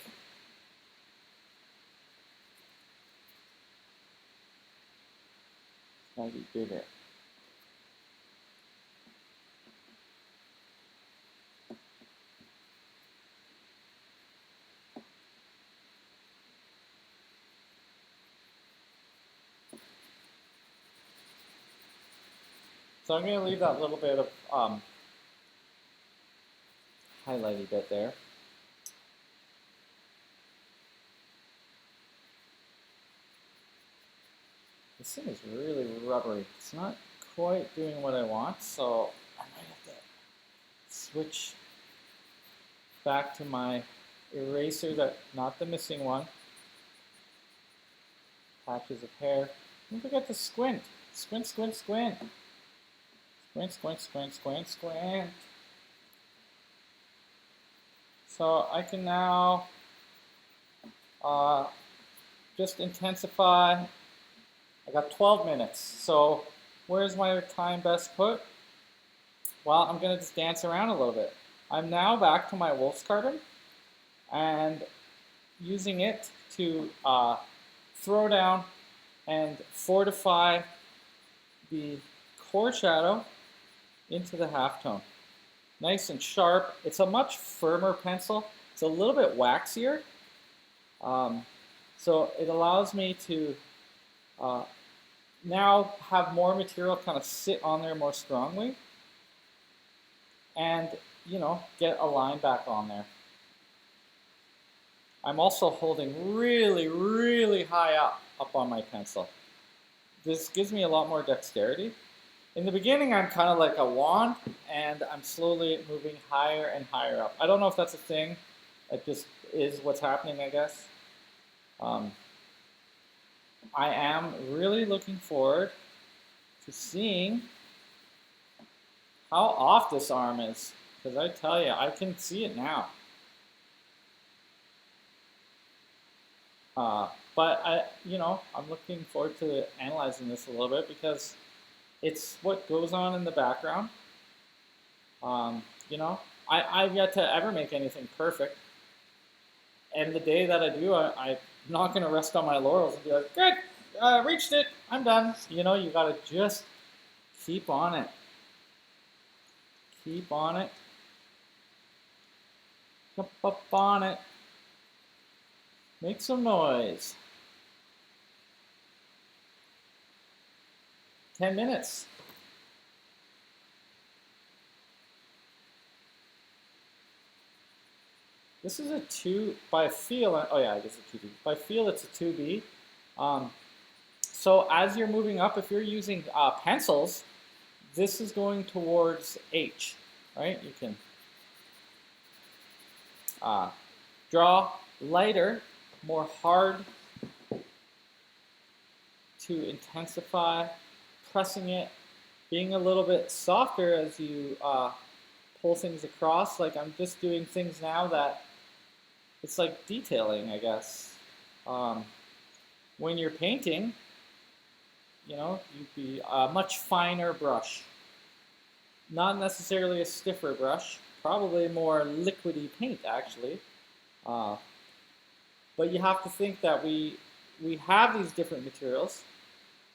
gotta be bigger. So I'm going to leave that little bit of highlighty bit there. This thing is really rubbery. It's not quite doing what I want, so I might have to switch back to my eraser, not the missing one. Patches of hair. Don't forget to squint. Squint, squint, squint. Squint, squint, squint, squint, squint. So I can now just intensify. I got 12 minutes. So where's my time best put? Well, I'm going to just dance around a little bit. I'm now back to my wolf's carving and using it to throw down and fortify the core shadow into the halftone. Nice and sharp. It's a much firmer pencil. It's a little bit waxier. So it allows me to now have more material kind of sit on there more strongly and, you know, get a line back on there. I'm also holding really, really high up on my pencil. This gives me a lot more dexterity. In the beginning, I'm kind of like a wand, and I'm slowly moving higher and higher up. I don't know if that's a thing. It just is what's happening, I guess. I am really looking forward to seeing how off this arm is, because I tell you, I can see it now. But I'm looking forward to analyzing this a little bit because it's what goes on in the background. I've yet to ever make anything perfect. And the day that I do, I'm not going to rest on my laurels and be like, good, reached it, I'm done. You know, you got to just keep on it. Keep on it. Jump up on it. Make some noise. 10 minutes. This is a 2 by feel. Oh yeah, I guess a 2B. By feel, it's a 2B. So as you're moving up, if you're using pencils, this is going towards H, right? You can draw lighter, more hard to intensify, pressing it, being a little bit softer as you pull things across. Like I'm just doing things now that it's like detailing, I guess. When you're painting, you know, you'd be a much finer brush. Not necessarily a stiffer brush, probably more liquidy paint actually. Uh, but you have to think that we have these different materials.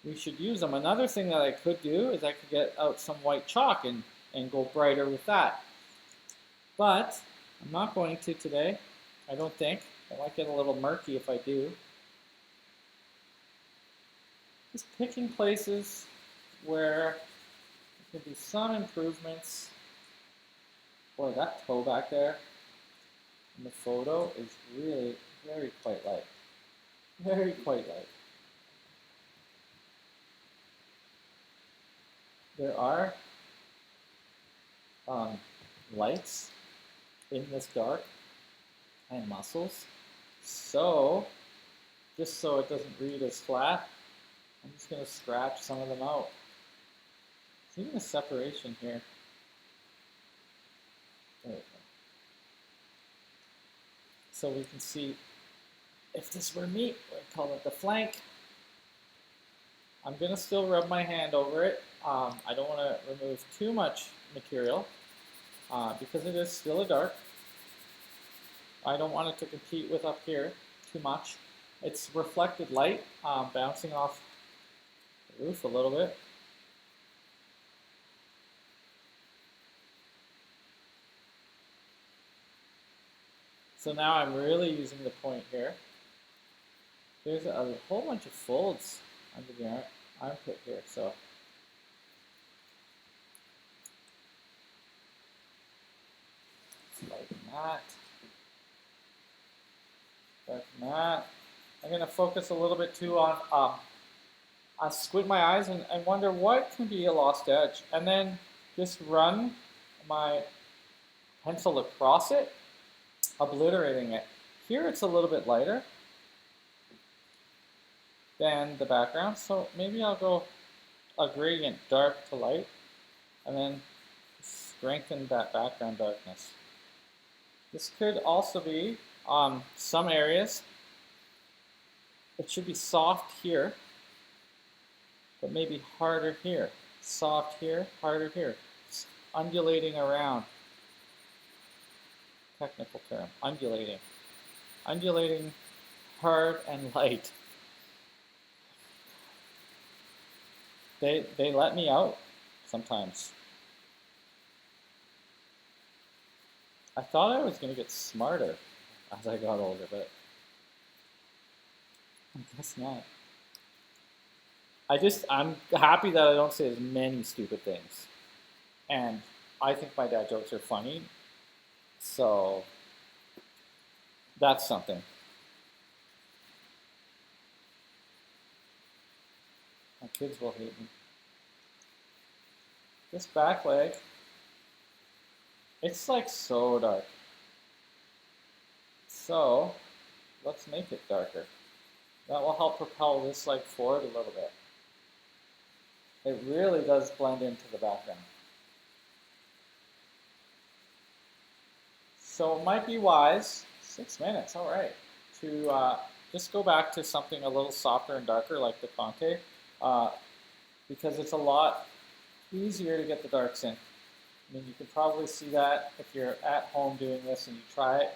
We should use them. Another thing that I could do is I could get out some white chalk and go brighter with that. But I'm not going to today, I don't think. It might get a little murky if I do. Just picking places where there could be some improvements. Boy, that toe back there in the photo is really very quite light. Very quite light. There are lights in this dark and muscles. So, just so it doesn't read as flat, I'm just going to scratch some of them out. There's even a separation here. There we go. So we can see, if this were meat, I'd call it the flank. I'm going to still rub my hand over it. I don't want to remove too much material because it is still a dark. I don't want it to compete with up here too much. It's reflected light bouncing off the roof a little bit. So now I'm really using the point here. There's a whole bunch of folds under the armpit here, so like that. Like that. I'm going to focus a little bit too on I squint my eyes and wonder what can be a lost edge, and then just run my pencil across it, obliterating it. Here it's a little bit lighter than the background, so maybe I'll go a gradient dark to light and then strengthen that background darkness. This could also be some areas. It should be soft here, but maybe harder here. Soft here, harder here. Just undulating around. Technical term, undulating. Undulating hard and light. They let me out sometimes. I thought I was going to get smarter as I got older, but I guess not. I'm happy that I don't say as many stupid things. And I think my dad jokes are funny. So that's something. My kids will hate me. This back leg, it's like so dark. So let's make it darker. That will help propel this leg forward a little bit. It really does blend into the background. So it might be wise, 6 minutes, all right, to just go back to something a little softer and darker like the Conte, because it's a lot easier to get the darks in. I mean, you can probably see that if you're at home doing this and you try it,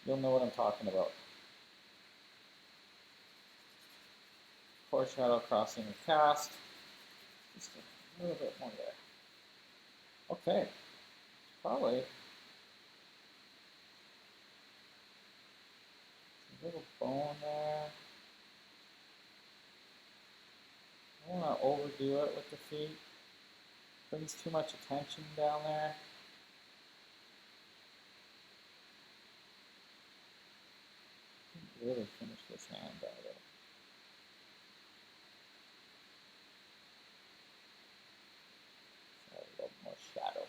you'll know what I'm talking about. Foreshadow crossing the cast. Just a little bit more there. Okay, probably a little bone there. I don't want to overdo it with the feet. Brings too much attention down there. Didn't really finish this hand either. So a little more shadow.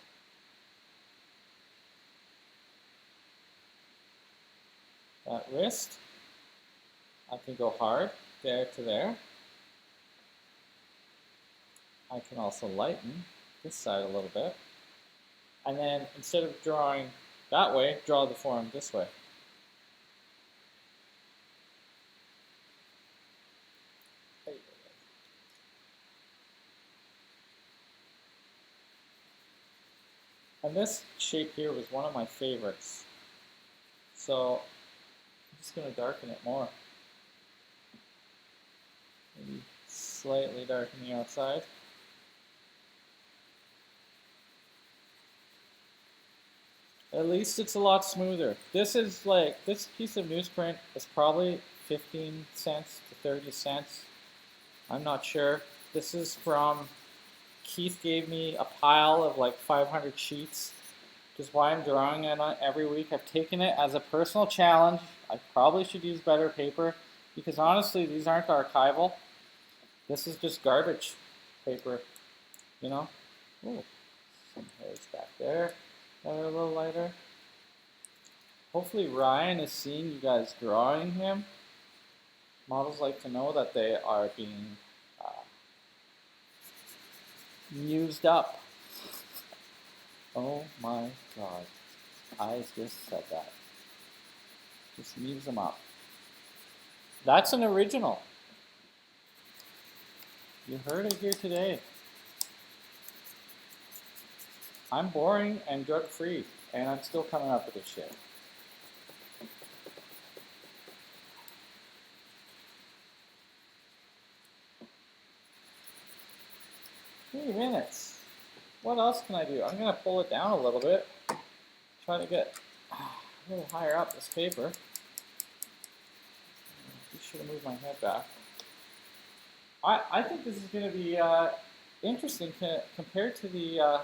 That wrist, I can go hard, there to there. I can also lighten this side a little bit. And then instead of drawing that way, draw the form this way. And this shape here was one of my favorites. So I'm just going to darken it more. Maybe slightly darken the outside. At least it's a lot smoother. This piece of newsprint is probably 15 cents to 30 cents. I'm not sure. This is from, Keith gave me a pile of like 500 sheets, which is why I'm drawing it on every week. I've taken it as a personal challenge. I probably should use better paper because honestly, these aren't archival. This is just garbage paper, you know? Ooh, some hairs back there that are a little lighter. Hopefully Ryan is seeing you guys drawing him. Models like to know that they are being used up. Oh my god. I just said that. Just muse them up. That's an original. You heard it here today. I'm boring and drug-free, and I'm still coming up with this shit. Minutes. What else can I do? I'm going to pull it down a little bit. Try to get a little higher up this paper. I should have moved my head back. I think this is going to be interesting compared to the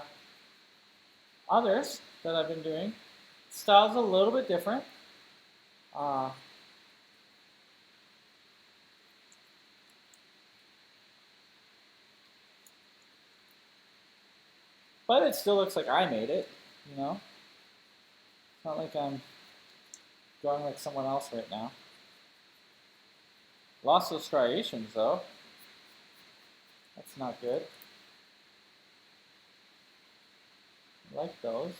others that I've been doing. The style's a little bit different. But it still looks like I made it, you know? It's not like I'm drawing like someone else right now. Lost those striations though. That's not good. I like those.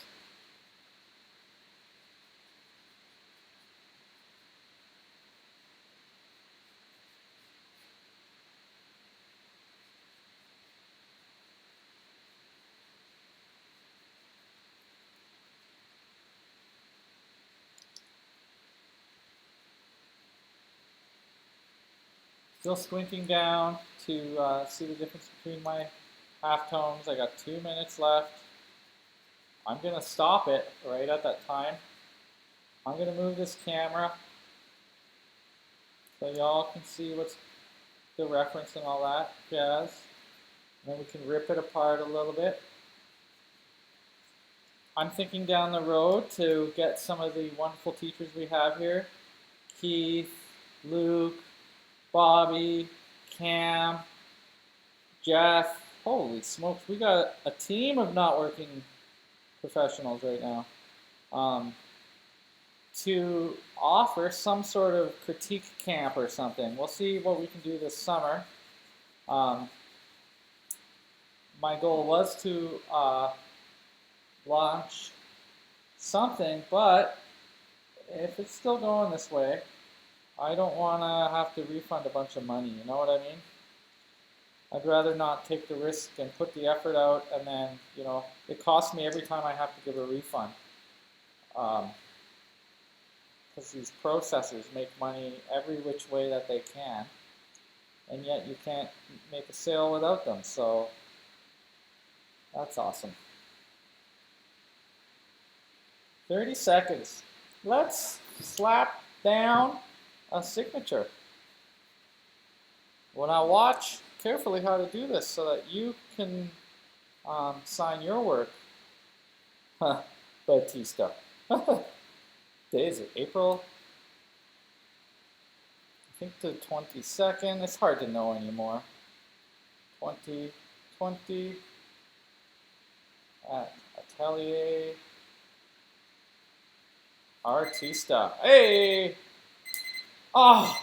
Still squinting down to see the difference between my halftones. I got 2 minutes left. I'm going to stop it right at that time. I'm going to move this camera so y'all can see what's the reference and all that jazz. And then we can rip it apart a little bit. I'm thinking down the road to get some of the wonderful teachers we have here. Keith, Luke, Bobby, Cam, Jeff. Holy smokes, we got a team of not working professionals right now. To offer some sort of critique camp or something. We'll see what we can do this summer. My goal was to launch something, but if it's still going this way, I don't want to have to refund a bunch of money, you know what I mean? I'd rather not take the risk and put the effort out and then, you know, it costs me every time I have to give a refund. Because these processors make money every which way that they can, and yet you can't make a sale without them, so that's awesome. 30 seconds. Let's slap down a signature. Well, now watch carefully how to do this so that you can sign your work. Artista. Day is it? April? I think the 22nd. It's hard to know anymore. 2020 at Atelier Artista. Hey! Oh,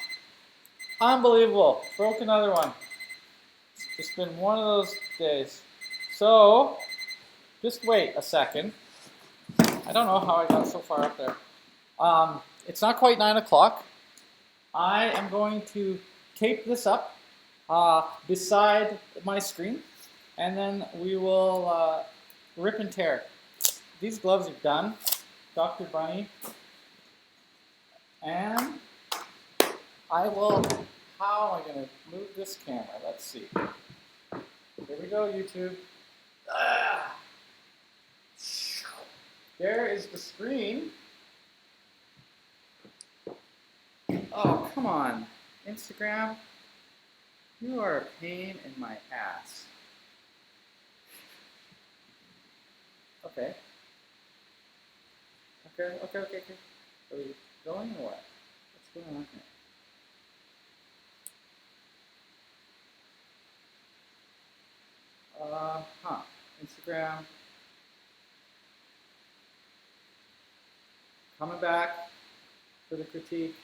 unbelievable. Broke another one. It's just been one of those days. So, just wait a second. I don't know how I got so far up there. It's not quite 9 o'clock. I am going to tape this up beside my screen, and then we will rip and tear. these gloves are done, Dr. Bunny. And I will, how am I going to move this camera? Let's see. Here we go, YouTube. Ah. There is the screen. Oh, come on. Instagram, you are a pain in my ass. Okay. Okay. Are we going or what? What's going on here? Instagram. Coming back for the critique.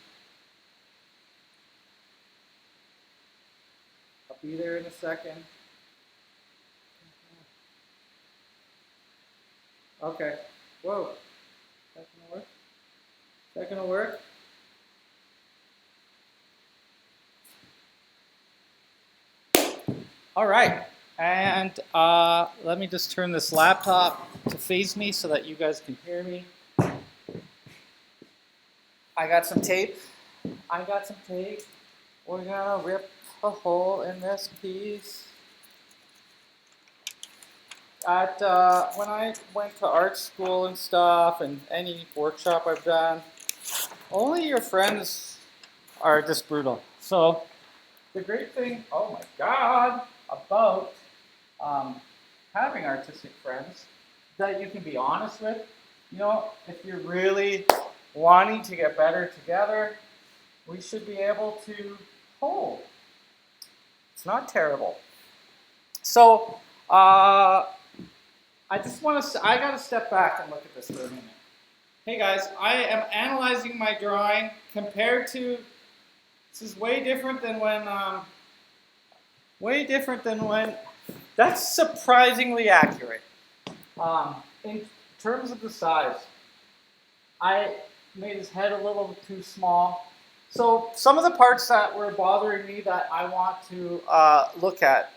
I'll be there in a second. Okay. Whoa. Is that gonna work? Is that gonna work? All right. And let me just turn this laptop to face me so that you guys can hear me. I got some tape. We're gonna rip a hole in this piece. When I went to art school and stuff, and any workshop I've done, only your friends are just brutal. So the great thing, oh my God, about having artistic friends that you can be honest with, you know, if you're really wanting to get better together, we should be able to hold. It's not terrible. So I just want to, I got to step back and look at this for a minute. Hey guys, I am analyzing my drawing compared to, this is way different than when, that's surprisingly accurate. In terms of the size, I made his head a little too small. So some of the parts that were bothering me that I want to look at,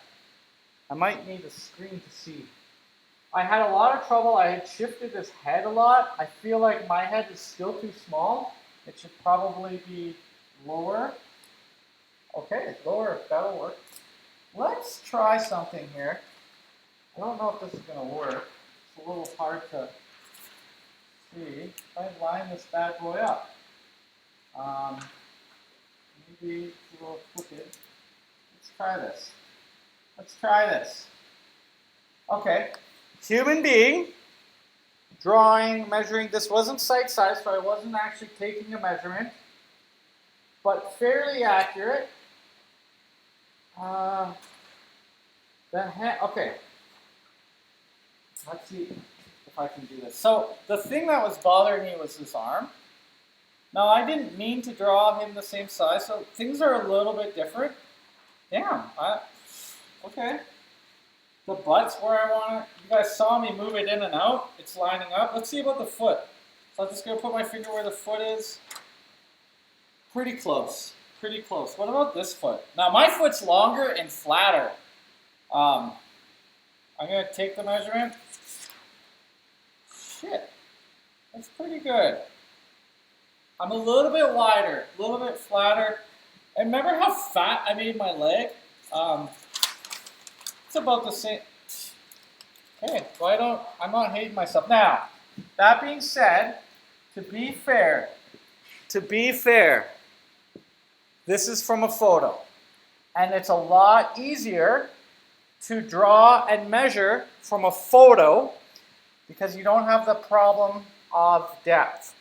I might need a screen to see. I had a lot of trouble. I had shifted his head a lot. I feel like my head is still too small. It should probably be lower. Okay, lower, that'll work. Let's try something here. I don't know if this is going to work. It's a little hard to see. If I line this bad boy up. Maybe it's a little crooked. Let's try this. Okay. Human being, drawing, measuring. This wasn't site size, so I wasn't actually taking a measurement, but fairly accurate. Okay. Let's see if I can do this. So the thing that was bothering me was this arm. Now I didn't mean to draw him the same size, so things are a little bit different. Damn. Okay. The butt's where I want it. You guys saw me move it in and out. It's lining up. Let's see about the foot. So I'm just going to put my finger where the foot is. Pretty close. Pretty close. What about this foot? Now my foot's longer and flatter. I'm going to take the measurement. Shit. That's pretty good. I'm a little bit wider, a little bit flatter. And remember how fat I made my leg? It's about the same. Okay, so I'm not hating myself. Now, that being said, to be fair, this is from a photo. And it's a lot easier to draw and measure from a photo because you don't have the problem of depth.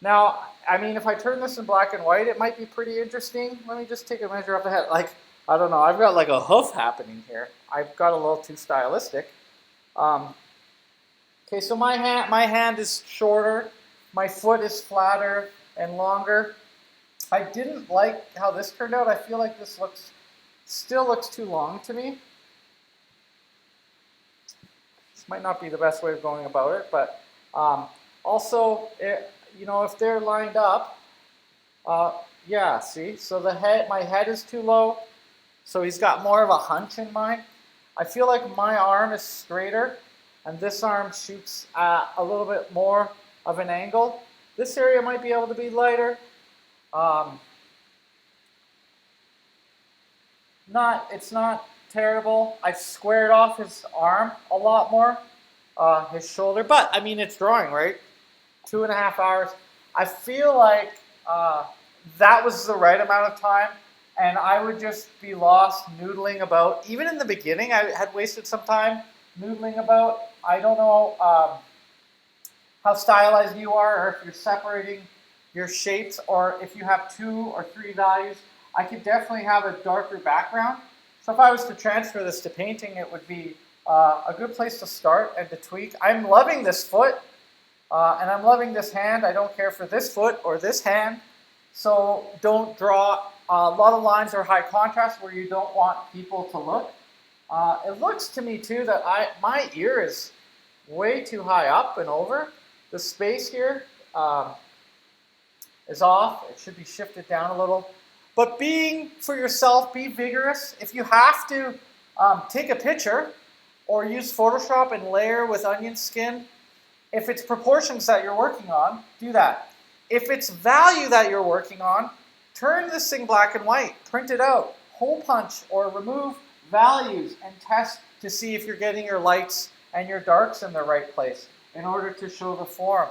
Now, I mean, if I turn this in black and white, it might be pretty interesting. Let me just take a measure of the head. Like, I don't know, I've got like a hoof happening here. I've got a little too stylistic. Okay, so my hand is shorter. My foot is flatter and longer. I didn't like how this turned out. I feel like this still looks too long to me. This might not be the best way of going about it, but also, you know, if they're lined up, yeah, see? So my head is too low, so he's got more of a hunch in mine. I feel like my arm is straighter, and this arm shoots a little bit more of an angle. This area might be able to be lighter. It's not terrible. I've squared off his arm a lot more, his shoulder, but I mean, it's drawing, right? 2.5 hours. I feel like that was the right amount of time, and I would just be lost noodling about. Even in the beginning, I had wasted some time noodling about. I don't know how stylized you are, or if you're separating your shapes, or if you have 2 or 3 values. I could definitely have a darker background. So if I was to transfer this to painting, it would be a good place to start and to tweak. I'm loving this foot, and I'm loving this hand. I don't care for this foot or this hand. So don't draw a lot of lines or high contrast where you don't want people to look. It looks to me too that my ear is way too high up and over. The space here is off. It should be shifted down a little. But being for yourself, be vigorous. If you have to take a picture or use Photoshop and layer with onion skin, if it's proportions that you're working on, do that. If it's value that you're working on, turn this thing black and white, print it out, hole punch or remove values and test to see if you're getting your lights and your darks in the right place in order to show the form.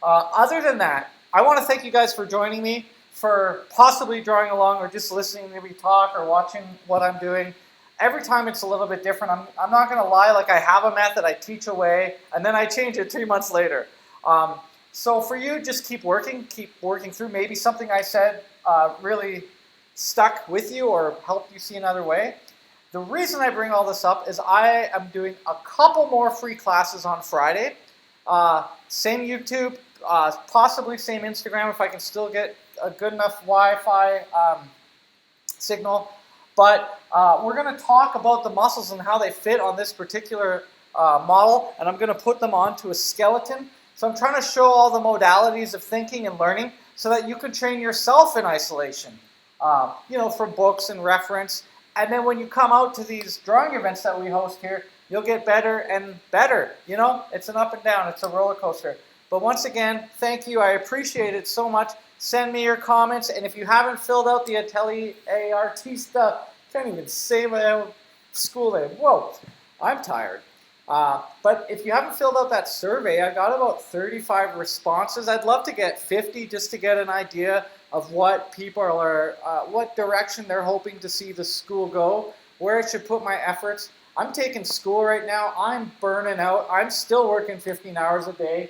Other than that, I want to thank you guys for joining me, for possibly drawing along or just listening to me talk or watching what I'm doing. Every time it's a little bit different. I'm not going to lie, like I have a method, I teach away, and then I change it 3 months later. So for you, just keep working through. Maybe something I said really stuck with you or helped you see another way. The reason I bring all this up is I am doing a couple more free classes on Friday. Same YouTube, possibly same Instagram if I can still get a good enough Wi-Fi signal. But we're going to talk about the muscles and how they fit on this particular model, and I'm going to put them onto a skeleton. So I'm trying to show all the modalities of thinking and learning so that you can train yourself in isolation, from books and reference. And then when you come out to these drawing events that we host here, you'll get better and better. It's an up and down. It's a roller coaster. But once again, thank you. I appreciate it so much. Send me your comments. And if you haven't filled out the Atelier Artista, can't even say my own school name. Whoa, I'm tired. But if you haven't filled out that survey, I got about 35 responses. I'd love to get 50 just to get an idea of what people are, what direction they're hoping to see the school go, where I should put my efforts. I'm taking school right now. I'm burning out. I'm still working 15 hours a day,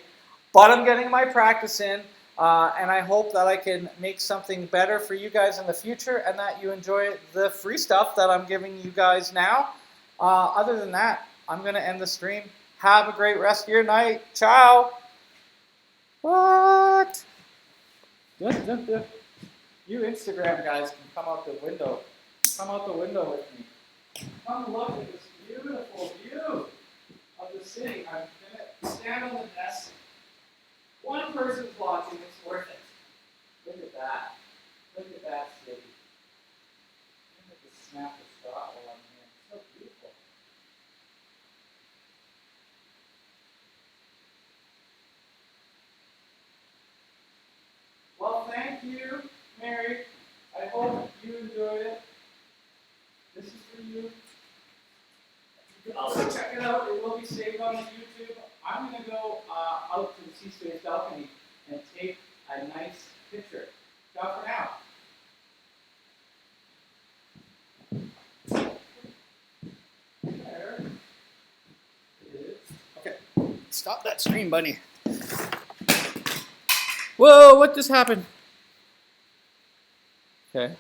but I'm getting my practice in, and I hope that I can make something better for you guys in the future and that you enjoy the free stuff that I'm giving you guys now. Other than that, I'm going to end the stream. Have a great rest of your night. Ciao. What? You Instagram guys can come out the window. Come out the window with me. Come look at this beautiful view of the city. I'm going to stand on the desk. One person's watching. It's worth it. Look at that. Look at that city. I'm going to snap a shot while I'm here. It's so beautiful. Well, thank you, Mary. I hope you enjoyed it. This is for you. You can also check it out. It will be saved on YouTube. I'm going to go out to the C-Space balcony and take a nice picture. Ciao for now. There it is. Okay. Stop that stream, bunny. Whoa, what just happened? Okay.